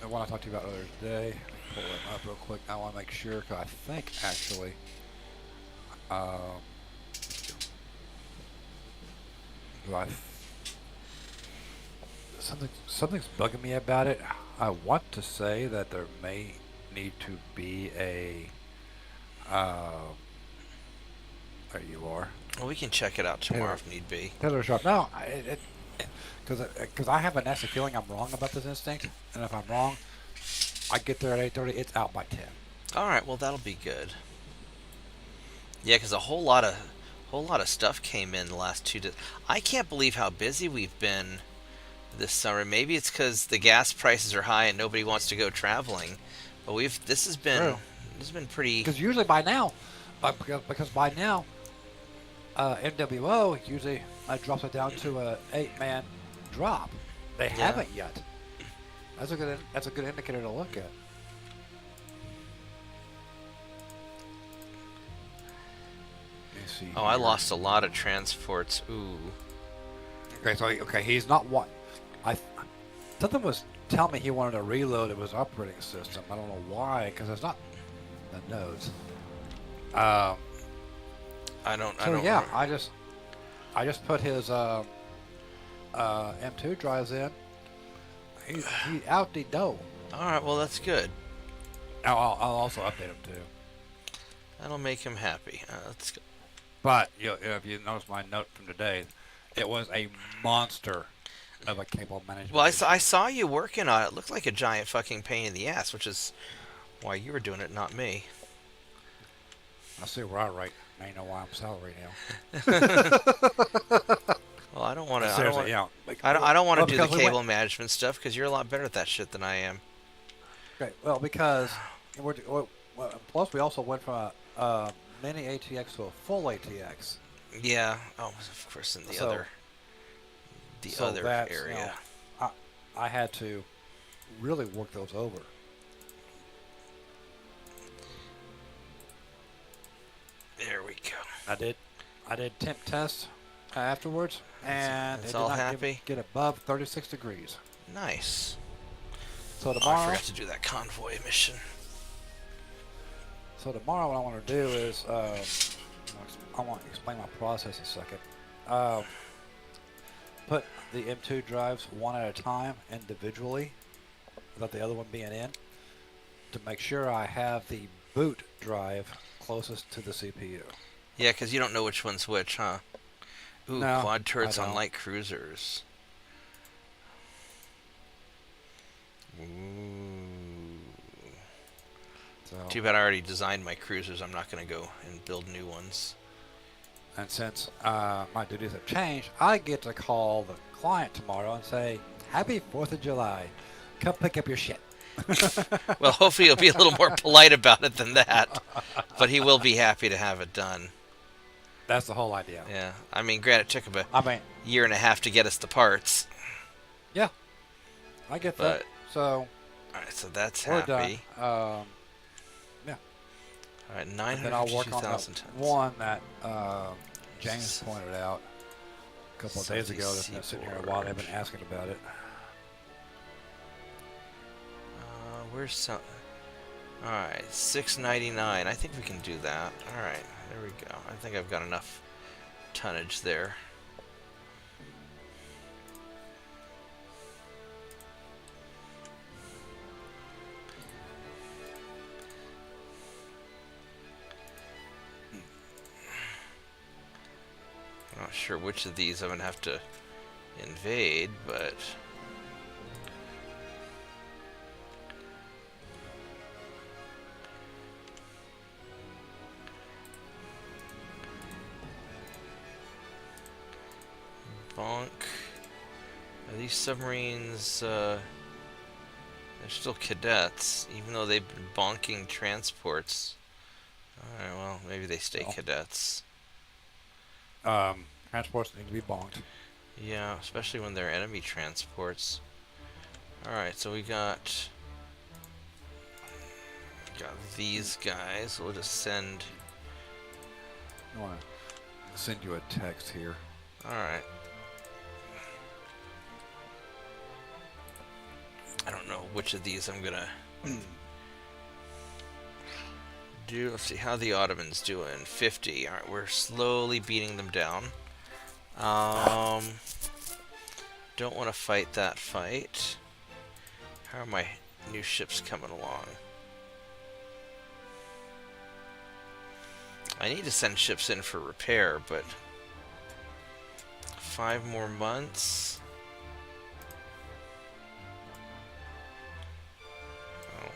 The one I talked to you about earlier today. Pull it up real quick. I want to make sure, because I think actually... something's bugging me about it. I want to say that there may need to be a there you are. Well, we can check it out tomorrow if need be. Taylor Sharp. No, because I have a nasty feeling I'm wrong about this instinct, and if I'm wrong, I get there at 8:30. It's out by 10. All right, well that'll be good. Yeah, because a whole lot of stuff came in the last 2 days. I can't believe how busy we've been this summer. Maybe it's because the gas prices are high and nobody wants to go traveling. But this has been pretty. Because usually by now, because by now, MWO usually drops it down to a 8-man drop. They haven't yet. That's a good indicator to look at. Oh, I lost a lot of transports. Ooh. Okay, he's not one. Something was telling me he wanted to reload of his operating system. I don't know why, because it's not the nodes. I don't. Yeah, I just put his M2 drives in. He out the dough. All right, well that's good. I'll also update him too. That'll make him happy. Let's go. But if you notice my note from today, it was a monster of a cable management. Well, I saw you working on it. It looked like a giant fucking pain in the ass, which is why you were doing it, not me. I see where I write. Now you know why I'm salary now. Well, I don't want to. Seriously, I don't want to do the because cable management stuff because you're a lot better at that shit than I am. Okay, well, because plus we also went from a mini ATX to a full ATX. Yeah. Oh, of course, in the other area. I had to really work those over. There we go. I did temp tests afterwards, and it's it did all not happy. Get above 36 degrees. Nice. So I tomorrow, forgot to do that convoy mission. what I want to do is I want to explain my process a second. Put the M2 drives one at a time individually, without the other one being in, to make sure I have the boot drive closest to the CPU. Yeah, because you don't know which one's which, huh? Ooh, No, quad turrets I on don't. light cruisers. Ooh. So, Too bad I already designed my cruisers. I'm not going to go and build new ones. and since my duties have changed, I get to call the client tomorrow and say, "Happy 4th of July. Come pick up your shit." Well, hopefully he'll be a little more polite about it than that. But he will be happy to have it done. That's the whole idea. Yeah. I mean, granted, it took him a I mean, year and a half to get us the parts. yeah, I get that. But, So alright, so that's we're happy. done. Alright, And then I'll work on 952,000 the tons. one that James pointed out a couple of days ago. That's been sitting here a while. They've been asking about it. Where's some? Alright, 699. I think we can do that. Alright, there we go. I think I've got enough tonnage there. I'm not sure which of these I'm going to have to invade, but... Bonk. Are these submarines, they're still cadets, even though they've been bonking transports. Alright, well, maybe they stay cadets. Transports need to be bonked. Yeah, especially when they're enemy transports. Alright, so we got these guys. We'll just send... I want to send you a text here. Alright. I don't know which of these I'm gonna do. Let's see how the Ottomans doing. 50. Alright, we're slowly beating them down. Don't want to fight that fight. How are my new ships coming along? I need to send ships in for repair, but 5 more months. Oh.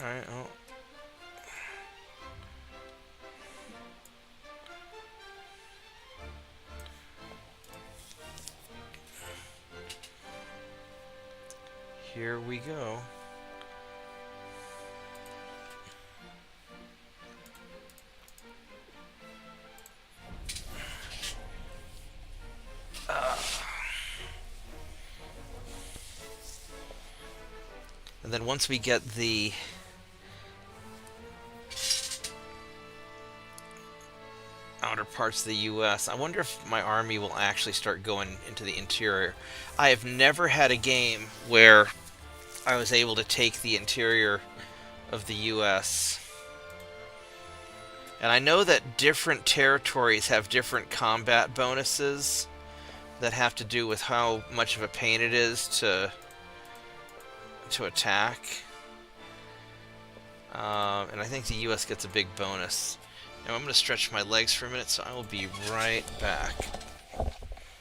Alright, oh. Here we go. And then once we get the outer parts of the U.S., I wonder if my army will actually start going into the interior. I have never had a game where I was able to take the interior of the U.S. And I know that different territories have different combat bonuses that have to do with how much of a pain it is to attack. And I think the U.S. gets a big bonus. Now I'm going to stretch my legs for a minute, so I will be right back.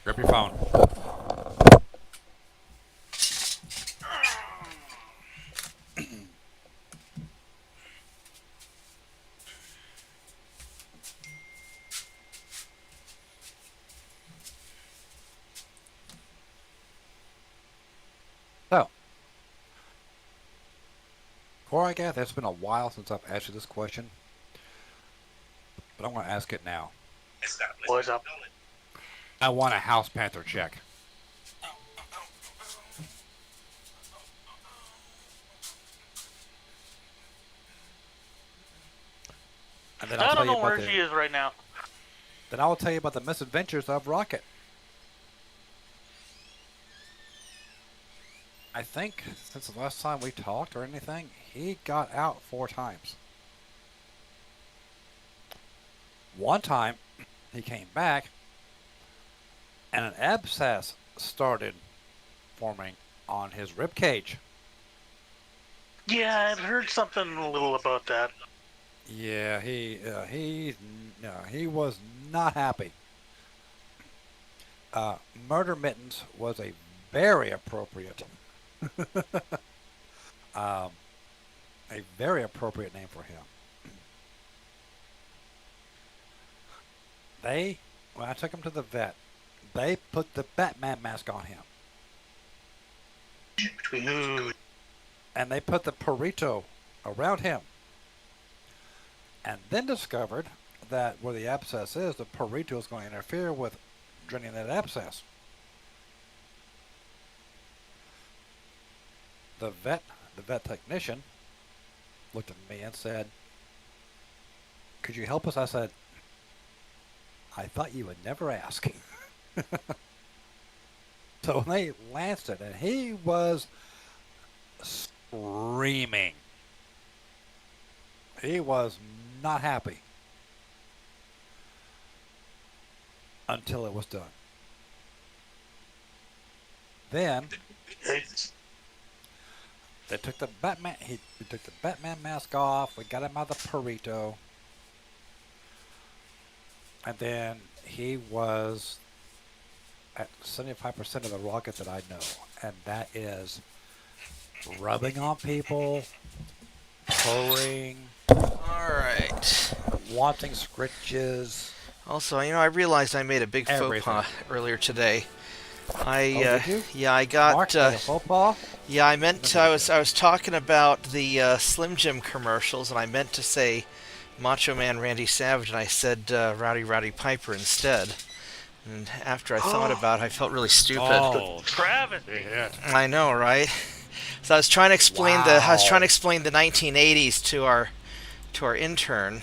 Grab your phone. So, Koragat, it's been a while since I've asked you this question, but I'm going to ask it now. What's up? I want a House Panther check. And then I I'll tell don't you know about where she is right now. Then I will tell you about the misadventures of Rocket. I think since the last time we talked or anything, he got out 4 times. One time, he came back, and an abscess started forming on his rib cage. Yeah, I've heard something a little about that. Yeah, he was not happy. Murder Mittens was a very appropriate, a very appropriate name for him. When I took him to the vet, they put the Batman mask on him. And they put the burrito around him. And then discovered that where the abscess is, the burrito is going to interfere with draining that abscess. The vet technician looked at me and said, "Could you help us?" I said, "I thought you would never ask." So they lanced it, and he was screaming. He was not happy until it was done. Then they took the Batman. We took the Batman mask off. We got him out of the burrito, and then he was at 75% of the Rocket that I know, and that is rubbing on people, purring. All right. Wanting scritches. Also, I realized I made a big faux pas earlier today. Did you? Yeah, I got. Mark, a faux pas? Yeah, I meant to, I was talking about the Slim Jim commercials, and I meant to say Macho Man Randy Savage, and I said Rowdy Roddy Piper instead. And after I thought about it, I felt really stupid. Oh, travesty! I know, right? So I was trying to explain the 1980s to our intern.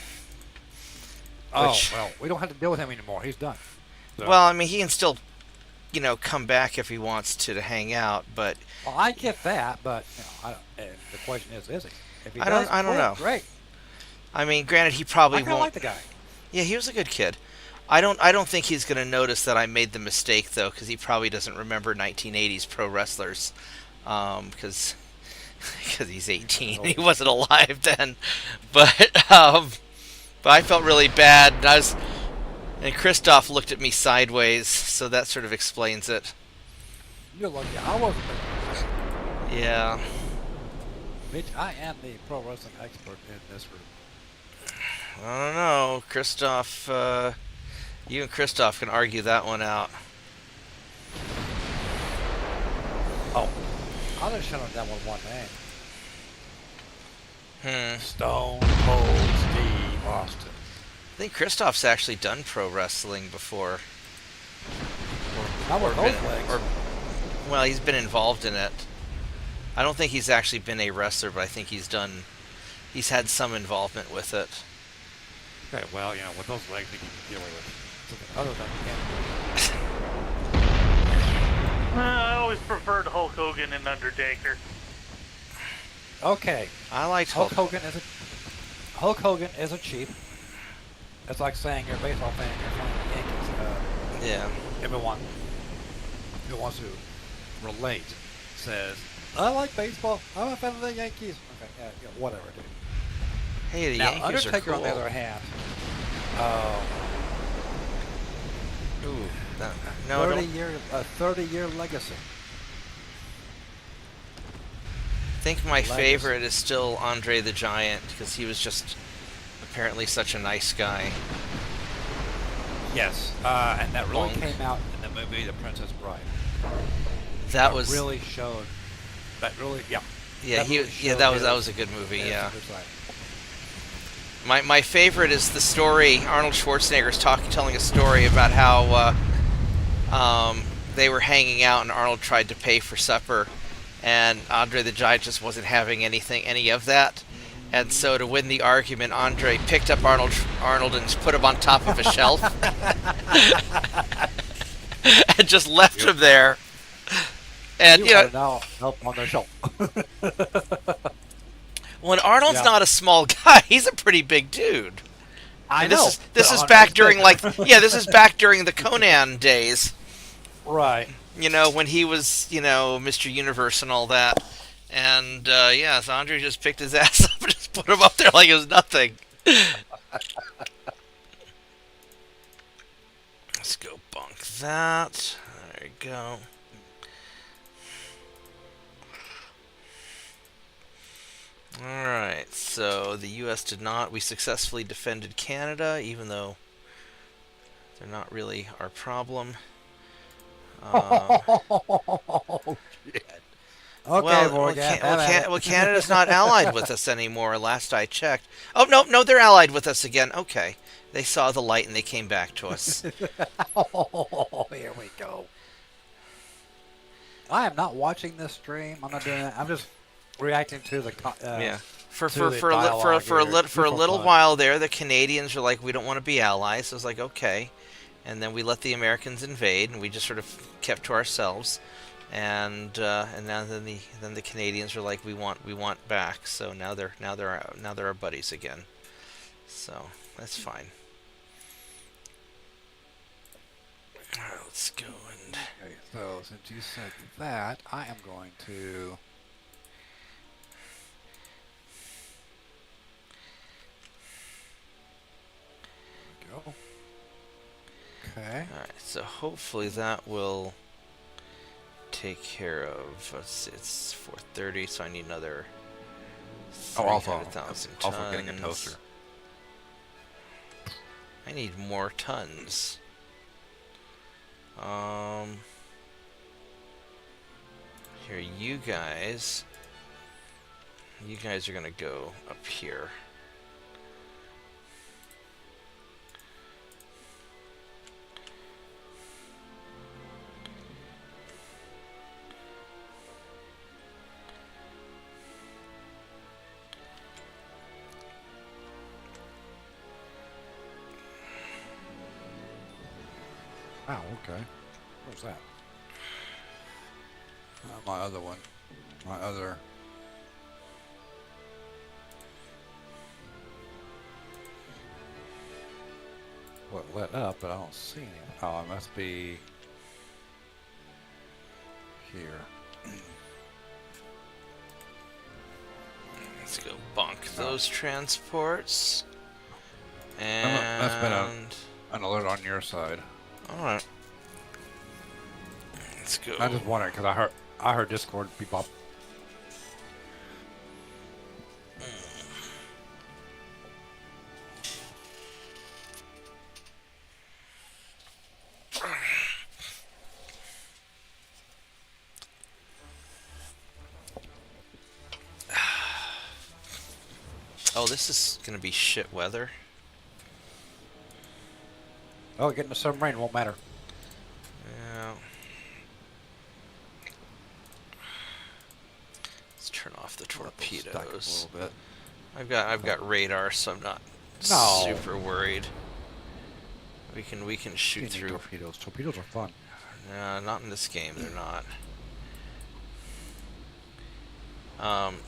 Well, we don't have to deal with him anymore. He's done. So. Well, I mean, he can still, come back if he wants to hang out, but. Well, I get that, but the question is he? If he I don't know. Great. I mean, granted, he probably won't. I like the guy. Yeah, he was a good kid. I don't think he's going to notice that I made the mistake, though, because he probably doesn't remember 1980s pro wrestlers, because he's 18 and he wasn't alive then. But I felt really bad, and Christoph looked at me sideways, so that sort of explains it. You're lucky I wasn't. Yeah. Bitch, I am the pro wrestling expert in this room. I don't know, Christoph. You and Christoph can argue that one out. Oh, I'll just shut him down with one name. Stone Cold Steve Austin. I think Christoph's actually done pro wrestling before. Not with those legs. Well, he's been involved in it. I don't think he's actually been a wrestler, but I think he's had some involvement with it. Okay, well, with those legs, he can get away with something other than I always preferred Hulk Hogan and Undertaker. Okay. I liked Hulk Hogan is a cheap. It's like saying you're a baseball fan, you're from the Yankees. Yeah. Everyone who wants to relate says, I like baseball. I'm a fan of the Yankees. Okay, yeah, whatever, dude. Hey, the Now, Yankees Undertaker, are on cool. the other hand, Ooh, no, don't 30-year legacy. I think my Legacy. favorite is still Andre the Giant, because he was just apparently such a nice guy. Yes, and that really Bonk. came out in the movie The Princess Bride. That was really showed. That really, yeah. yeah, that was a good movie. Yeah. Right. My favorite is the story. Arnold Schwarzenegger's telling a story about how they were hanging out and Arnold tried to pay for supper, and Andre the Giant just wasn't having any of that. And so to win the argument, Andre picked up Arnold and just put him on top of a shelf and just left him there. And you know, now help on the shelf. When Arnold's not a small guy, he's a pretty big dude. I and know. This is back during this is back during the Conan days. Right. You know, when he was, Mr. Universe and all that. And so Andre just picked his ass up and just put him up there like it was nothing. Let's go bunk that. There you go. Alright, so the U.S. we successfully defended Canada, even though they're not really our problem. Oh, shit. Okay, well, Canada's not allied with us anymore, last I checked. Oh, no, they're allied with us again. Okay. They saw the light and they came back to us. Oh, here we go. I am not watching this stream. I'm not doing that. I'm just reacting to the For a little while there, the Canadians were like, we don't want to be allies. So I was like, okay. And then we let the Americans invade, and we just sort of kept to ourselves. And now then the Canadians were like, we want back. So now they're our buddies again. So that's fine. All right, let's go and. Okay, so since you said that, I am going to. Go. Okay. All right, so hopefully that will take care of. It's 4:30, so I need another. Also 300,000 getting a toaster. I need more tons. Here, you guys are gonna go up here. Wow, okay. Where's that? My other one. My other. What lit up, but I don't see any. Oh, it must be here. Let's go bunk those transports. That's been an alert on your side. Alright. Let's go. I just wondered because I heard Discord beep up. Oh, this is gonna be shit weather. Oh, getting a submarine won't matter. Yeah. Let's turn off the torpedoes. A little bit. I've got radar, so I'm not super worried. We can shoot through torpedoes. Torpedoes are fun. No, not in this game. They're not.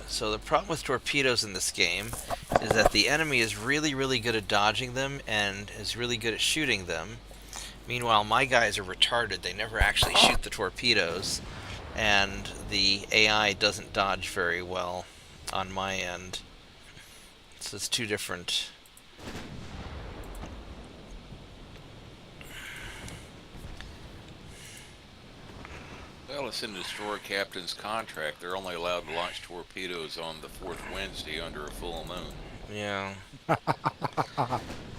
So the problem with torpedoes in this game is that the enemy is really, really good at dodging them and is really good at shooting them. Meanwhile, my guys are retarded. They never actually shoot the torpedoes, and the AI doesn't dodge very well on my end. So it's two different. Well, it's in the destroyer captain's contract. They're only allowed to launch torpedoes on the fourth Wednesday under a full moon. Yeah.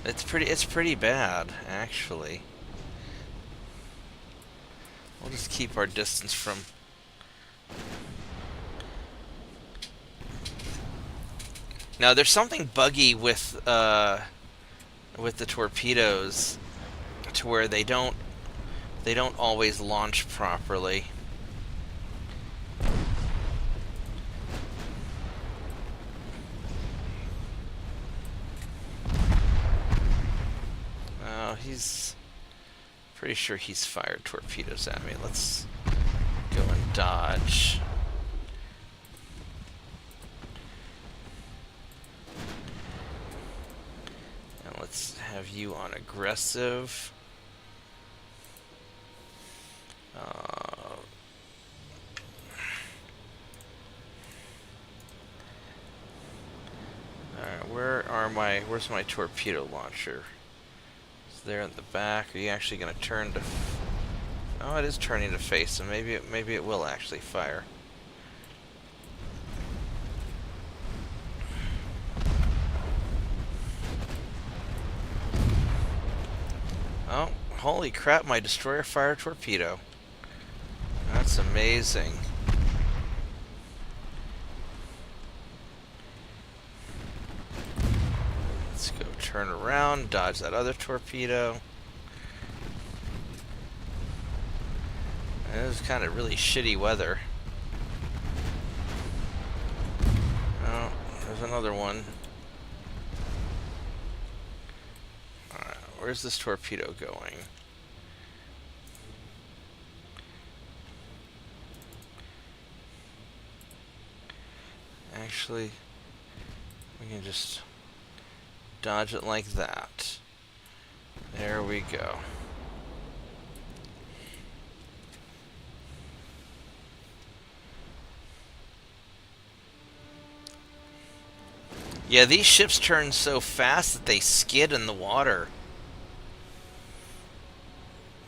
It's pretty bad, actually. We'll just keep our distance from. Now, there's something buggy with the torpedoes, to where they don't always launch properly. He's pretty sure he's fired torpedoes at me. Let's go and dodge. And let's have you on aggressive. Alright, where's my torpedo launcher? There in the back. Are you actually going to turn to? Oh, it is turning to face, so maybe it will actually fire. Oh, holy crap! My destroyer fired a torpedo. That's amazing. Let's go turn around, dodge that other torpedo. And it was kind of really shitty weather. Oh, there's another one. Alright, where's this torpedo going? Actually, we can just dodge it like that. There we go. Yeah, these ships turn so fast that they skid in the water.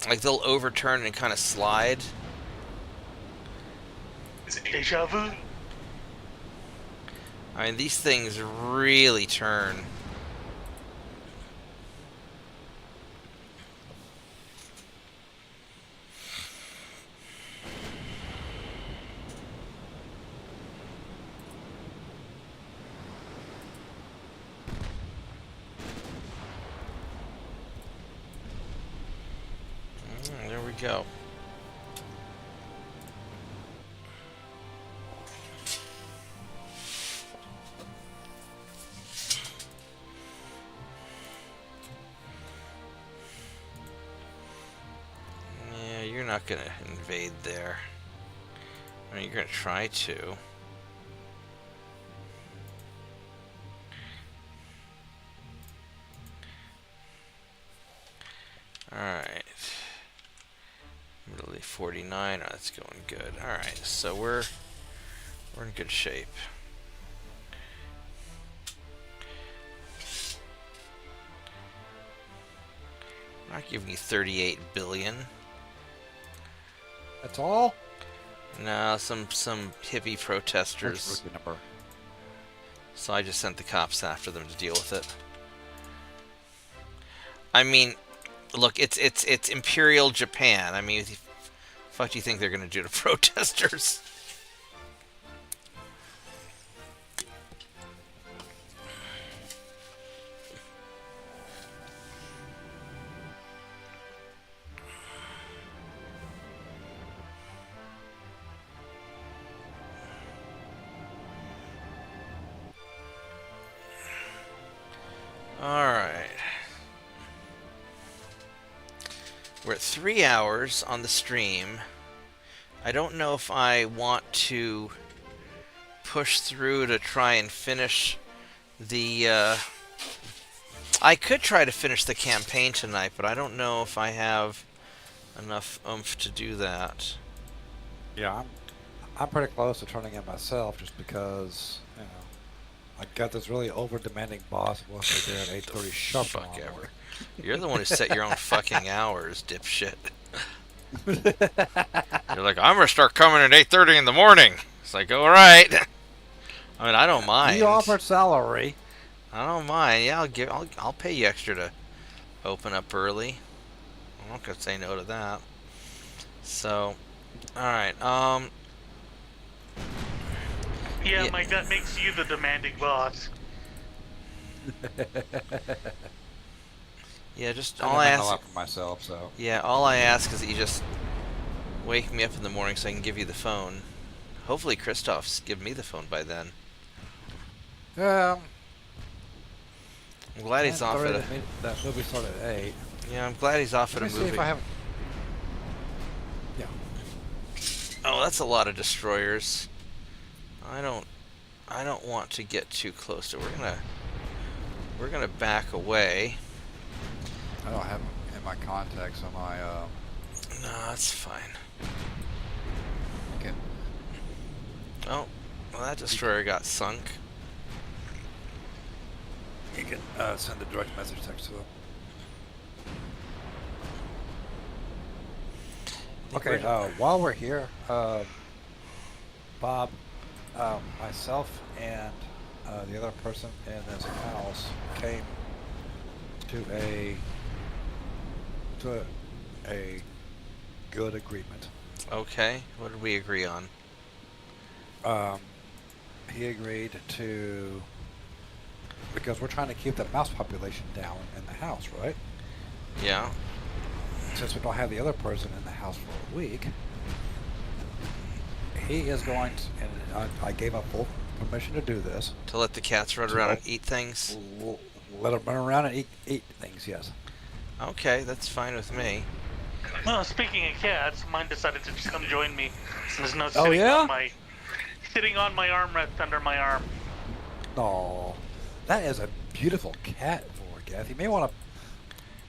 Like they'll overturn and kind of slide. Is it deja vu? I mean, these things really turn. There we go. Yeah, you're not gonna invade there. I mean, you're gonna try to. Alright. Middle 49. Oh, that's going good. Alright, so we're in good shape. I'm not giving you 38 billion. That's all? No, some hippie protesters. That's rookie number. So I just sent the cops after them to deal with it. I mean, look, it's Imperial Japan. I mean, what the fuck do you think they're gonna do to protesters? Alright. We're at 3 hours on the stream. I don't know if I want to push through to try and finish the... I could try to finish the campaign tonight, but I don't know if I have enough oomph to do that. Yeah, I'm pretty close to turning in myself, just because, you know, I got this really over-demanding boss who wants me there at 8:30 sharp. Fuck ever. You're the one who set your own fucking hours, dipshit. You're like, I'm gonna start coming at 8:30 in the morning. It's like, all right. I mean, I don't mind. You offered salary. I don't mind. Yeah, I'll pay you extra to open up early. I'm not gonna say no to that. So, all right. Yeah, Mike, that makes you the demanding boss. Yeah, just I all I didn't have a ask. lot for myself, so. Yeah, all I ask is that you just wake me up in the morning so I can give you the phone. Hopefully, Christoph's give me the phone by then. Yeah. I'm glad he's off at a. That movie started at 8. Yeah, I'm glad he's off at a Let me movie. see if I have. Yeah. Oh, that's a lot of destroyers. I don't want to get too close to. We're gonna back away. I don't have them in my contacts on my. No, that's fine. Okay. Oh, well, that destroyer got sunk. You can send a direct message text to them. Okay, while we're here, Bob, myself, and the other person in this house came to a good agreement. Okay, what did we agree on? He agreed to, because we're trying to keep the mouse population down in the house, right? Yeah. Since we don't have the other person in the house for a week, he is going to, and I gave up full permission to do this. To let the cats run around and eat things? Let them run around and eat things, yes. Okay, that's fine with me. Well, speaking of cats, mine decided to just come join me. So there's no sitting on my armrest under my arm. Oh, that is a beautiful cat, Vorgath. You may want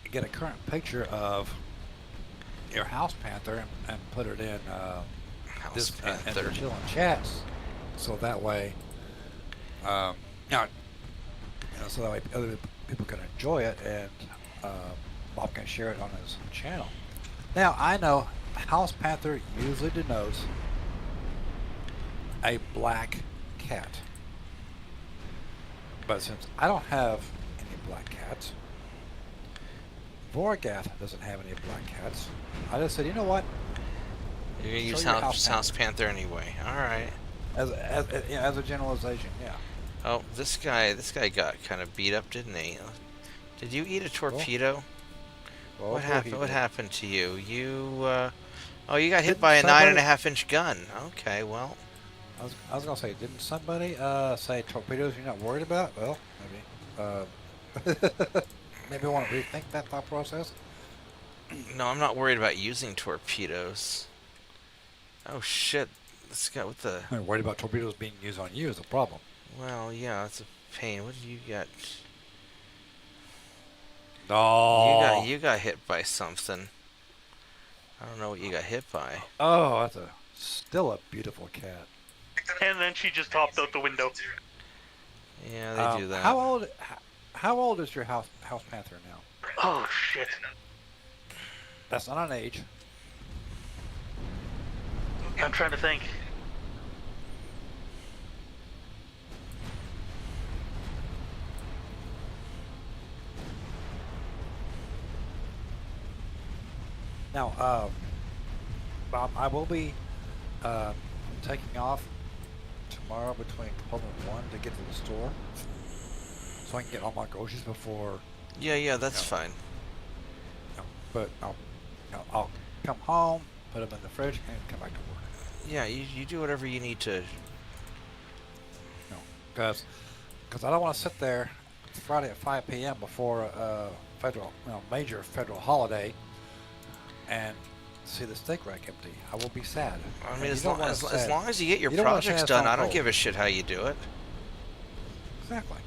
to get a current picture of your house panther and put it in House Panther. and the chilling chats, so that way, so that way other people can enjoy it and Bob can share it on his channel. Now I know house panther usually denotes a black cat, but since I don't have any black cats, Vorgath doesn't have any black cats, I just said, you know what? You're gonna use House Panther anyway. All right. As a generalization, yeah. Oh, this guy got kind of beat up, didn't he? Did you eat a torpedo? Well, What happened? What happened to you? You you got hit Didn't by a somebody- 9.5-inch gun. Okay, well. I was gonna say, didn't somebody say torpedoes you're not worried about? Well, maybe. Maybe I want to rethink that thought process. No, I'm not worried about using torpedoes. Oh shit! This guy with the. I'm worried about torpedoes being used on you is a problem. Well, yeah, that's a pain. What do you got? No. You got hit by something. I don't know what you got hit by. Oh, that's still a beautiful cat. And then she just hopped out the window. Yeah, they do that. How old is your house panther now? Oh shit! That's not an age. I'm trying to think. Now, Bob, I will be taking off tomorrow between 12 and 1 to get to the store, so I can get all my groceries before. Yeah, that's fine. But I'll come home, put them in the fridge, and come back to work. Yeah, you do whatever you need to. Because I don't want to sit there Friday at 5 p.m. before a major federal holiday and see the steak rack empty. I will be sad. I mean, as long as you get your projects done, I don't give a shit how you do it. Exactly.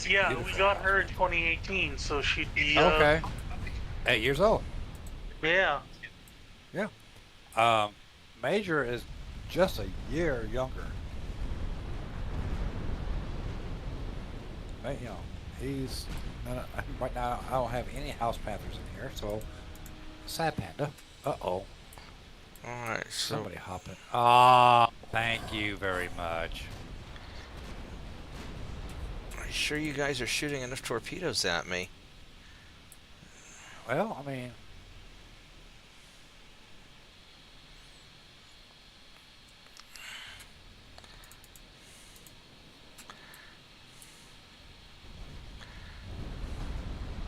Yeah, we got her in 2018, so she'd be okay. 8 years old. Yeah. Yeah. Major is just a year younger. You know, he's right now. I don't have any House Panthers in here, so sad panda. Uh-oh. All right, so Somebody hopping. Ah, thank you very much. are you sure you guys are shooting enough torpedoes at me? Well, I mean,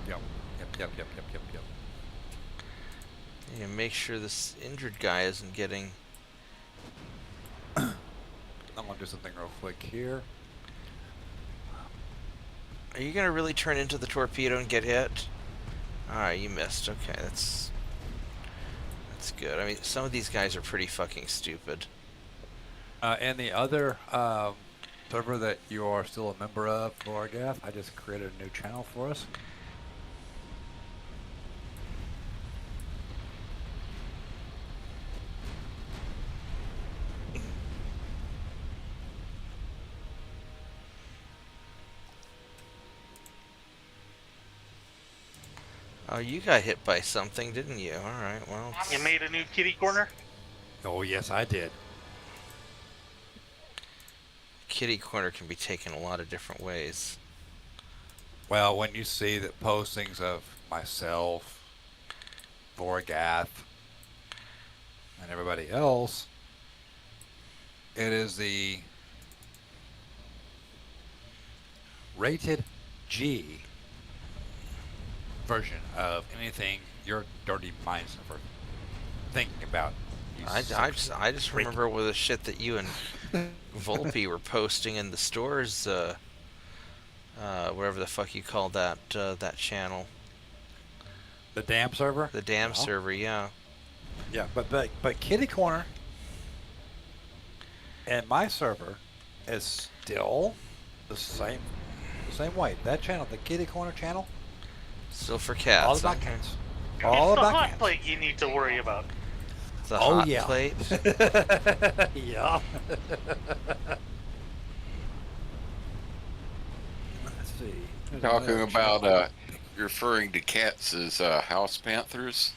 yep. Yeah, make sure this injured guy isn't getting. I'm gonna do something real quick here. Are you gonna really turn into the torpedo and get hit? Alright, you missed. Okay, that's good. I mean, some of these guys are pretty fucking stupid. And the other server that you are still a member of, Vorgath, I just created a new channel for us. Oh, you got hit by something, didn't you? Alright, well. You made a new kitty corner? Oh, yes, I did. Kitty corner can be taken a lot of different ways. Well, when you see the postings of myself, Vorgath, and everybody else, it is the rated G version of anything your dirty minds are thinking about. I just remember all the shit that you and Volpe were posting in the stores, whatever the fuck you call that that channel. The damn server? The damn server, yeah. Yeah, but Kitty Corner and my server is still the same way. That channel, the Kitty Corner channel, still for cats. All about cats. All about hot plate you need to worry about. The hot plate. Yeah. Let's see. Talking about referring to cats as house panthers.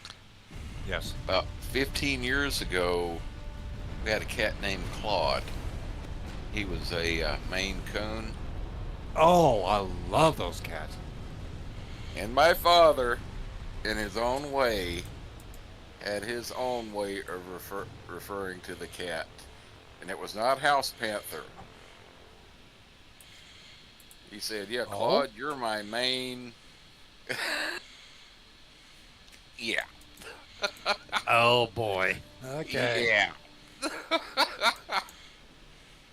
Yes. About 15 years ago, we had a cat named Claude. He was a Maine Coon. Oh, I love those cats. And my father, in his own way, had his own way of referring to the cat. And it was not House Panther. He said, yeah, Claude, you're my main... Yeah. Oh, boy. Okay. Yeah.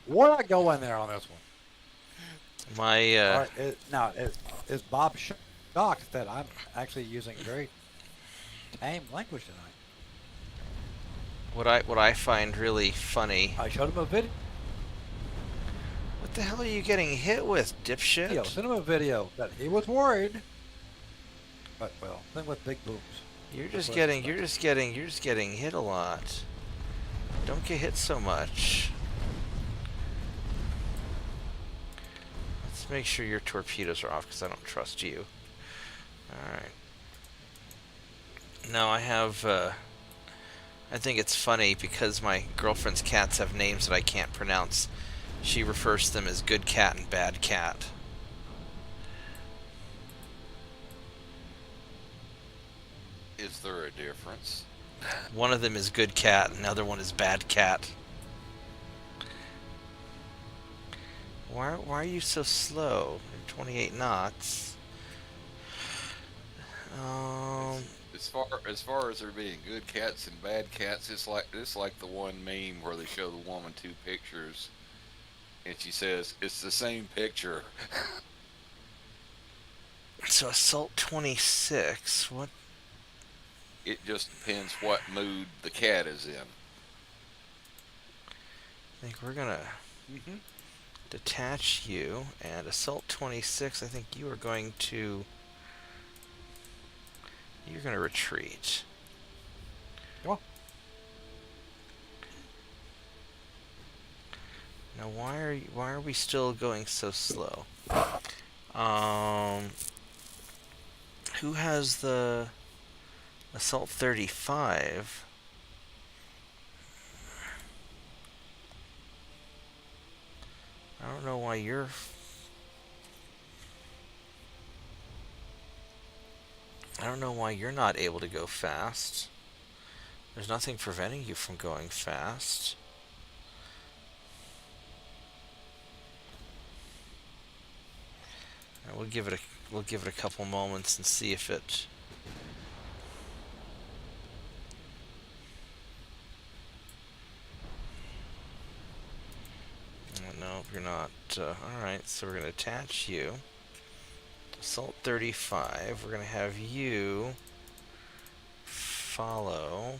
Where do I go in there on this one? My, now, is Bob shocked that I'm actually using very tame language tonight? What I find really funny. I showed him a video. What the hell are you getting hit with, dipshit? I sent him a video that he was worried. But well, thing with big booms. You're just getting hit a lot. Don't get hit so much. Let's make sure your torpedoes are off because I don't trust you. Alright. Now I have, I think it's funny because my girlfriend's cats have names that I can't pronounce. She refers to them as good cat and bad cat. Is there a difference? One of them is good cat and the other one is bad cat. Why are you so slow? You're 28 knots. As far as there being good cats and bad cats, it's like the one meme where they show the woman two pictures, and she says it's the same picture. So assault 26. What? It just depends what mood the cat is in. I think we're gonna detach you and assault 26. I think you are going to. You're gonna retreat. Come on. Now, why are we still going so slow? Who has the Assault 35? I don't know why you're... I don't know why you're not able to go fast. There's nothing preventing you from going fast. We'll give it a couple moments and see if it... No, you're not. Alright, so we're going to attach you. Assault 35. We're going to have you follow.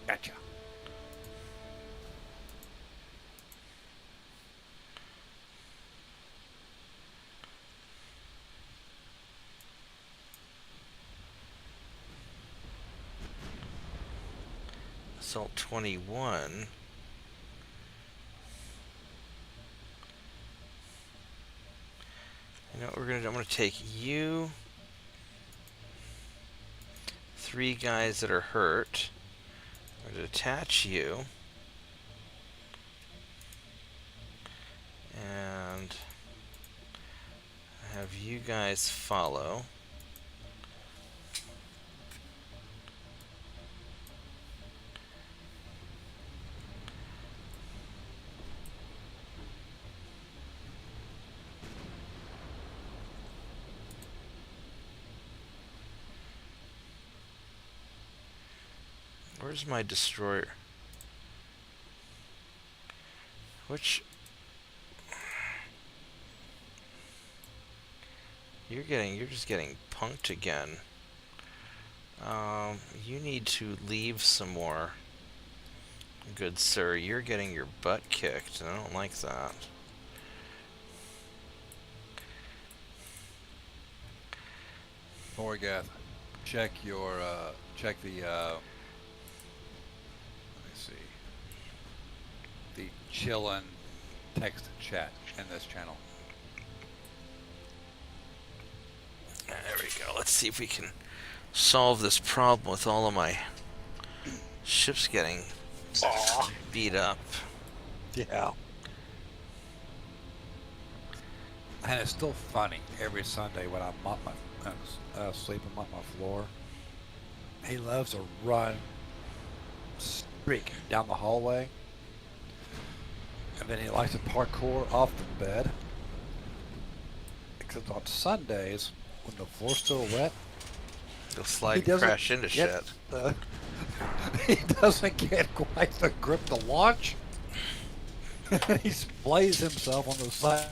Gotcha. Assault 21. You know what we're gonna do? I'm gonna take you, 3 guys that are hurt. I'm gonna attach you, and have you guys follow. Where's my destroyer? Which... You're just getting punked again. You need to leave some more. Good sir, you're getting your butt kicked, and I don't like that. Morgath, check your, check the, let me see, the chillin' text chat in this channel. There we go. Let's see if we can solve this problem with all of my ships getting beat up. Yeah. And it's still funny every Sunday when I'm on my sleep on my floor. He loves to run, streak down the hallway, and then he likes to parkour off the bed. Because on Sundays, when the floor's still wet, He'll slide and crash into shit. He doesn't get quite the grip to launch. He splays himself on the side.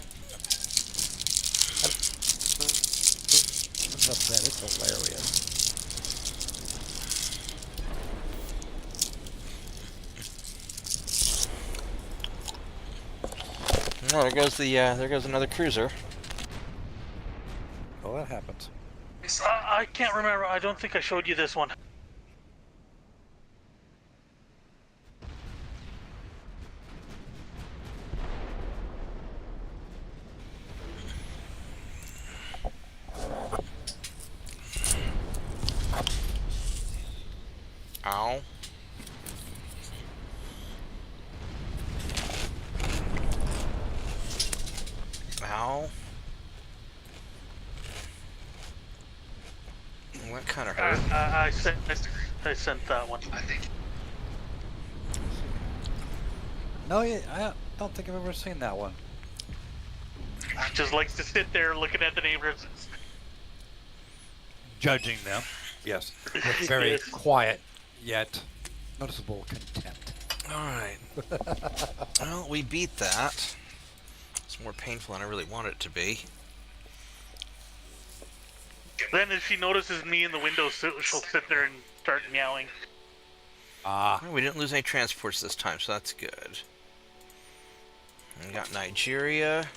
It's hilarious. Oh, there goes another cruiser. Oh, that happens. I can't remember. I don't think I showed you this one. Ow. Ow. What kind of hurt? I sent that one. I think. No, I don't think I've ever seen that one. Just likes to sit there looking at the neighbors. Judging them. Yes. With very quiet yet noticeable contempt. Alright. Well, we beat that. It's more painful than I really want it to be. Then if she notices me in the window, she'll sit there and start meowing. Well, we didn't lose any transports this time, so that's good. We got Nigeria.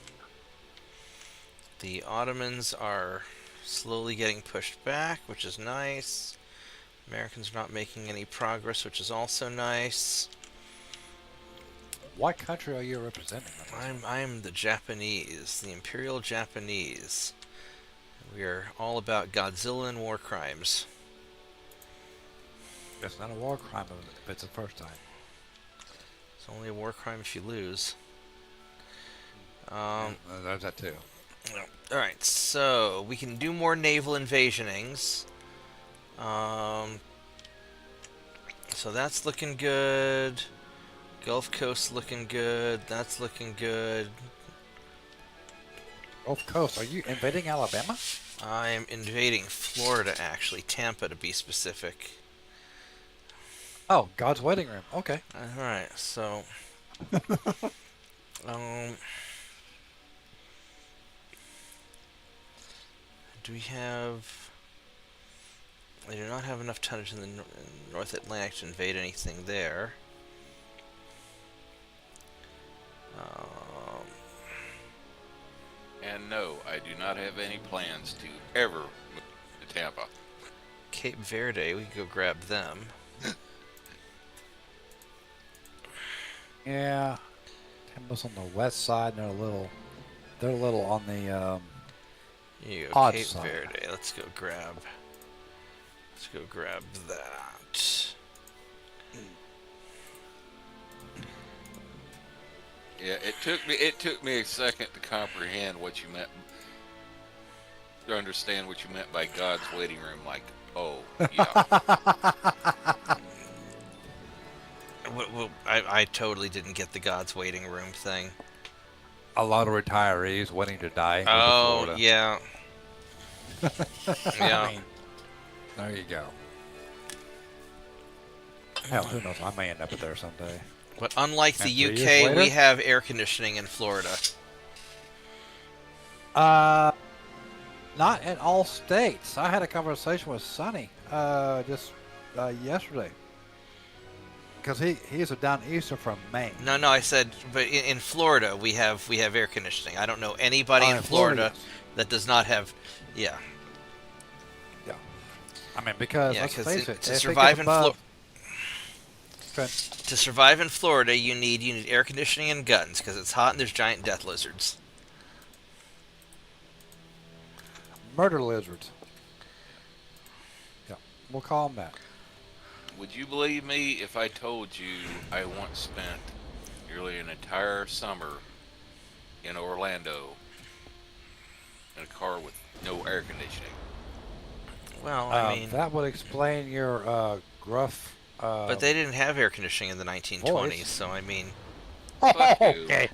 The Ottomans are slowly getting pushed back, which is nice. Americans are not making any progress, which is also nice. What country are you representing? I'm the Japanese, the Imperial Japanese. We are all about Godzilla and war crimes. It's not a war crime if it's the first time. It's only a war crime if you lose. There's that too. Alright, so we can do more naval invasionings. So that's looking good. Gulf Coast looking good. That's looking good. Gulf Coast, are you invading Alabama? I'm invading Florida, actually. Tampa, to be specific. Oh, God's waiting room. Okay. Alright, so... do we have... I do not have enough tonnage in the North Atlantic to invade anything there. And no, I do not have any plans to ever move to Tampa. Cape Verde, we can go grab them. Yeah. Tampa's on the west side, and they're a little on the Here you go, odd Cape side. Verde. Let's go grab that. Yeah, it took me a second to comprehend what you meant, to understand what you meant by God's waiting room. Like, oh, yeah. Well, I totally didn't get the God's waiting room thing. A lot of retirees waiting to die. Oh, Florida. yeah. Yeah. I mean, there you go. Hell, who knows? I may end up there someday. But unlike the And 3 years UK, we later? have air conditioning in Florida. Not in all states. I had a conversation with Sonny just yesterday. Because he's a down easter from Maine. No, I said, but in Florida we have air conditioning. I don't know anybody in Florida yes. that does not have. Yeah. Yeah. I mean, because Yeah, let's face it, to if it survive gets in above- to survive in Florida, you need air conditioning and guns because it's hot and there's giant death lizards. Murder lizards. Yeah, we'll call them that. Would you believe me if I told you I once spent nearly an entire summer in Orlando in a car with no air conditioning? Well, I mean, that would explain your gruff. but they didn't have air conditioning in the 1920s, voice. so I mean. Fuck you. Okay.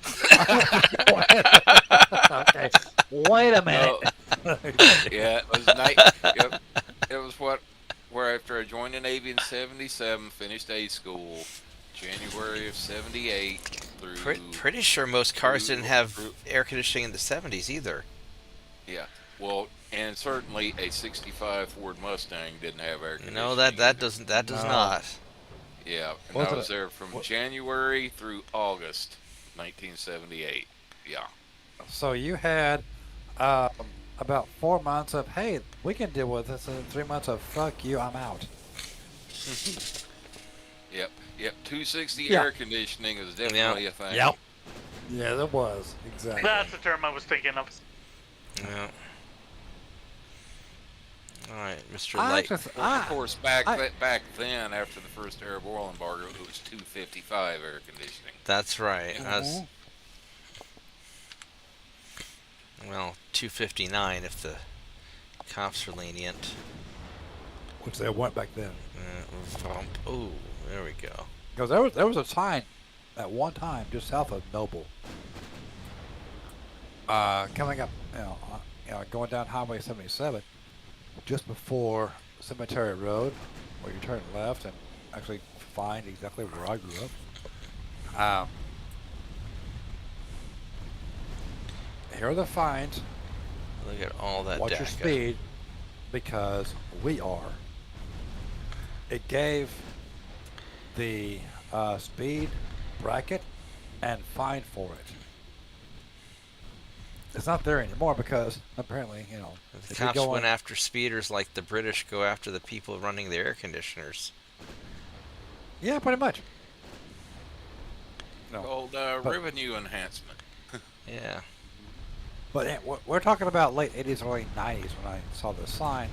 Okay. Wait a minute. Yeah, it was yep. It was where after I joined the Navy in '77, finished A school, January of '78 through. Pretty sure most cars didn't have air conditioning in the 70s either. Yeah, well, and certainly a '65 Ford Mustang didn't have air conditioning. No, that does not. Yeah, and I was there from January through August 1978. Yeah. So you had about 4 months of, hey, we can deal with this, and 3 months of, fuck you, I'm out. Yep. 260 Yeah. air conditioning is definitely a thing. Yep. Yeah, there was. Exactly. That's the term I was thinking of. Yeah. All right, Mr. I Light. actually Of course, back then, after the first Arab oil embargo, it was 255 air conditioning. That's right. Mhm. Well, 259 if the cops are lenient. Which they weren't back then. Oh, there we go. Because there was a sign at one time just south of Noble. Coming up, going down Highway 77, just before Cemetery Road, where you turn left and actually find exactly where I grew up. Here are the fines. Look at all that Watch DACA. your speed, because we are. It gave the speed bracket and fine for it. it's not there anymore because apparently, The if you're cops going, went after speeders like the British go after the people running the air conditioners. yeah, pretty much. No, Called but- revenue enhancement. Yeah. But we're talking about late 80s, early 90s when I saw this sign.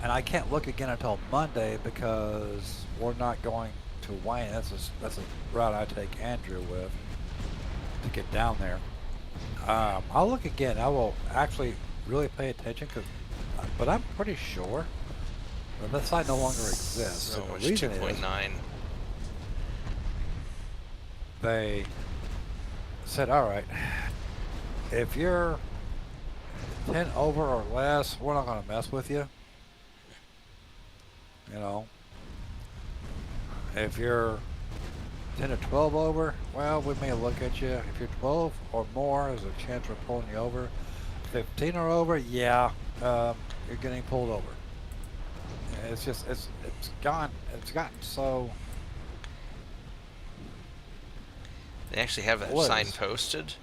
And I can't look again until Monday because we're not going to Wayne. That's a route I take Andrew with to get down there. I'll look again. I will actually really pay attention, but I'm pretty sure that sign no longer exists. So And much the reason is 2.9. they said, all right, if you're 10 over or less, we're not going to mess with you. If you're 10 to 12 over, well, we may look at you. If you're 12 or more, there's a chance we're pulling you over. 15 or over, yeah, you're getting pulled over. It's just, it's gotten so. They actually have that What sign is- posted.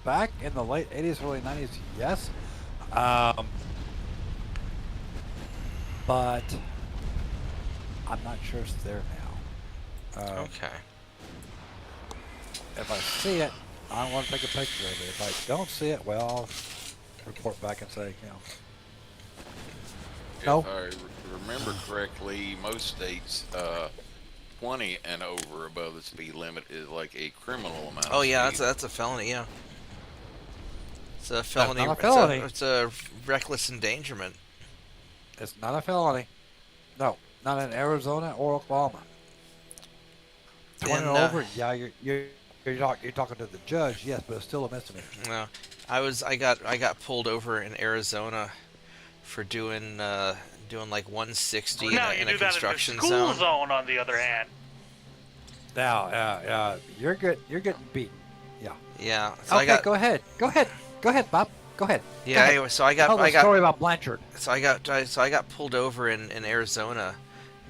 Back in the late 80s, early 90s, yes. But I'm not sure it's there now. Okay. If I see it, I want to take a picture of it. If I don't see it, well, I'll report back and say, No. If I remember correctly, most states, 20 and over above the speed limit is like a criminal amount. Oh of yeah, speed. that's a felony. Yeah. It's a felony. not a felony. It's a reckless endangerment. it's not a felony. No, not in Arizona or Oklahoma. 20 And, or over, yeah, you're talking to the judge, yes, but it's still a misdemeanor. No, I got pulled over in Arizona for doing like 160 Now in you a do that in the construction school zone. zone, on the other hand. Now, you're getting beaten. Yeah. Yeah. So Okay, I got go ahead, Bob. Go ahead. yeah. Go ahead. Anyway, so I got Tell the story about Blanchard. So I got pulled over in Arizona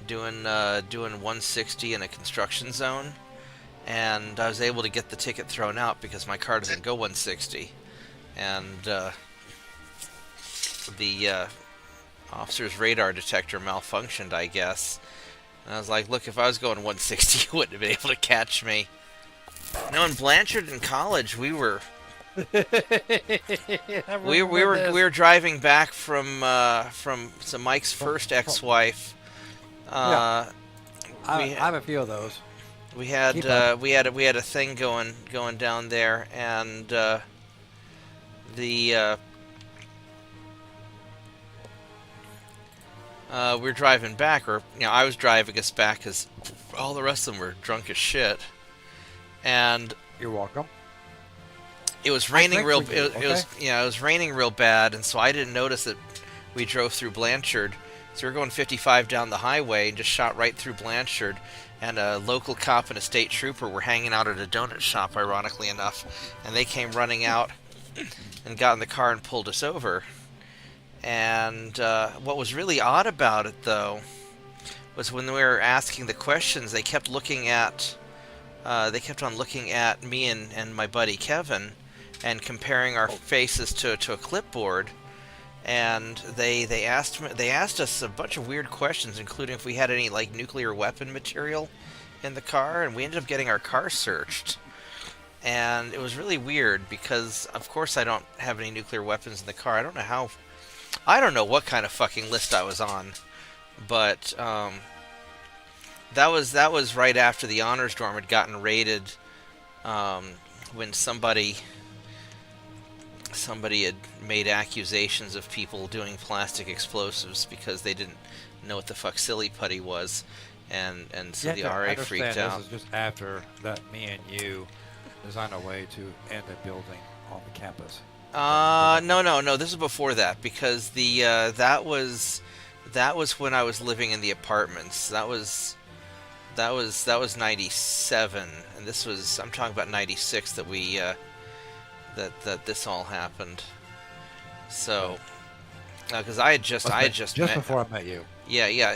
doing 160 in a construction zone, and I was able to get the ticket thrown out because my car doesn't go 160, and the officer's radar detector malfunctioned, I guess. And I was like, look, if I was going 160, you wouldn't have been able to catch me. No, in Blanchard in college, we were driving back from Mike's first ex-wife. I have a few of those. We had Keep up. we had a thing going down there, and we're driving back, or I was driving us back because all the rest of them were drunk as shit, and You're welcome. it was raining real. for you, It was it was raining real bad, and so I didn't notice that we drove through Blanchard. So we were going 55 down the highway and just shot right through Blanchard. And a local cop and a state trooper were hanging out at a donut shop, ironically enough, and they came running out and got in the car and pulled us over. And what was really odd about it, though, was when we were asking the questions, they kept looking at. They kept on looking at me and my buddy Kevin, and comparing our faces to a clipboard. And they asked us a bunch of weird questions, including if we had any like nuclear weapon material in the car, and we ended up getting our car searched. And it was really weird because, of course, I don't have any nuclear weapons in the car. I don't know what kind of fucking list I was on, but that was right after the honors dorm had gotten raided, when somebody had made accusations of people doing plastic explosives because they didn't know what the fuck silly putty was, and so the RA freaked out. This is just after that me and you designed a way to end the building on the campus. No. This was before that, because that was when I was living in the apartments. That was 97, and I'm talking about 96 that we that this all happened. So, because I had just before I met you. Yeah,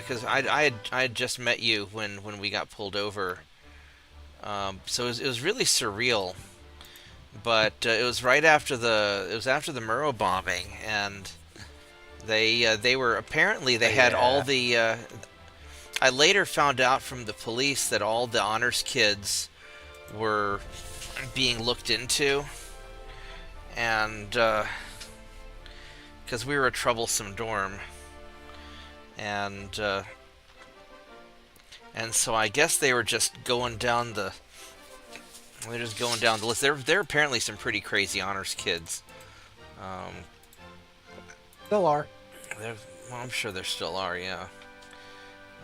because I had just met you when we got pulled over. So it was really surreal but it was right after the Murrow bombing, and they were apparently they had all the. I later found out from the police that all the honors kids were being looked into, and because we were a troublesome dorm, and so I guess they were just going down the. They're just going down the list. There are apparently some pretty crazy honors kids. Still are. Well, I'm sure there still are, yeah.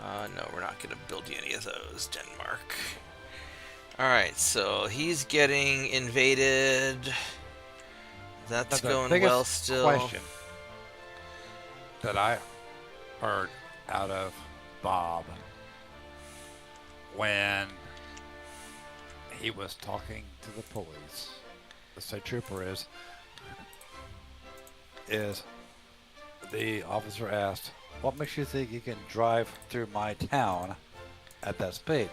No, we're not going to build you any of those, Denmark. Alright, so he's getting invaded. That's going well still. Question that I heard out of Bob when he was talking to the police, the state trooper is the officer asked, "What makes you think you can drive through my town at that speed?"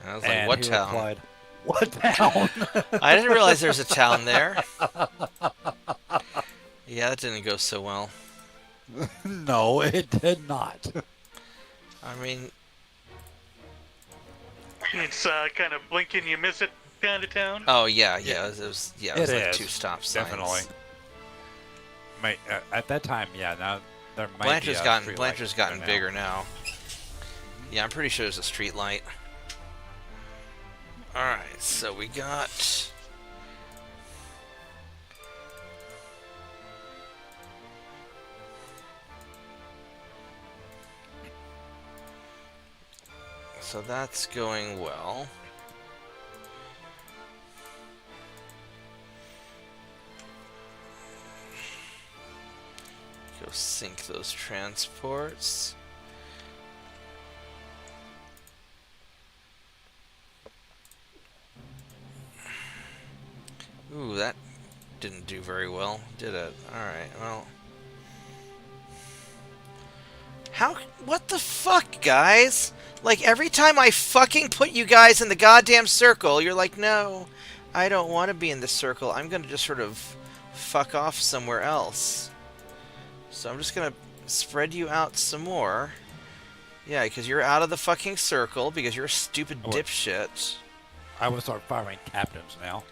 And I was like, "What town?" Replied, "What town?" I didn't realize there's a town there. Yeah, that didn't go so well. No, it did not. I mean, it's kind of blink and you miss it kind of town. Oh yeah. It was like 2 stop signs. Definitely. At that time, yeah. Now there might be Blanchard's gotten bigger now. Yeah, I'm pretty sure there's a street light. All right, so we got. So that's going well. Go sink those transports. Ooh, that didn't do very well, did it? Alright, well. What the fuck, guys? Like, every time I fucking put you guys in the goddamn circle, you're like, no, I don't want to be in the circle. I'm going to just sort of fuck off somewhere else. So I'm just going to spread you out some more. Yeah, because you're out of the fucking circle, because you're a stupid dipshit. I will start firing captains now.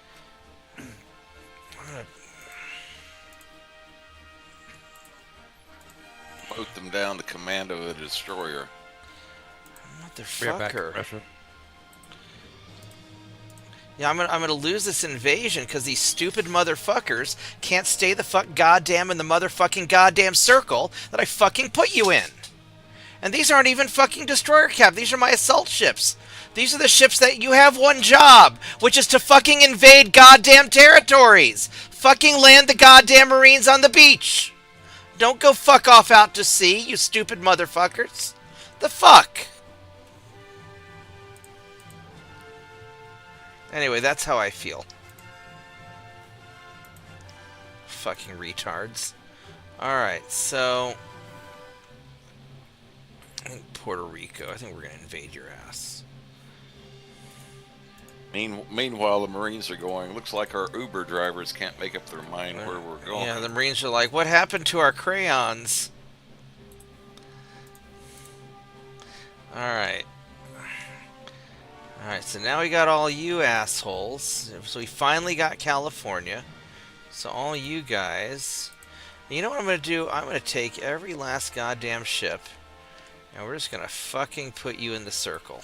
Vote them down to command of a destroyer. Motherfucker. Yeah, I'm gonna lose this invasion because these stupid motherfuckers can't stay the fuck goddamn in the motherfucking goddamn circle that I fucking put you in. And these aren't even fucking destroyer cap. These are my assault ships. These are the ships that you have one job, which is to fucking invade goddamn territories. Fucking land the goddamn Marines on the beach. Don't go fuck off out to sea, you stupid motherfuckers. The fuck? Anyway, that's how I feel. Fucking retards. Alright, so... I think Puerto Rico. I think we're gonna invade your ass. Meanwhile, the Marines are going, looks like our Uber drivers can't make up their mind where we're going. Yeah, the Marines are like, what happened to our crayons? Alright. Alright, so now we got all you assholes. So we finally got California. So all you guys... You know what I'm going to do? I'm going to take every last goddamn ship, and we're just going to fucking put you in the circle.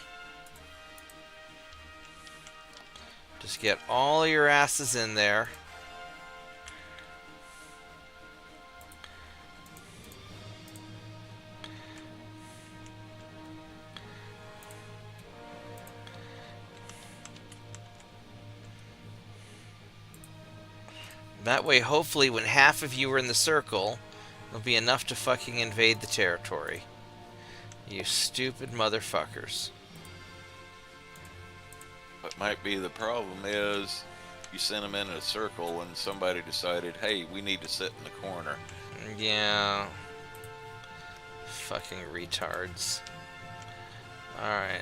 Just get all your asses in there. That way, hopefully, when half of you are in the circle, it'll be enough to fucking invade the territory. You stupid motherfuckers. What might be the problem is you sent them in a circle and somebody decided, hey, we need to sit in the corner. Yeah. Fucking retards. Alright.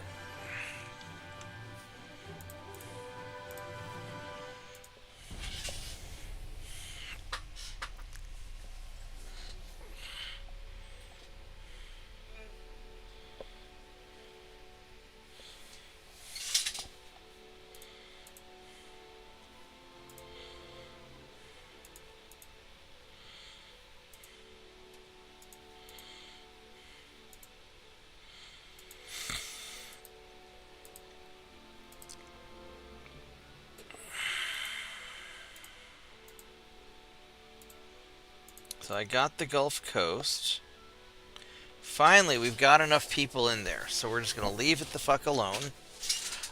So I got the Gulf Coast. Finally, we've got enough people in there, so we're just going to leave it the fuck alone.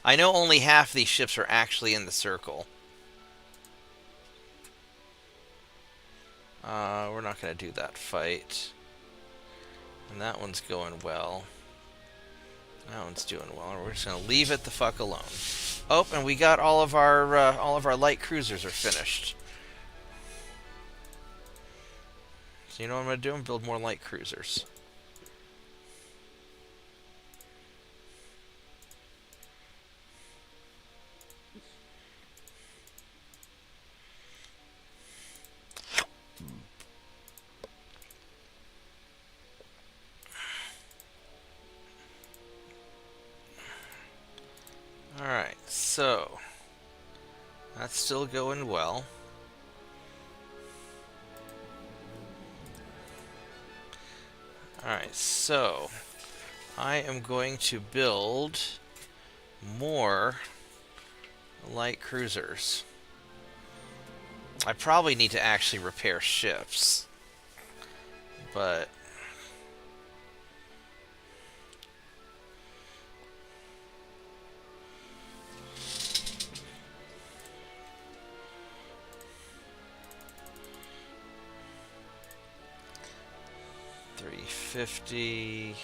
I know only half these ships are actually in the circle. We're not going to do that fight. And that one's going well. That one's doing well. We're just going to leave it the fuck alone. Oh, and we got all of our light cruisers are finished. So you know what I'm going to do? I'm build more light cruisers. Alright, so that's still going well. Alright, so I am going to build more light cruisers. I probably need to actually repair ships, but $350.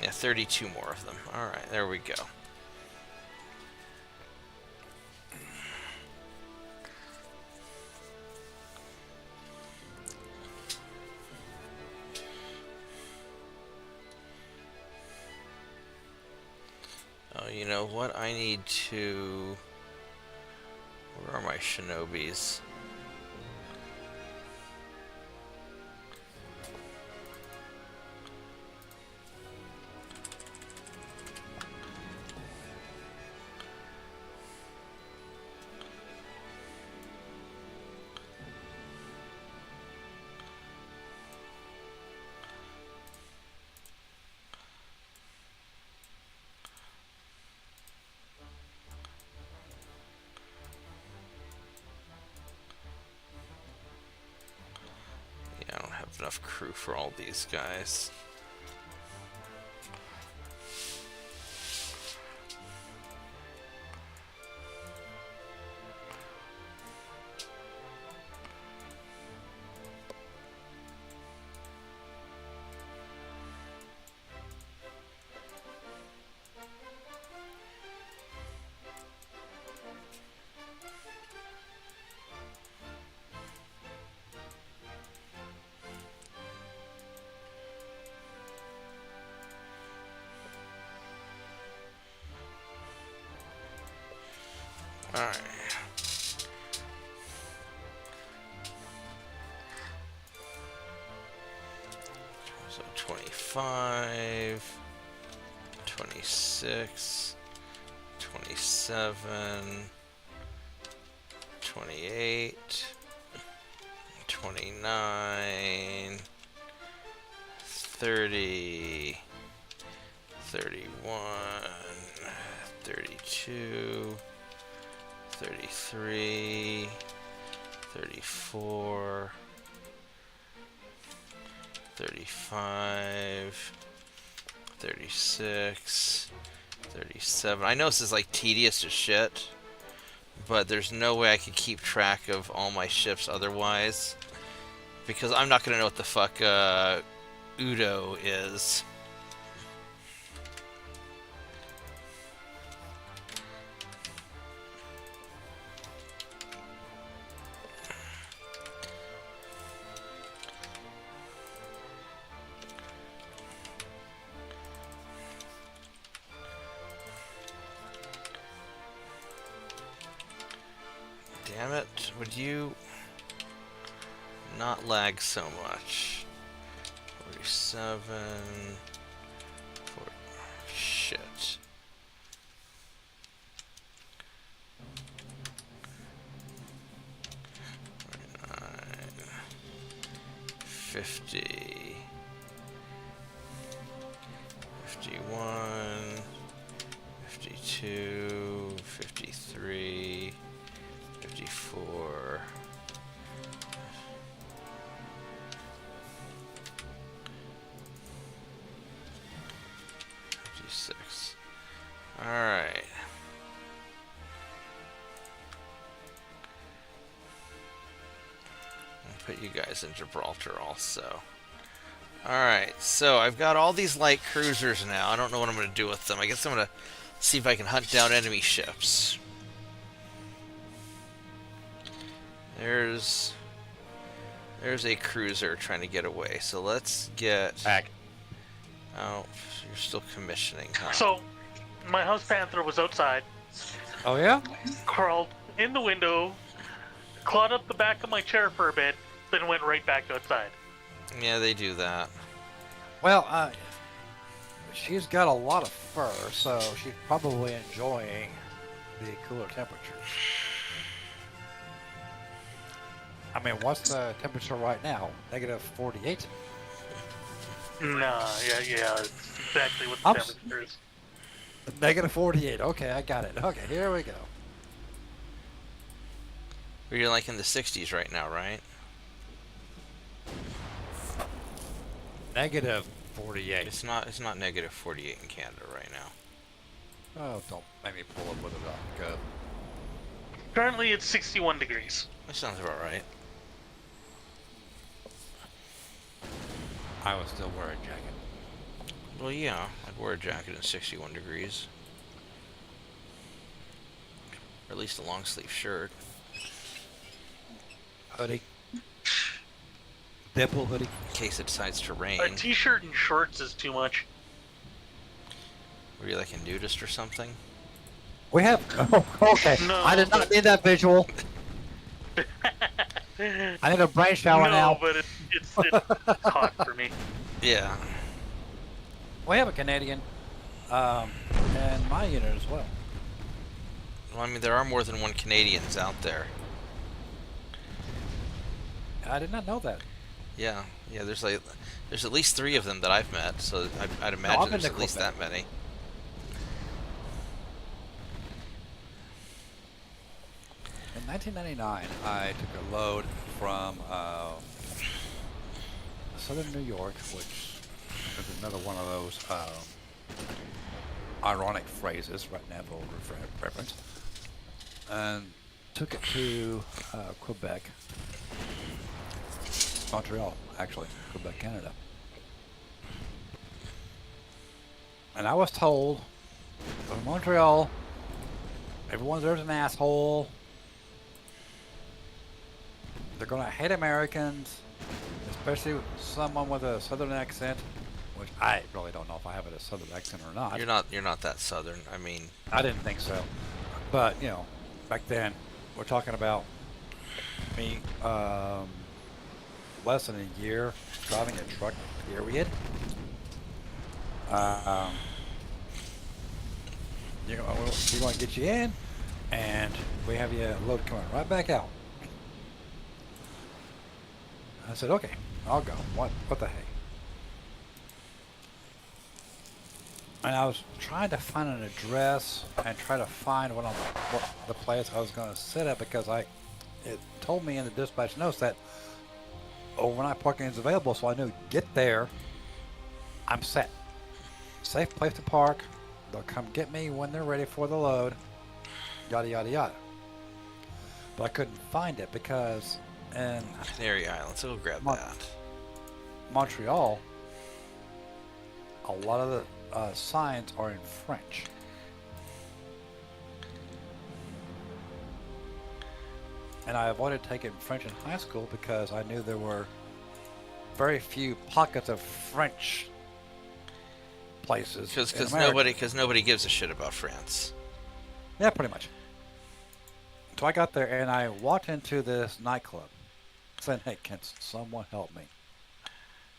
Yeah, 32 more of them. Alright, there we go. Oh, you know what? I need to... Where are my shinobis? Enough crew for all these guys. Alright. So 25, 26, 27, 28, 29, 30, 31, 32, 33, 34, 35, 36, 37. I know this is like tedious as shit, but there's no way I can keep track of all my ships otherwise, because I'm not gonna know what the fuck Udo is. Damn it, would you not lag so much? 47, 40, shit. 49, 50, 51, 52, 53, 54, put you guys in Gibraltar also. Alright, so I've got all these light cruisers now. I don't know what I'm going to do with them. I guess I'm going to see if I can hunt down enemy ships. There's a cruiser trying to get away. So let's get... Back. Oh, you're still commissioning, huh? So, my house panther was outside, Oh yeah? crawled in the window, clawed up the back of my chair for a bit, then went right back outside. Yeah, they do that. Well, she's got a lot of fur, so she's probably enjoying the cooler temperatures. I mean, what's the temperature right now? Negative 48? Nah, yeah, it's exactly what the Ups. temperature is. Negative 48. Okay, I got it. Okay, here we go. You're like in the 60s right now, right? Negative 48. It's not negative 48 in Canada right now. Oh, don't make me pull up with it on. Currently, it's 61 degrees. That sounds about right. I would still wear a jacket. Well, yeah, I'd wear a jacket in 61 degrees. Or at least a long sleeve shirt. Hoodie. Deadpool hoodie. In case it decides to rain. A t-shirt and shorts is too much. Were you like a nudist or something? We have. Oh, okay. No, I did not need that visual. I need a brain shower now. No, but it's hot for me. Yeah. We have a Canadian in my unit as well. Well, I mean, there are more than one Canadians out there. I did not know that. Yeah, there's at least 3 of them that I've met, so I'd imagine there's at least that many. In 1999, I took a load from southern New York, which is another one of those ironic phrases, right now for reference, and took it to Quebec, Montreal, actually, Quebec, Canada. And I was told, in Montreal, everyone there's an asshole. They're gonna hate Americans, especially someone with a southern accent, which I really don't know if I have a southern accent or not. You're not that southern. I mean, I didn't think so, but you know, back then we're talking about me less than a year driving a truck. Period. You're going to get you in, and we have you load coming right back out. I said, okay, I'll go. What the heck? And I was trying to find an address and try to find what the place I was going to sit at, because it told me in the dispatch notes that overnight parking is available, so I knew get there, I'm set. Safe place to park. They'll come get me when they're ready for the load. Yada yada yada. But I couldn't find it because in Canary Islands. So we'll grab that. Montreal, a lot of the signs are in French. And I avoided taking French in high school because I knew there were very few pockets of French places. Because nobody gives a shit about France. Yeah, pretty much. So I got there and I walked into this nightclub saying, hey, can someone help me?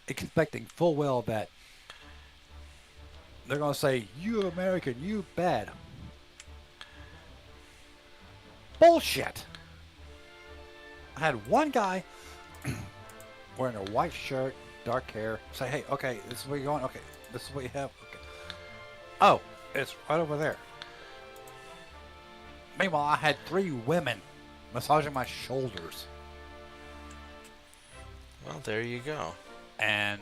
Expecting full well that they're going to say, you American, you bad. Bullshit. I had one guy wearing a white shirt, dark hair, say, hey, okay, this is where you're going. Okay, this is what you have. Okay. Oh, it's right over there. Meanwhile, I had 3 women massaging my shoulders. Well, there you go. And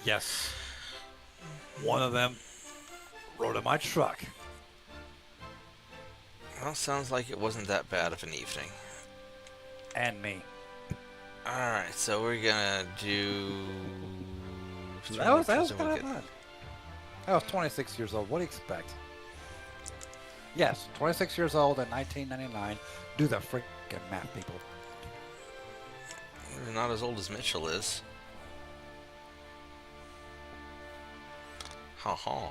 yes, one of them rode in my truck. Well, sounds like it wasn't that bad of an evening. And me. Alright, so we're gonna do... That was kind of fun. I was 26 years old. What do you expect? Yes, 26 years old in 1999. Do the freaking math, people. We're not as old as Mitchell is. Ha ha.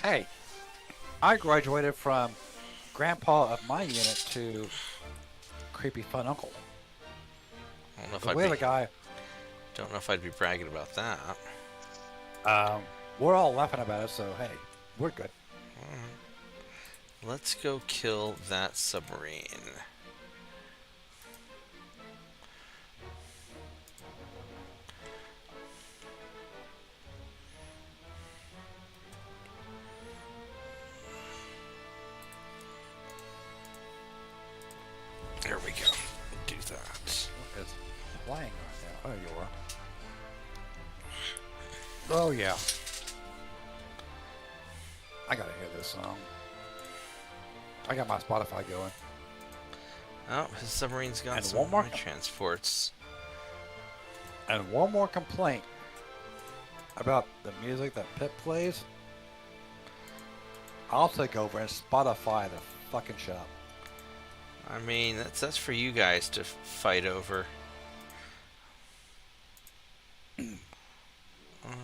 Hey, I graduated from grandpa of my unit to creepy fun uncle. I don't know if The I'd way be, the guy. don't know if I'd be bragging about that. We're all laughing about it, so hey, we're good. Let's go kill that submarine. There we go. Do that. It's flying right now. Oh, you are. Oh, yeah. I gotta hear this song. I got my Spotify going. Oh, his submarine's got And some one more transports. And one more complaint about the music that Pip plays. I'll take over and Spotify the fucking shop. I mean, that's for you guys to fight over.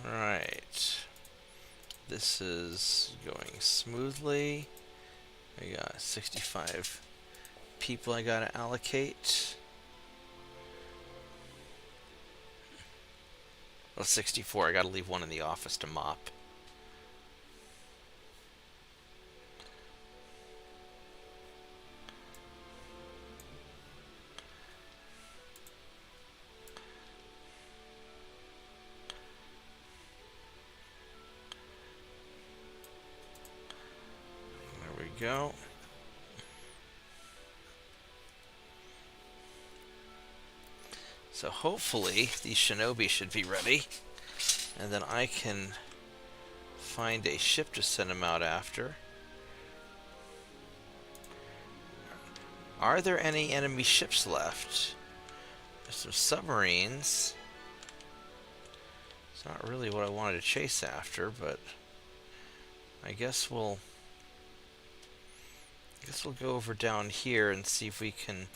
Alright. This is going smoothly. I got 65 people I gotta allocate. Well, 64. I gotta leave one in the office to mop. Go. So hopefully these shinobi should be ready, and then I can find a ship to send them out after. Are there any enemy ships left? There's some submarines. It's not really what I wanted to chase after, but I guess we'll go over down here and see if we can...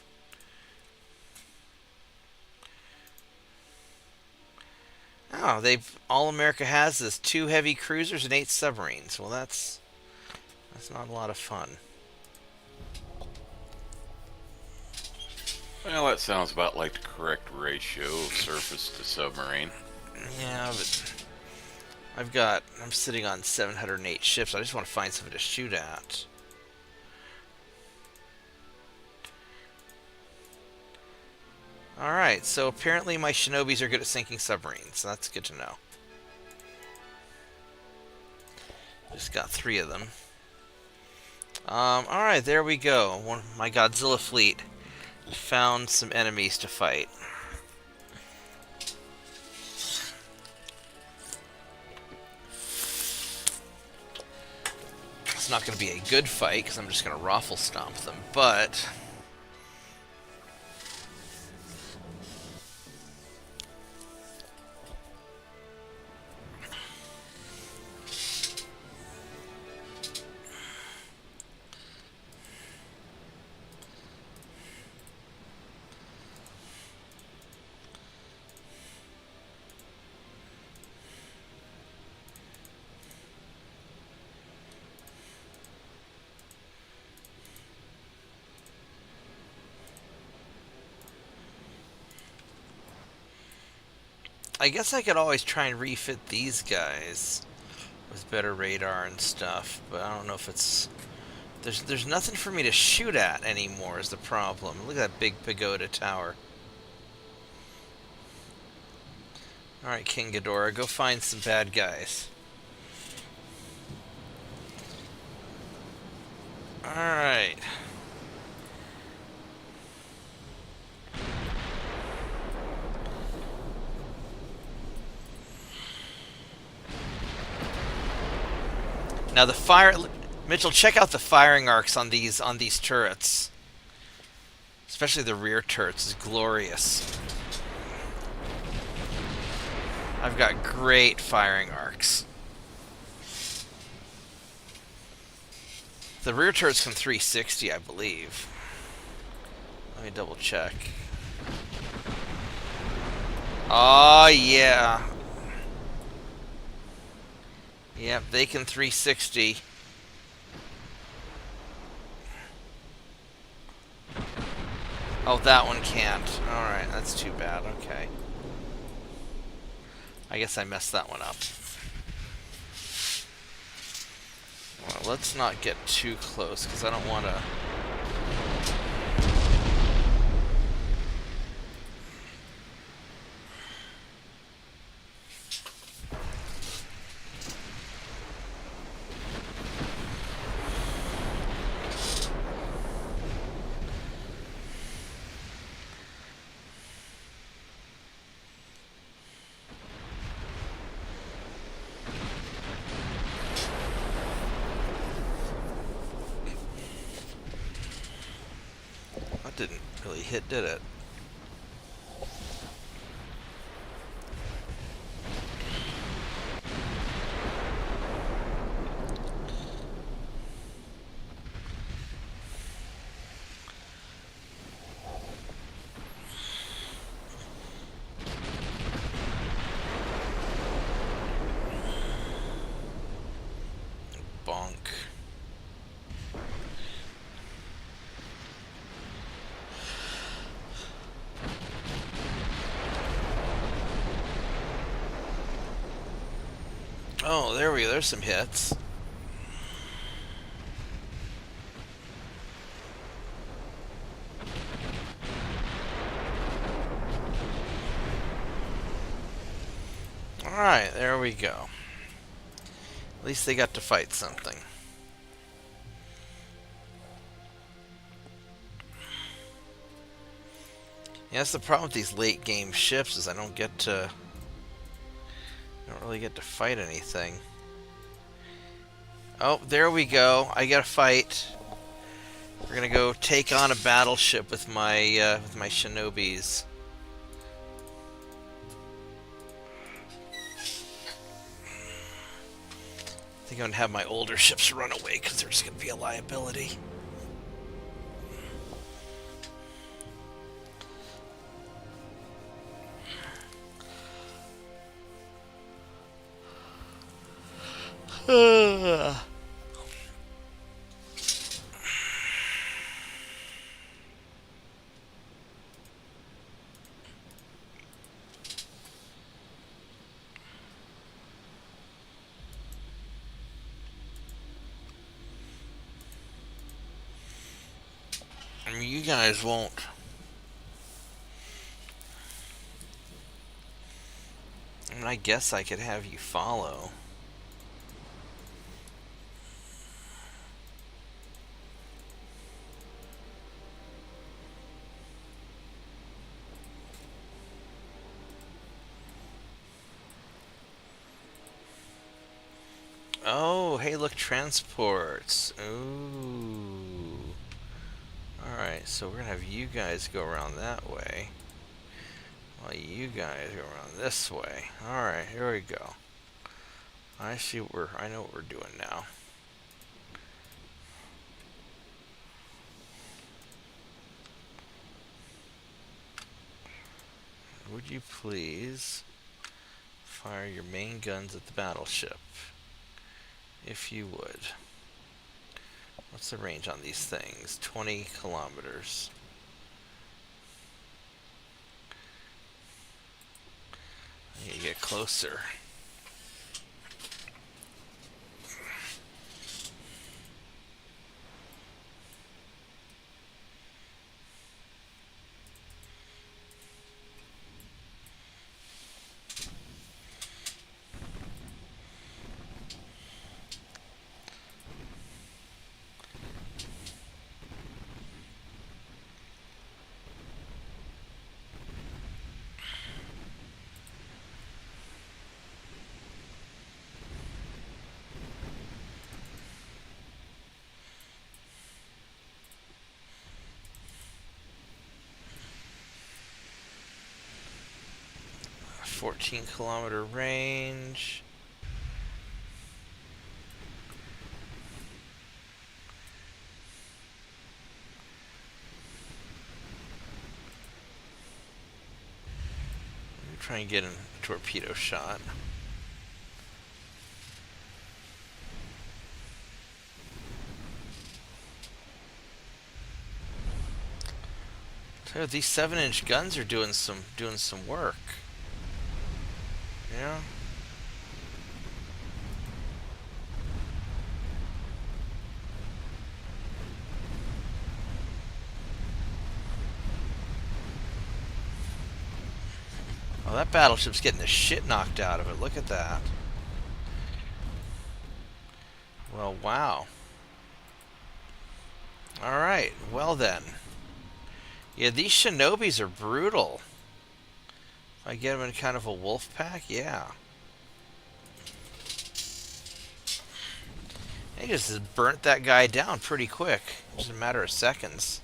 Oh, all America has is 2 heavy cruisers and 8 submarines. Well, that's not a lot of fun. Well, that sounds about like the correct ratio of surface to submarine. Yeah, but I'm sitting on 708 ships. I just want to find something to shoot at. Alright, so apparently my shinobis are good at sinking submarines. That's good to know. Just got 3 of them. Alright, there we go. My Godzilla fleet found some enemies to fight. It's not going to be a good fight because I'm just going to raffle stomp them, but... I guess I could always try and refit these guys with better radar and stuff, but I don't know if it's... There's nothing for me to shoot at anymore is the problem. Look at that big pagoda tower. Alright, King Ghidorah, go find some bad guys. Alright. Now the fire... Mitchell, check out the firing arcs on these turrets. Especially the rear turrets is glorious. I've got great firing arcs. The rear turrets can 360, I believe. Let me double check. Oh, yeah. Yep, they can 360. Oh, that one can't. Alright, that's too bad. Okay. I guess I messed that one up. Well, let's not get too close, because I don't want to... That didn't really hit, did it? Bonk. Oh, there we go. There's some hits. Alright, there we go. At least they got to fight something. Yeah, that's the problem with these late game ships is I don't really get to fight anything. Oh, there we go. I got to fight. We're gonna go take on a battleship with my shinobis. I think I'm gonna have my older ships run away because they're just gonna be a liability. I mean, you guys won't. I mean, I guess I could have you follow. Oh, hey, look, transports. Ooh. Alright, so we're gonna have you guys go around that way, while you guys go around this way. Alright, here we go. I know what we're doing now. Would you please fire your main guns at the battleship? If you would. What's the range on these things? 20 kilometers. I need to get closer. 14-kilometer range. Try and get a torpedo shot. So these 7-inch guns are doing some work. Yeah. Oh, that battleship's getting the shit knocked out of it. Look at that. Well, wow. Alright, well then. Yeah, these shinobis are brutal. If I get them in kind of a wolf pack, yeah. They just burnt that guy down pretty quick. Just a matter of seconds.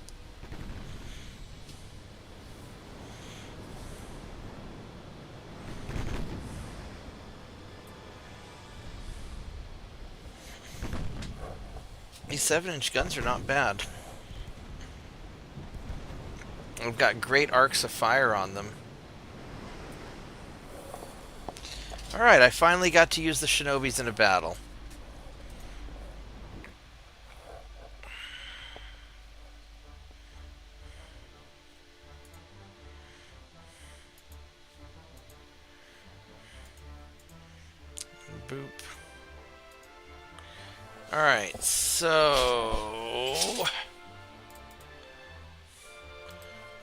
These 7-inch guns are not bad. They've got great arcs of fire on them. Alright, I finally got to use the shinobis in a battle. Boop. Alright, so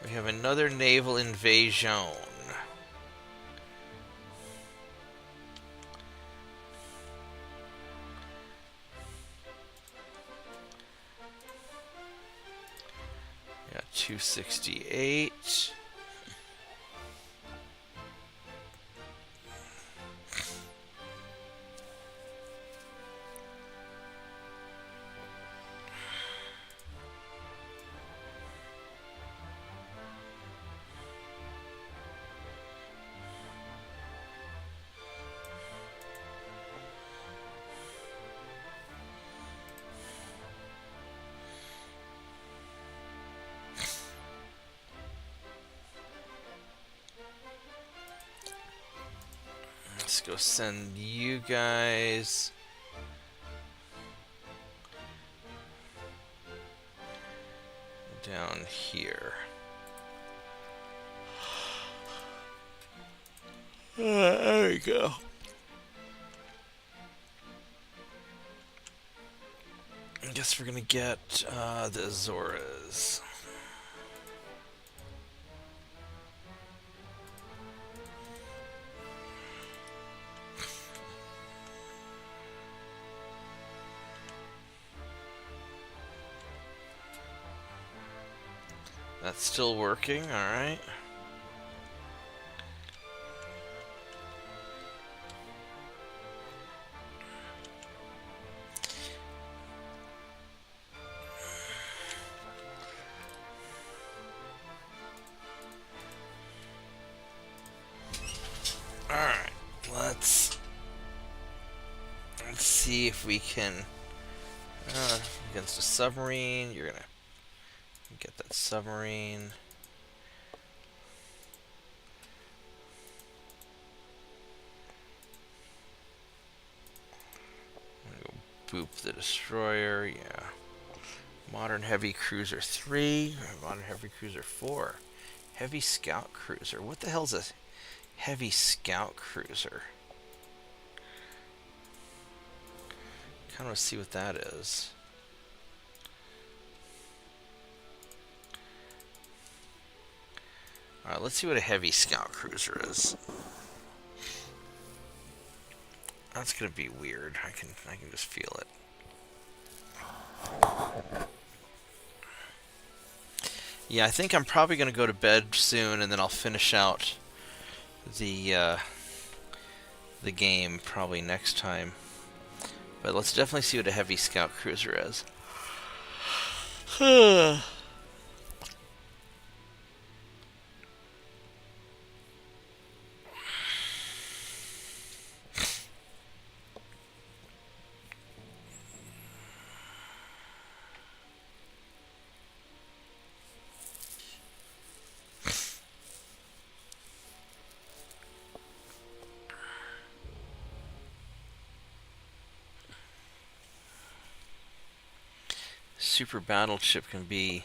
we have another naval invasion. Got 268. Let's go send you guys down here. There we go. I guess we're gonna get the Azoras. That's still working, alright. Alright, let's see if we can against a submarine. You're gonna get that submarine. I'm gonna go boop the destroyer, yeah. Modern heavy cruiser 3, modern heavy cruiser 4. Heavy scout cruiser. What the hell's a heavy scout cruiser? Kind of want to see what that is. Alright, let's see what a heavy scout cruiser is. That's gonna be weird. I can just feel it. Yeah, I think I'm probably gonna go to bed soon, and then I'll finish out the game probably next time. But let's definitely see what a heavy scout cruiser is. super battleship can be.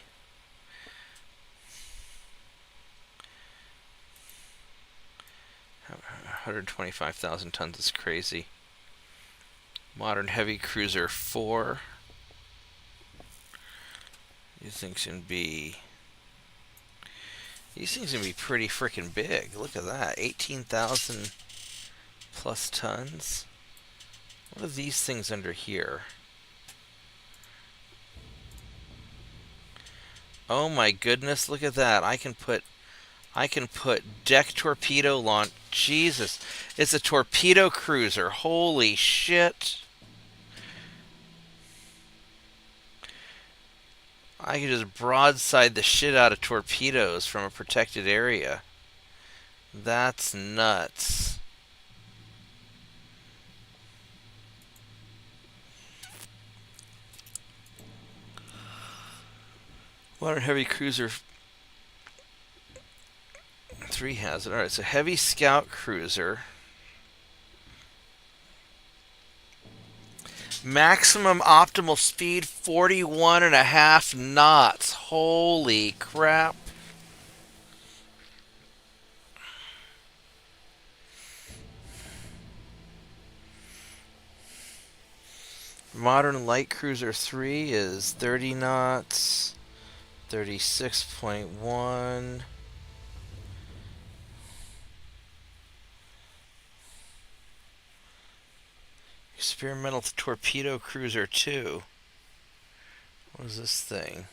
125,000 tons is crazy. Modern heavy cruiser 4. These things can be pretty freaking big. Look at that. 18,000 plus tons. What are these things under here? Oh my goodness, look at that. I can put deck torpedo launch. Jesus. It's a torpedo cruiser. Holy shit. I can just broadside the shit out of torpedoes from a protected area. That's nuts. Modern heavy cruiser 3 has it. Alright, so heavy scout cruiser. Maximum optimal speed 41.5 knots. Holy crap. Modern light cruiser 3 is 30 knots. 36.1. Experimental torpedo cruiser 2. What is this thing?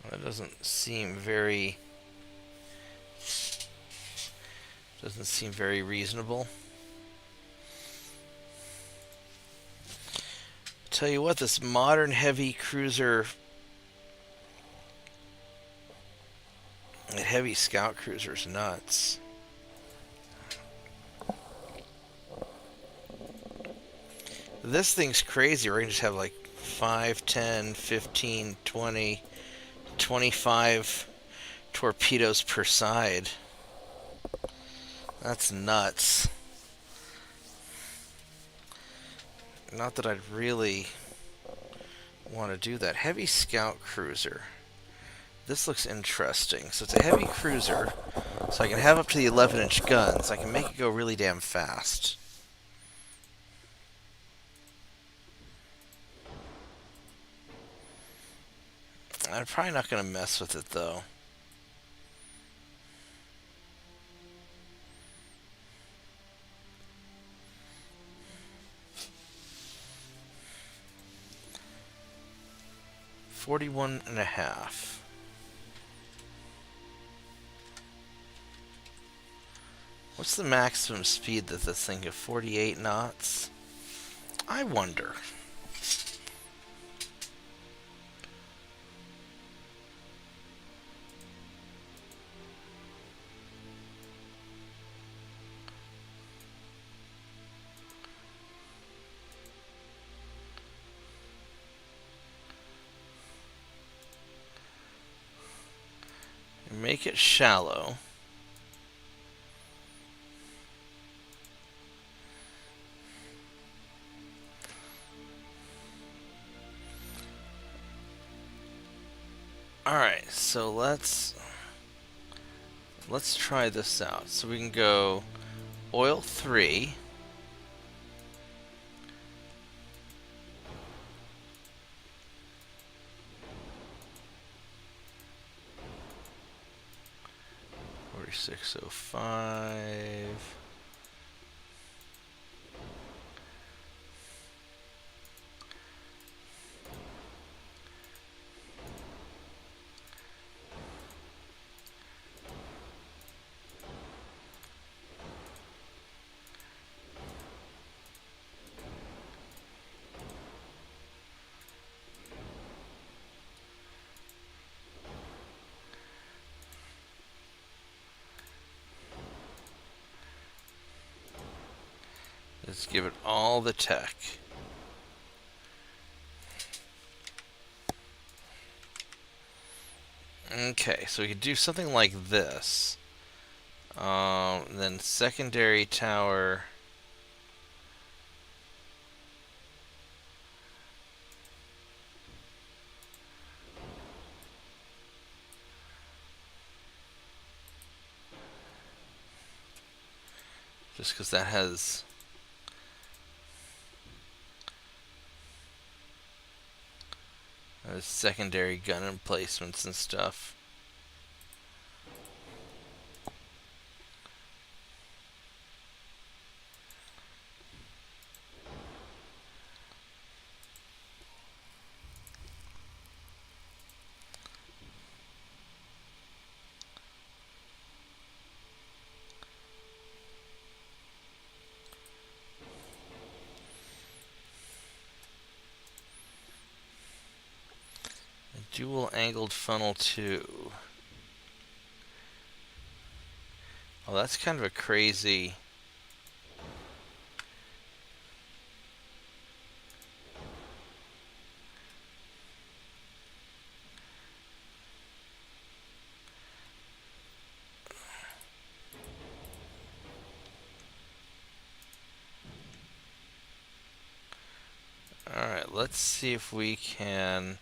Well, that doesn't seem very reasonable. Tell you what, this modern heavy cruiser, heavy scout cruiser is nuts. This thing's crazy. We're going to just have like 5, 10, 15, 20, 25 torpedoes per side. That's nuts. Not that I'd really want to do that. Heavy scout cruiser. This looks interesting. So it's a heavy cruiser, so I can have up to the 11-inch guns. I can make it go really damn fast. I'm probably not going to mess with it, though. $41.5. What's the maximum speed that this thing can? 48 knots? I wonder. Make it shallow. Alright, so let's try this out. So we can go oil 3. $46.05. Let's give it all the tech. Okay, so we could do something like this. Then secondary tower. Just because that has secondary gun emplacements and stuff. Dual angled funnel 2. Oh, that's kind of a crazy. Alright, let's see if we can.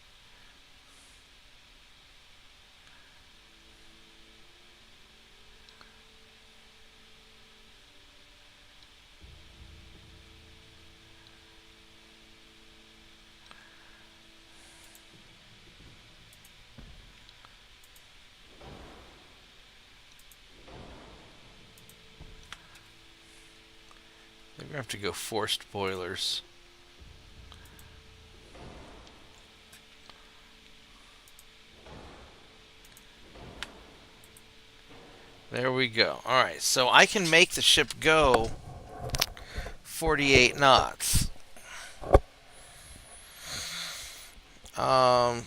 We're going to have to go forced boilers. There we go. Alright, so I can make the ship go 48 knots. I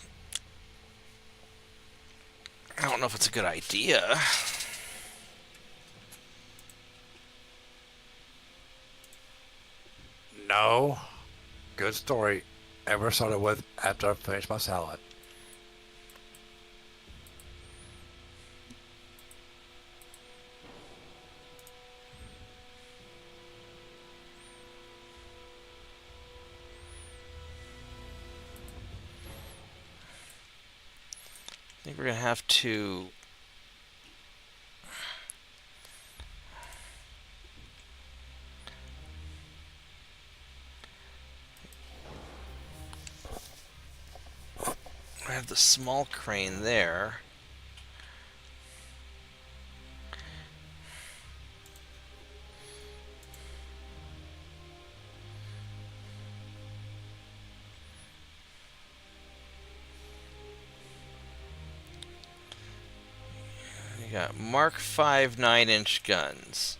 don't know if it's a good idea. No. Good story. Ever started with after I finished my salad. I think we're going to have to. I have the small crane there. You got Mark 5 9-inch guns.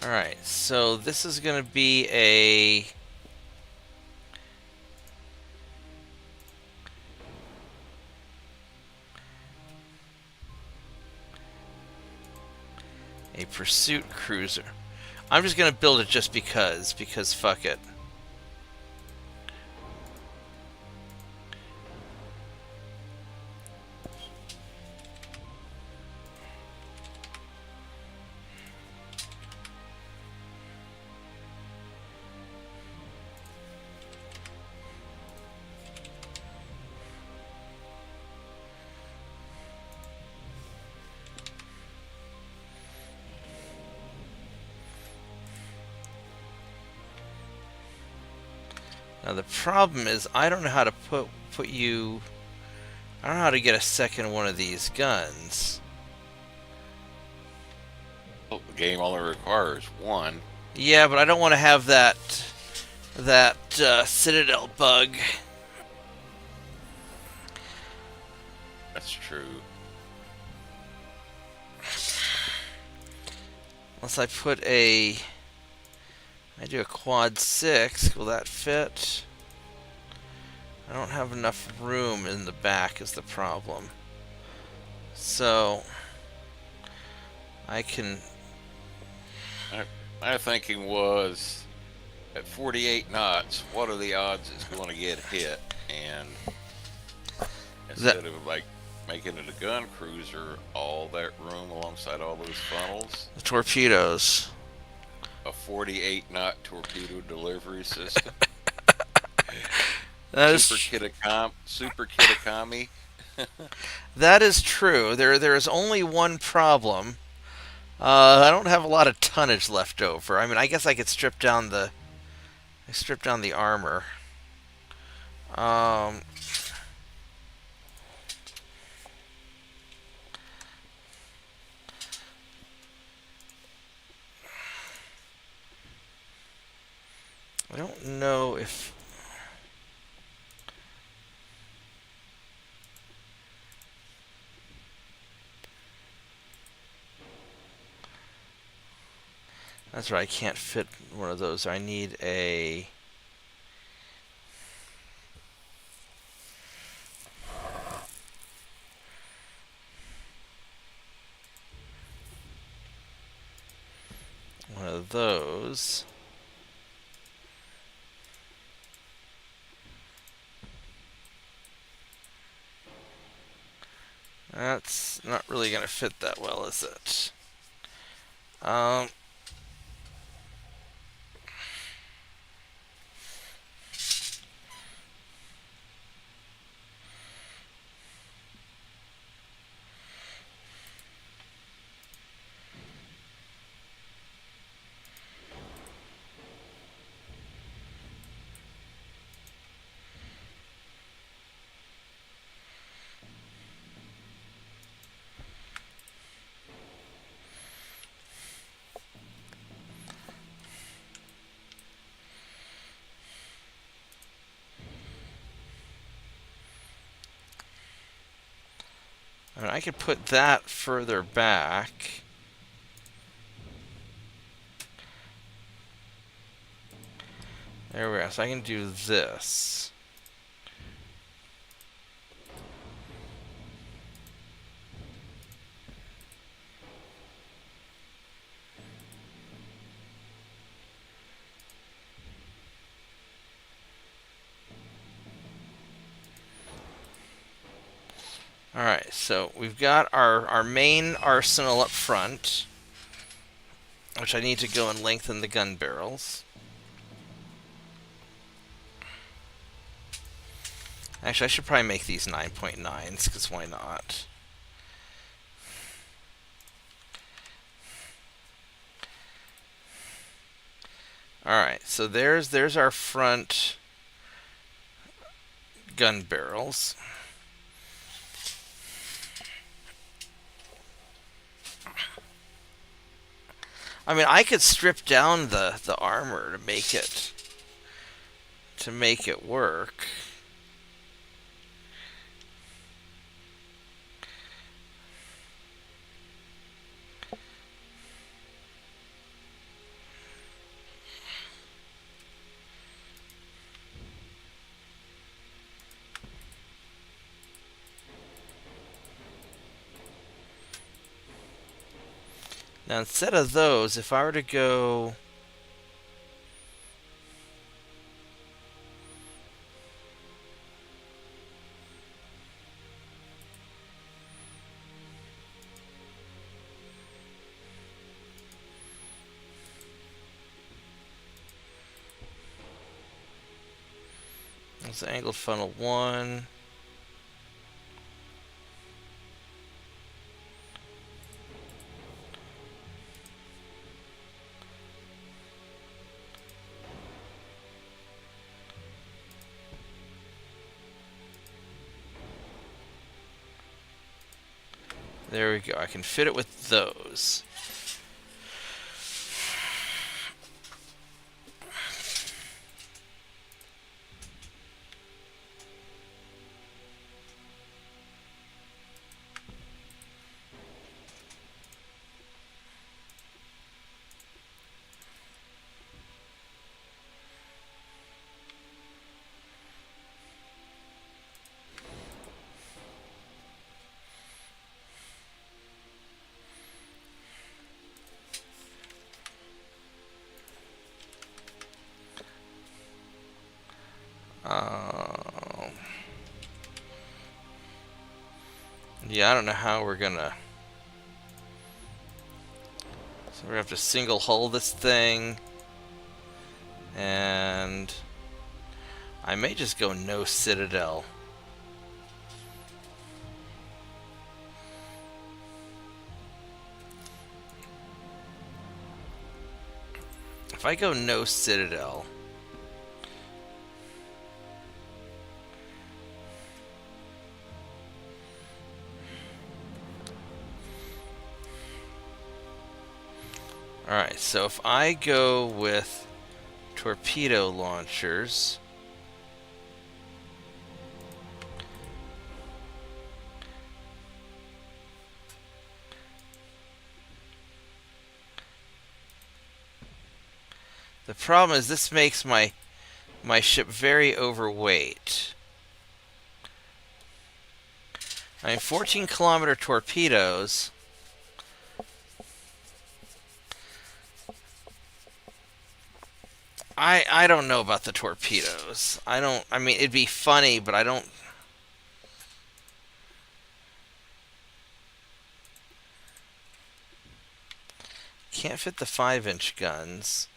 Alright, so this is going to be a pursuit cruiser. I'm just going to build it just because fuck it. Now the problem is I don't know how to put you. I don't know how to get a second one of these guns. Well, the game only requires one. Yeah, but I don't want to have that Citadel bug. That's true. Unless I put a. I do a quad 6. Will that fit? I don't have enough room in the back is the problem. So I can. My thinking was at 48 knots, what are the odds it's going to get hit? And instead of like making it a gun cruiser, all that room alongside all those funnels, The torpedoes. a 48 knot torpedo delivery system. That is Super Kitakami. that is true. There is only one problem. I don't have a lot of tonnage left over. I mean, I guess I could strip down the armor. I don't know if... That's right, I can't fit one of those. I need a... one of those. That's not really going to fit that well, is it? I mean, I could put that further back. There we go. So I can do this. Alright, so we've got our main arsenal up front, which I need to go and lengthen the gun barrels. Actually, I should probably make these 9.9s, because why not? Alright, so there's our front gun barrels. I mean, I could strip down the armor to make it work. Now, instead of those, if I were to go... That's angled funnel 1. There we go. I can fit it with those. Yeah, I don't know how we're gonna... So we're gonna have to single hull this thing. And... I may just go no Citadel. If I go no Citadel... Alright, so if I go with torpedo launchers... The problem is this makes my ship very overweight. I mean, 14-kilometer torpedoes... I don't know about the torpedoes. I mean, it'd be funny, but I don't... Can't fit the 5-inch guns.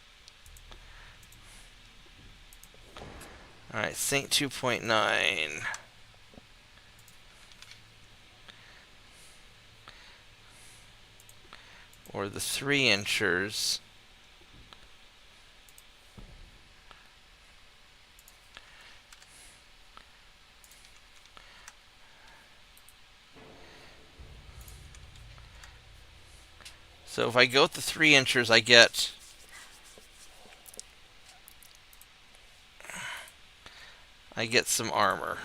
Alright, sink 2.9. Or the 3-inchers. So if I go with the 3-inchers, I get... some armor.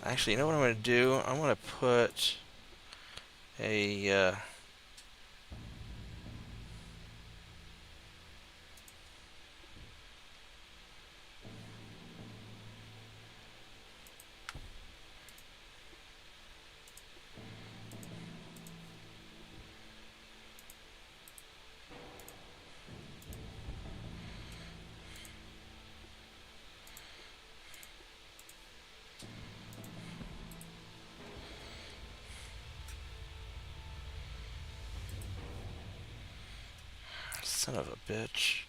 Actually, you know what I'm going to do? I'm going to put a... Son of a bitch.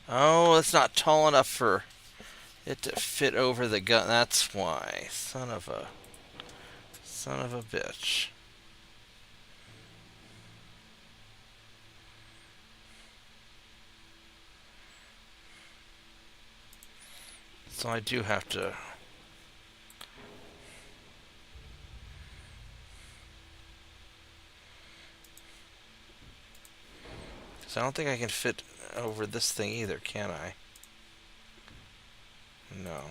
Oh, it's not tall enough for it to fit over the gun. That's why. Son of a bitch. So I do have to... So I don't think I can fit over this thing either, can I? No.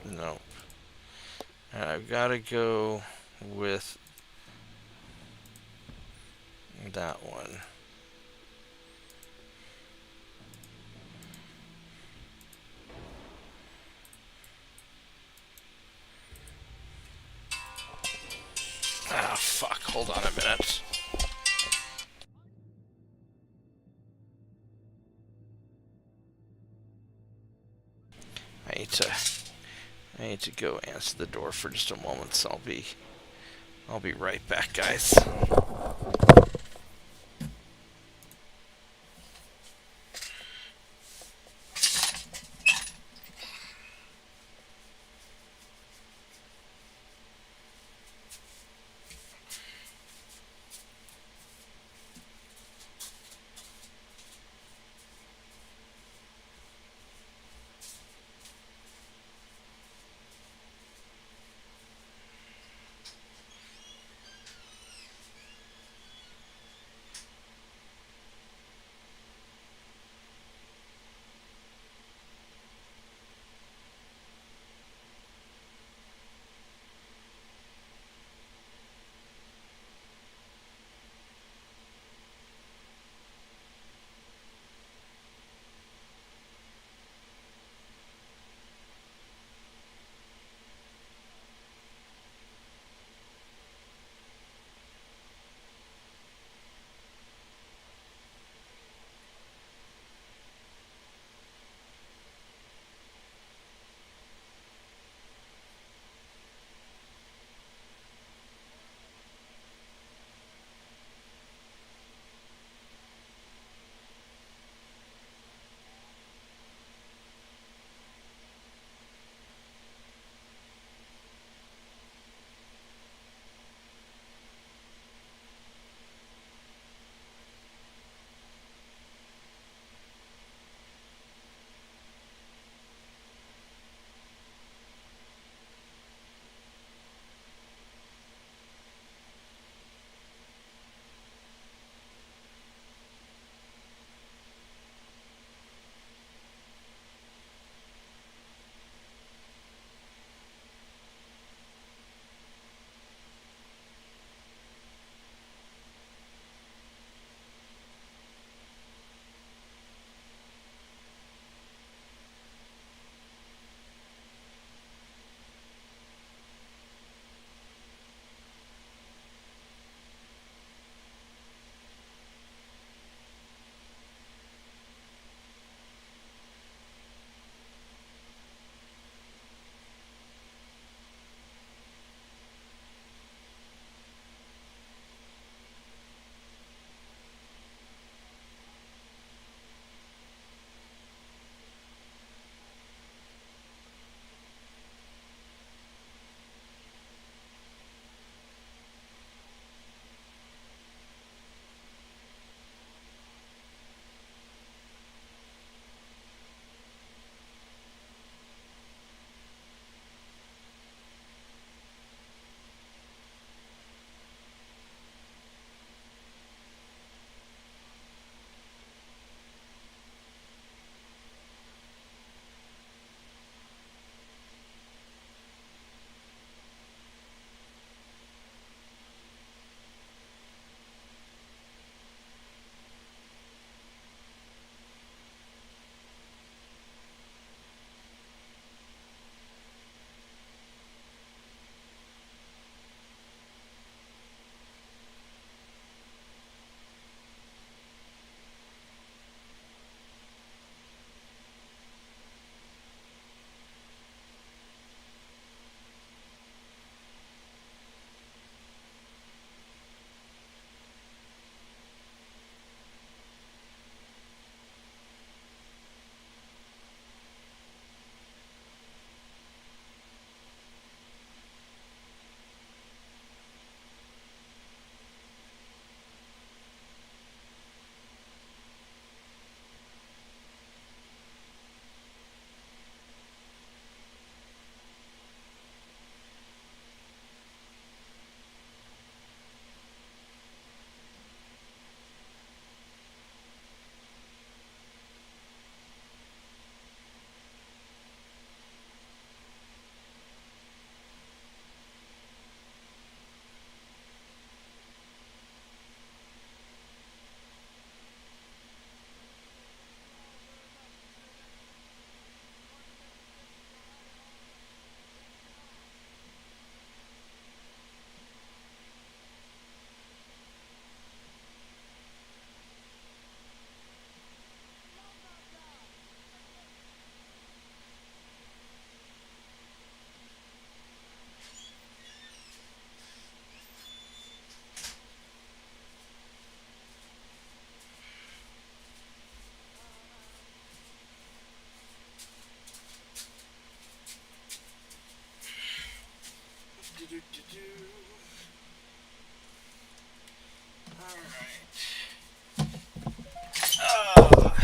No. And I've got to go with that one. Ah, fuck. Hold on a minute. I need to go answer the door for just a moment, so I'll be right back, guys.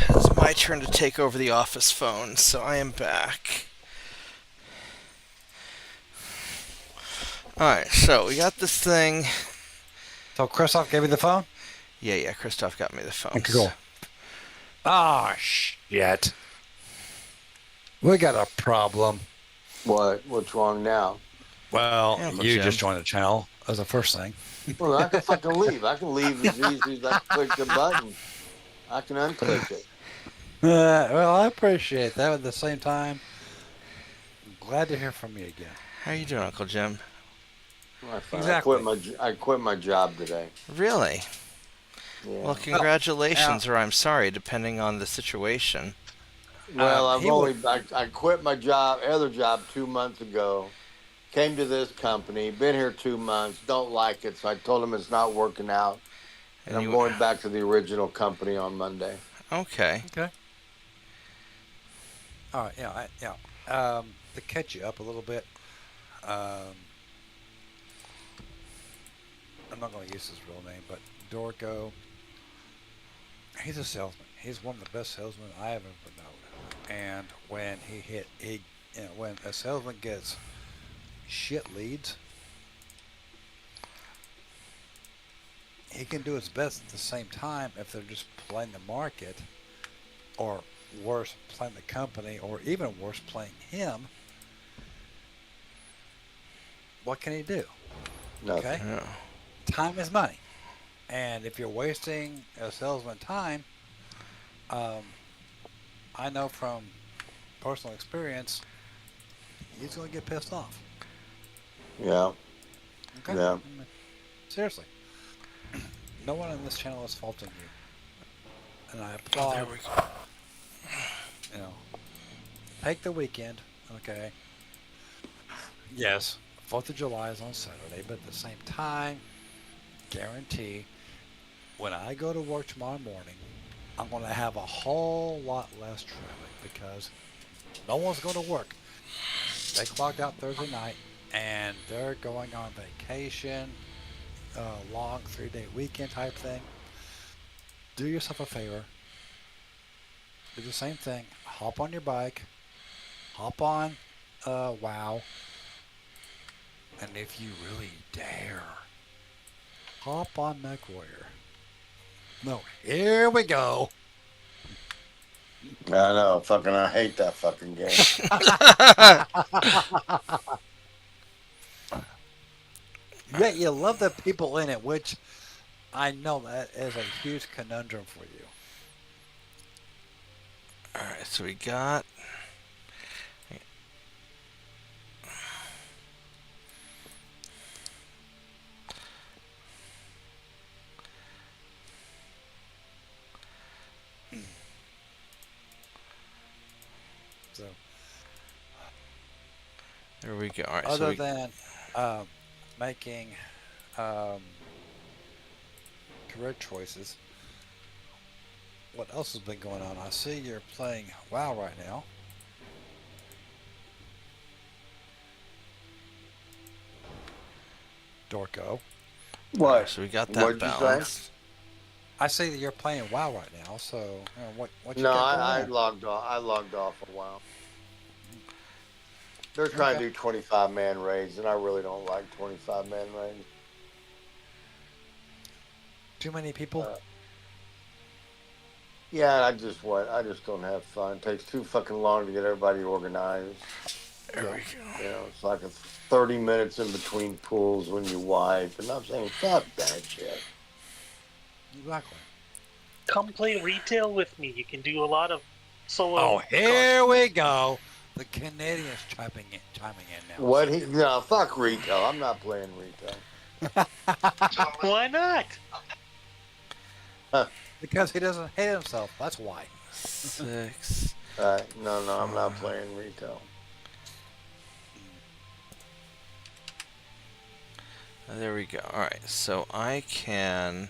It's my turn to take over the office phone, so I am back. Alright, so we got this thing. So Christoph gave you the phone? Yeah, Christoph got me the phone. Cool. Ah, shit. We got a problem. What? What's wrong now? Well, Yeah, Uncle you Jim. just joined the channel as the first thing. Well, I can fucking leave. I can leave as easy as I click the button. I can unclick it. Well, I appreciate that. At the same time, glad to hear from you again. How you doing, Uncle Jim? Exactly. I quit my job today. Really? Yeah. Well, congratulations, or I'm sorry, depending on the situation. Well, I quit my other job 2 months ago. Came to this company, been here 2 months, don't like it, so I told them it's not working out, and I'm going back to the original company on Monday. Okay. All right, to catch you up a little bit, I'm not going to use his real name, but Dorco, he's a salesman. He's one of the best salesmen I have ever known. And when when a salesman gets shit leads, he can do his best at the same time if they're just playing the market, or worse, playing the company, or even worse, playing him. What can he do? Nothing. Okay? Yeah. Time is money. And if you're wasting a salesman time, I know from personal experience, he's going to get pissed off. Yeah. Okay? Yeah. Seriously. No one on this channel is faulting you. And I applaud. There we go. You know, take the weekend, okay? Yes, 4th of July is on Saturday, but at the same time, guarantee, when I go to work tomorrow morning, I'm going to have a whole lot less traffic because no one's going to work. They clocked out Thursday night, and they're going on vacation, long 3-day weekend type thing. Do yourself a favor. Do the same thing. Hop on your bike. Hop on WoW. And if you really dare, hop on MechWarrior. No, here we go. I know. I hate that fucking game. Yet you love the people in it, which I know that is a huge conundrum for you. Alright, so we got... So, there we go. All right, other than making career choices, what else has been going on? I see you're playing WoW right now. Dorco. What? So we got that balanced. I see that you're playing WoW right now. So what you No, got I going on? logged off. I logged off a while. They're trying to do 25-man raids, and I really don't like 25-man raids. Too many people? Yeah, I just don't have fun. It takes too fucking long to get everybody organized. There we go. You know, it's like 30 minutes in between pools when you wipe, and I'm saying, fuck that shit. Exactly. Come play retail with me. You can do a lot of solo. Oh, here we go. The Canadians chiming in now. What? No, fuck retail. I'm not playing retail. Why not? Because he doesn't hate himself. That's why. 6. No, I'm not playing retail. There we go. All right, so I can...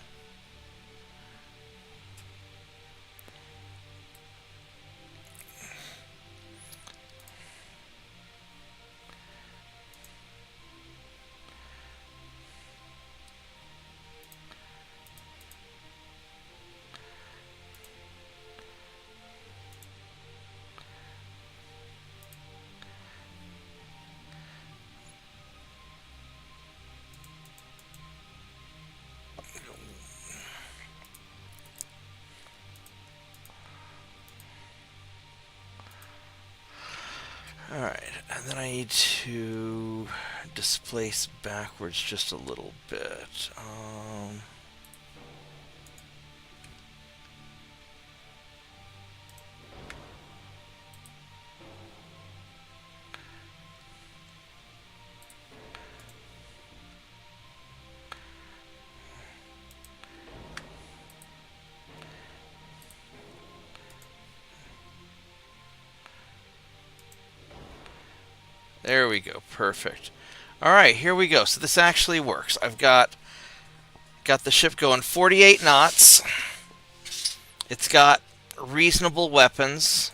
then I need to displace backwards just a little bit. There we go. Perfect. All right, here we go. So this actually works. I've got the ship going 48 knots. It's got reasonable weapons.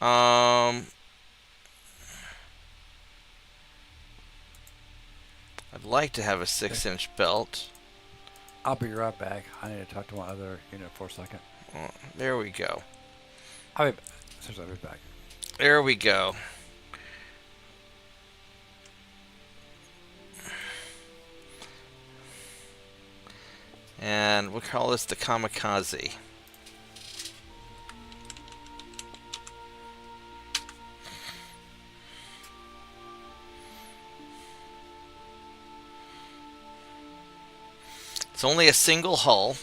I'd like to have a 6-inch belt. I'll be right back. I need to talk to my other unit for a second. Oh, there we go. I'll be back. There we go. And we'll call this the Kamikaze. It's only a single hull.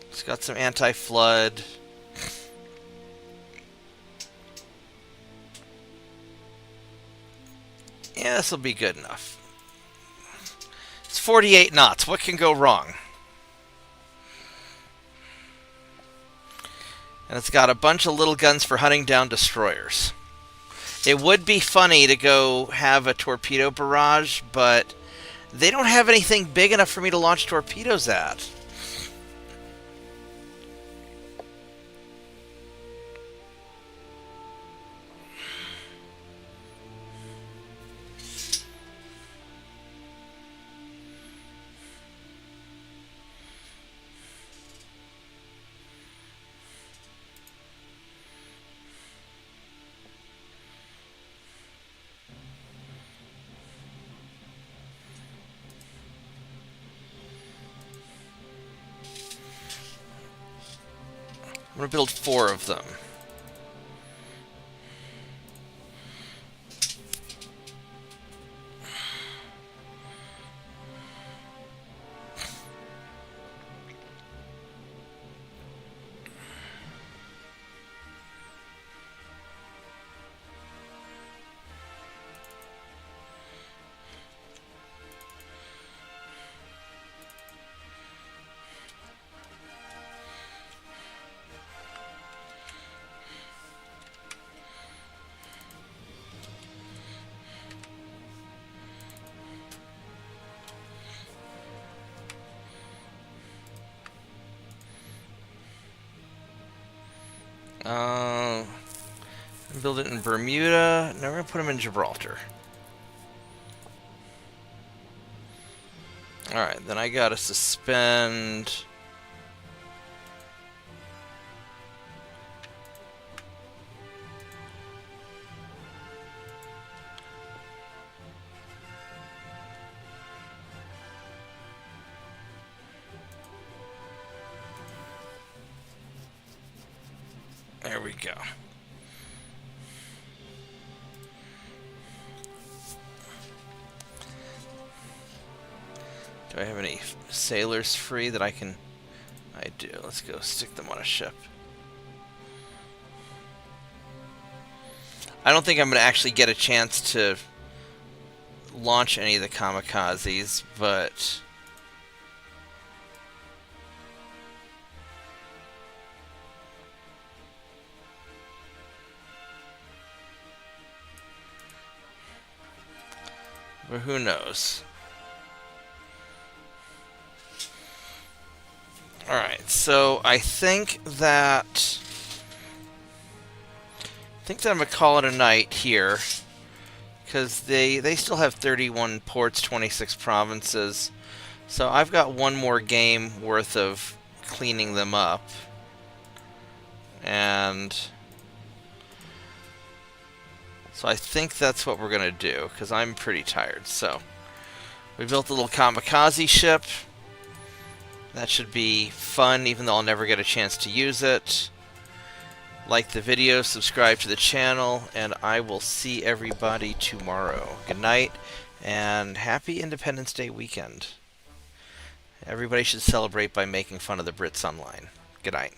It's got some anti-flood. Yeah, this will be good enough. It's 48 knots. What can go wrong? And it's got a bunch of little guns for hunting down destroyers. It would be funny to go have a torpedo barrage, but they don't have anything big enough for me to launch torpedoes at. I'm going to build 4 of them. Build it in Bermuda. Now we're going to put them in Gibraltar. Alright, then I got to suspend... There we go. Do I have any sailors free that I can... I do. Let's go stick them on a ship. I don't think I'm going to actually get a chance to launch any of the kamikazes, but... But who knows? Alright, so I think that I'm going to call it a night here, because they still have 31 ports, 26 provinces, so I've got one more game worth of cleaning them up, and so I think that's what we're going to do, because I'm pretty tired. So we built a little kamikaze ship. That should be fun, even though I'll never get a chance to use it. Like the video, subscribe to the channel, and I will see everybody tomorrow. Good night, and happy Independence Day weekend. Everybody should celebrate by making fun of the Brits online. Good night.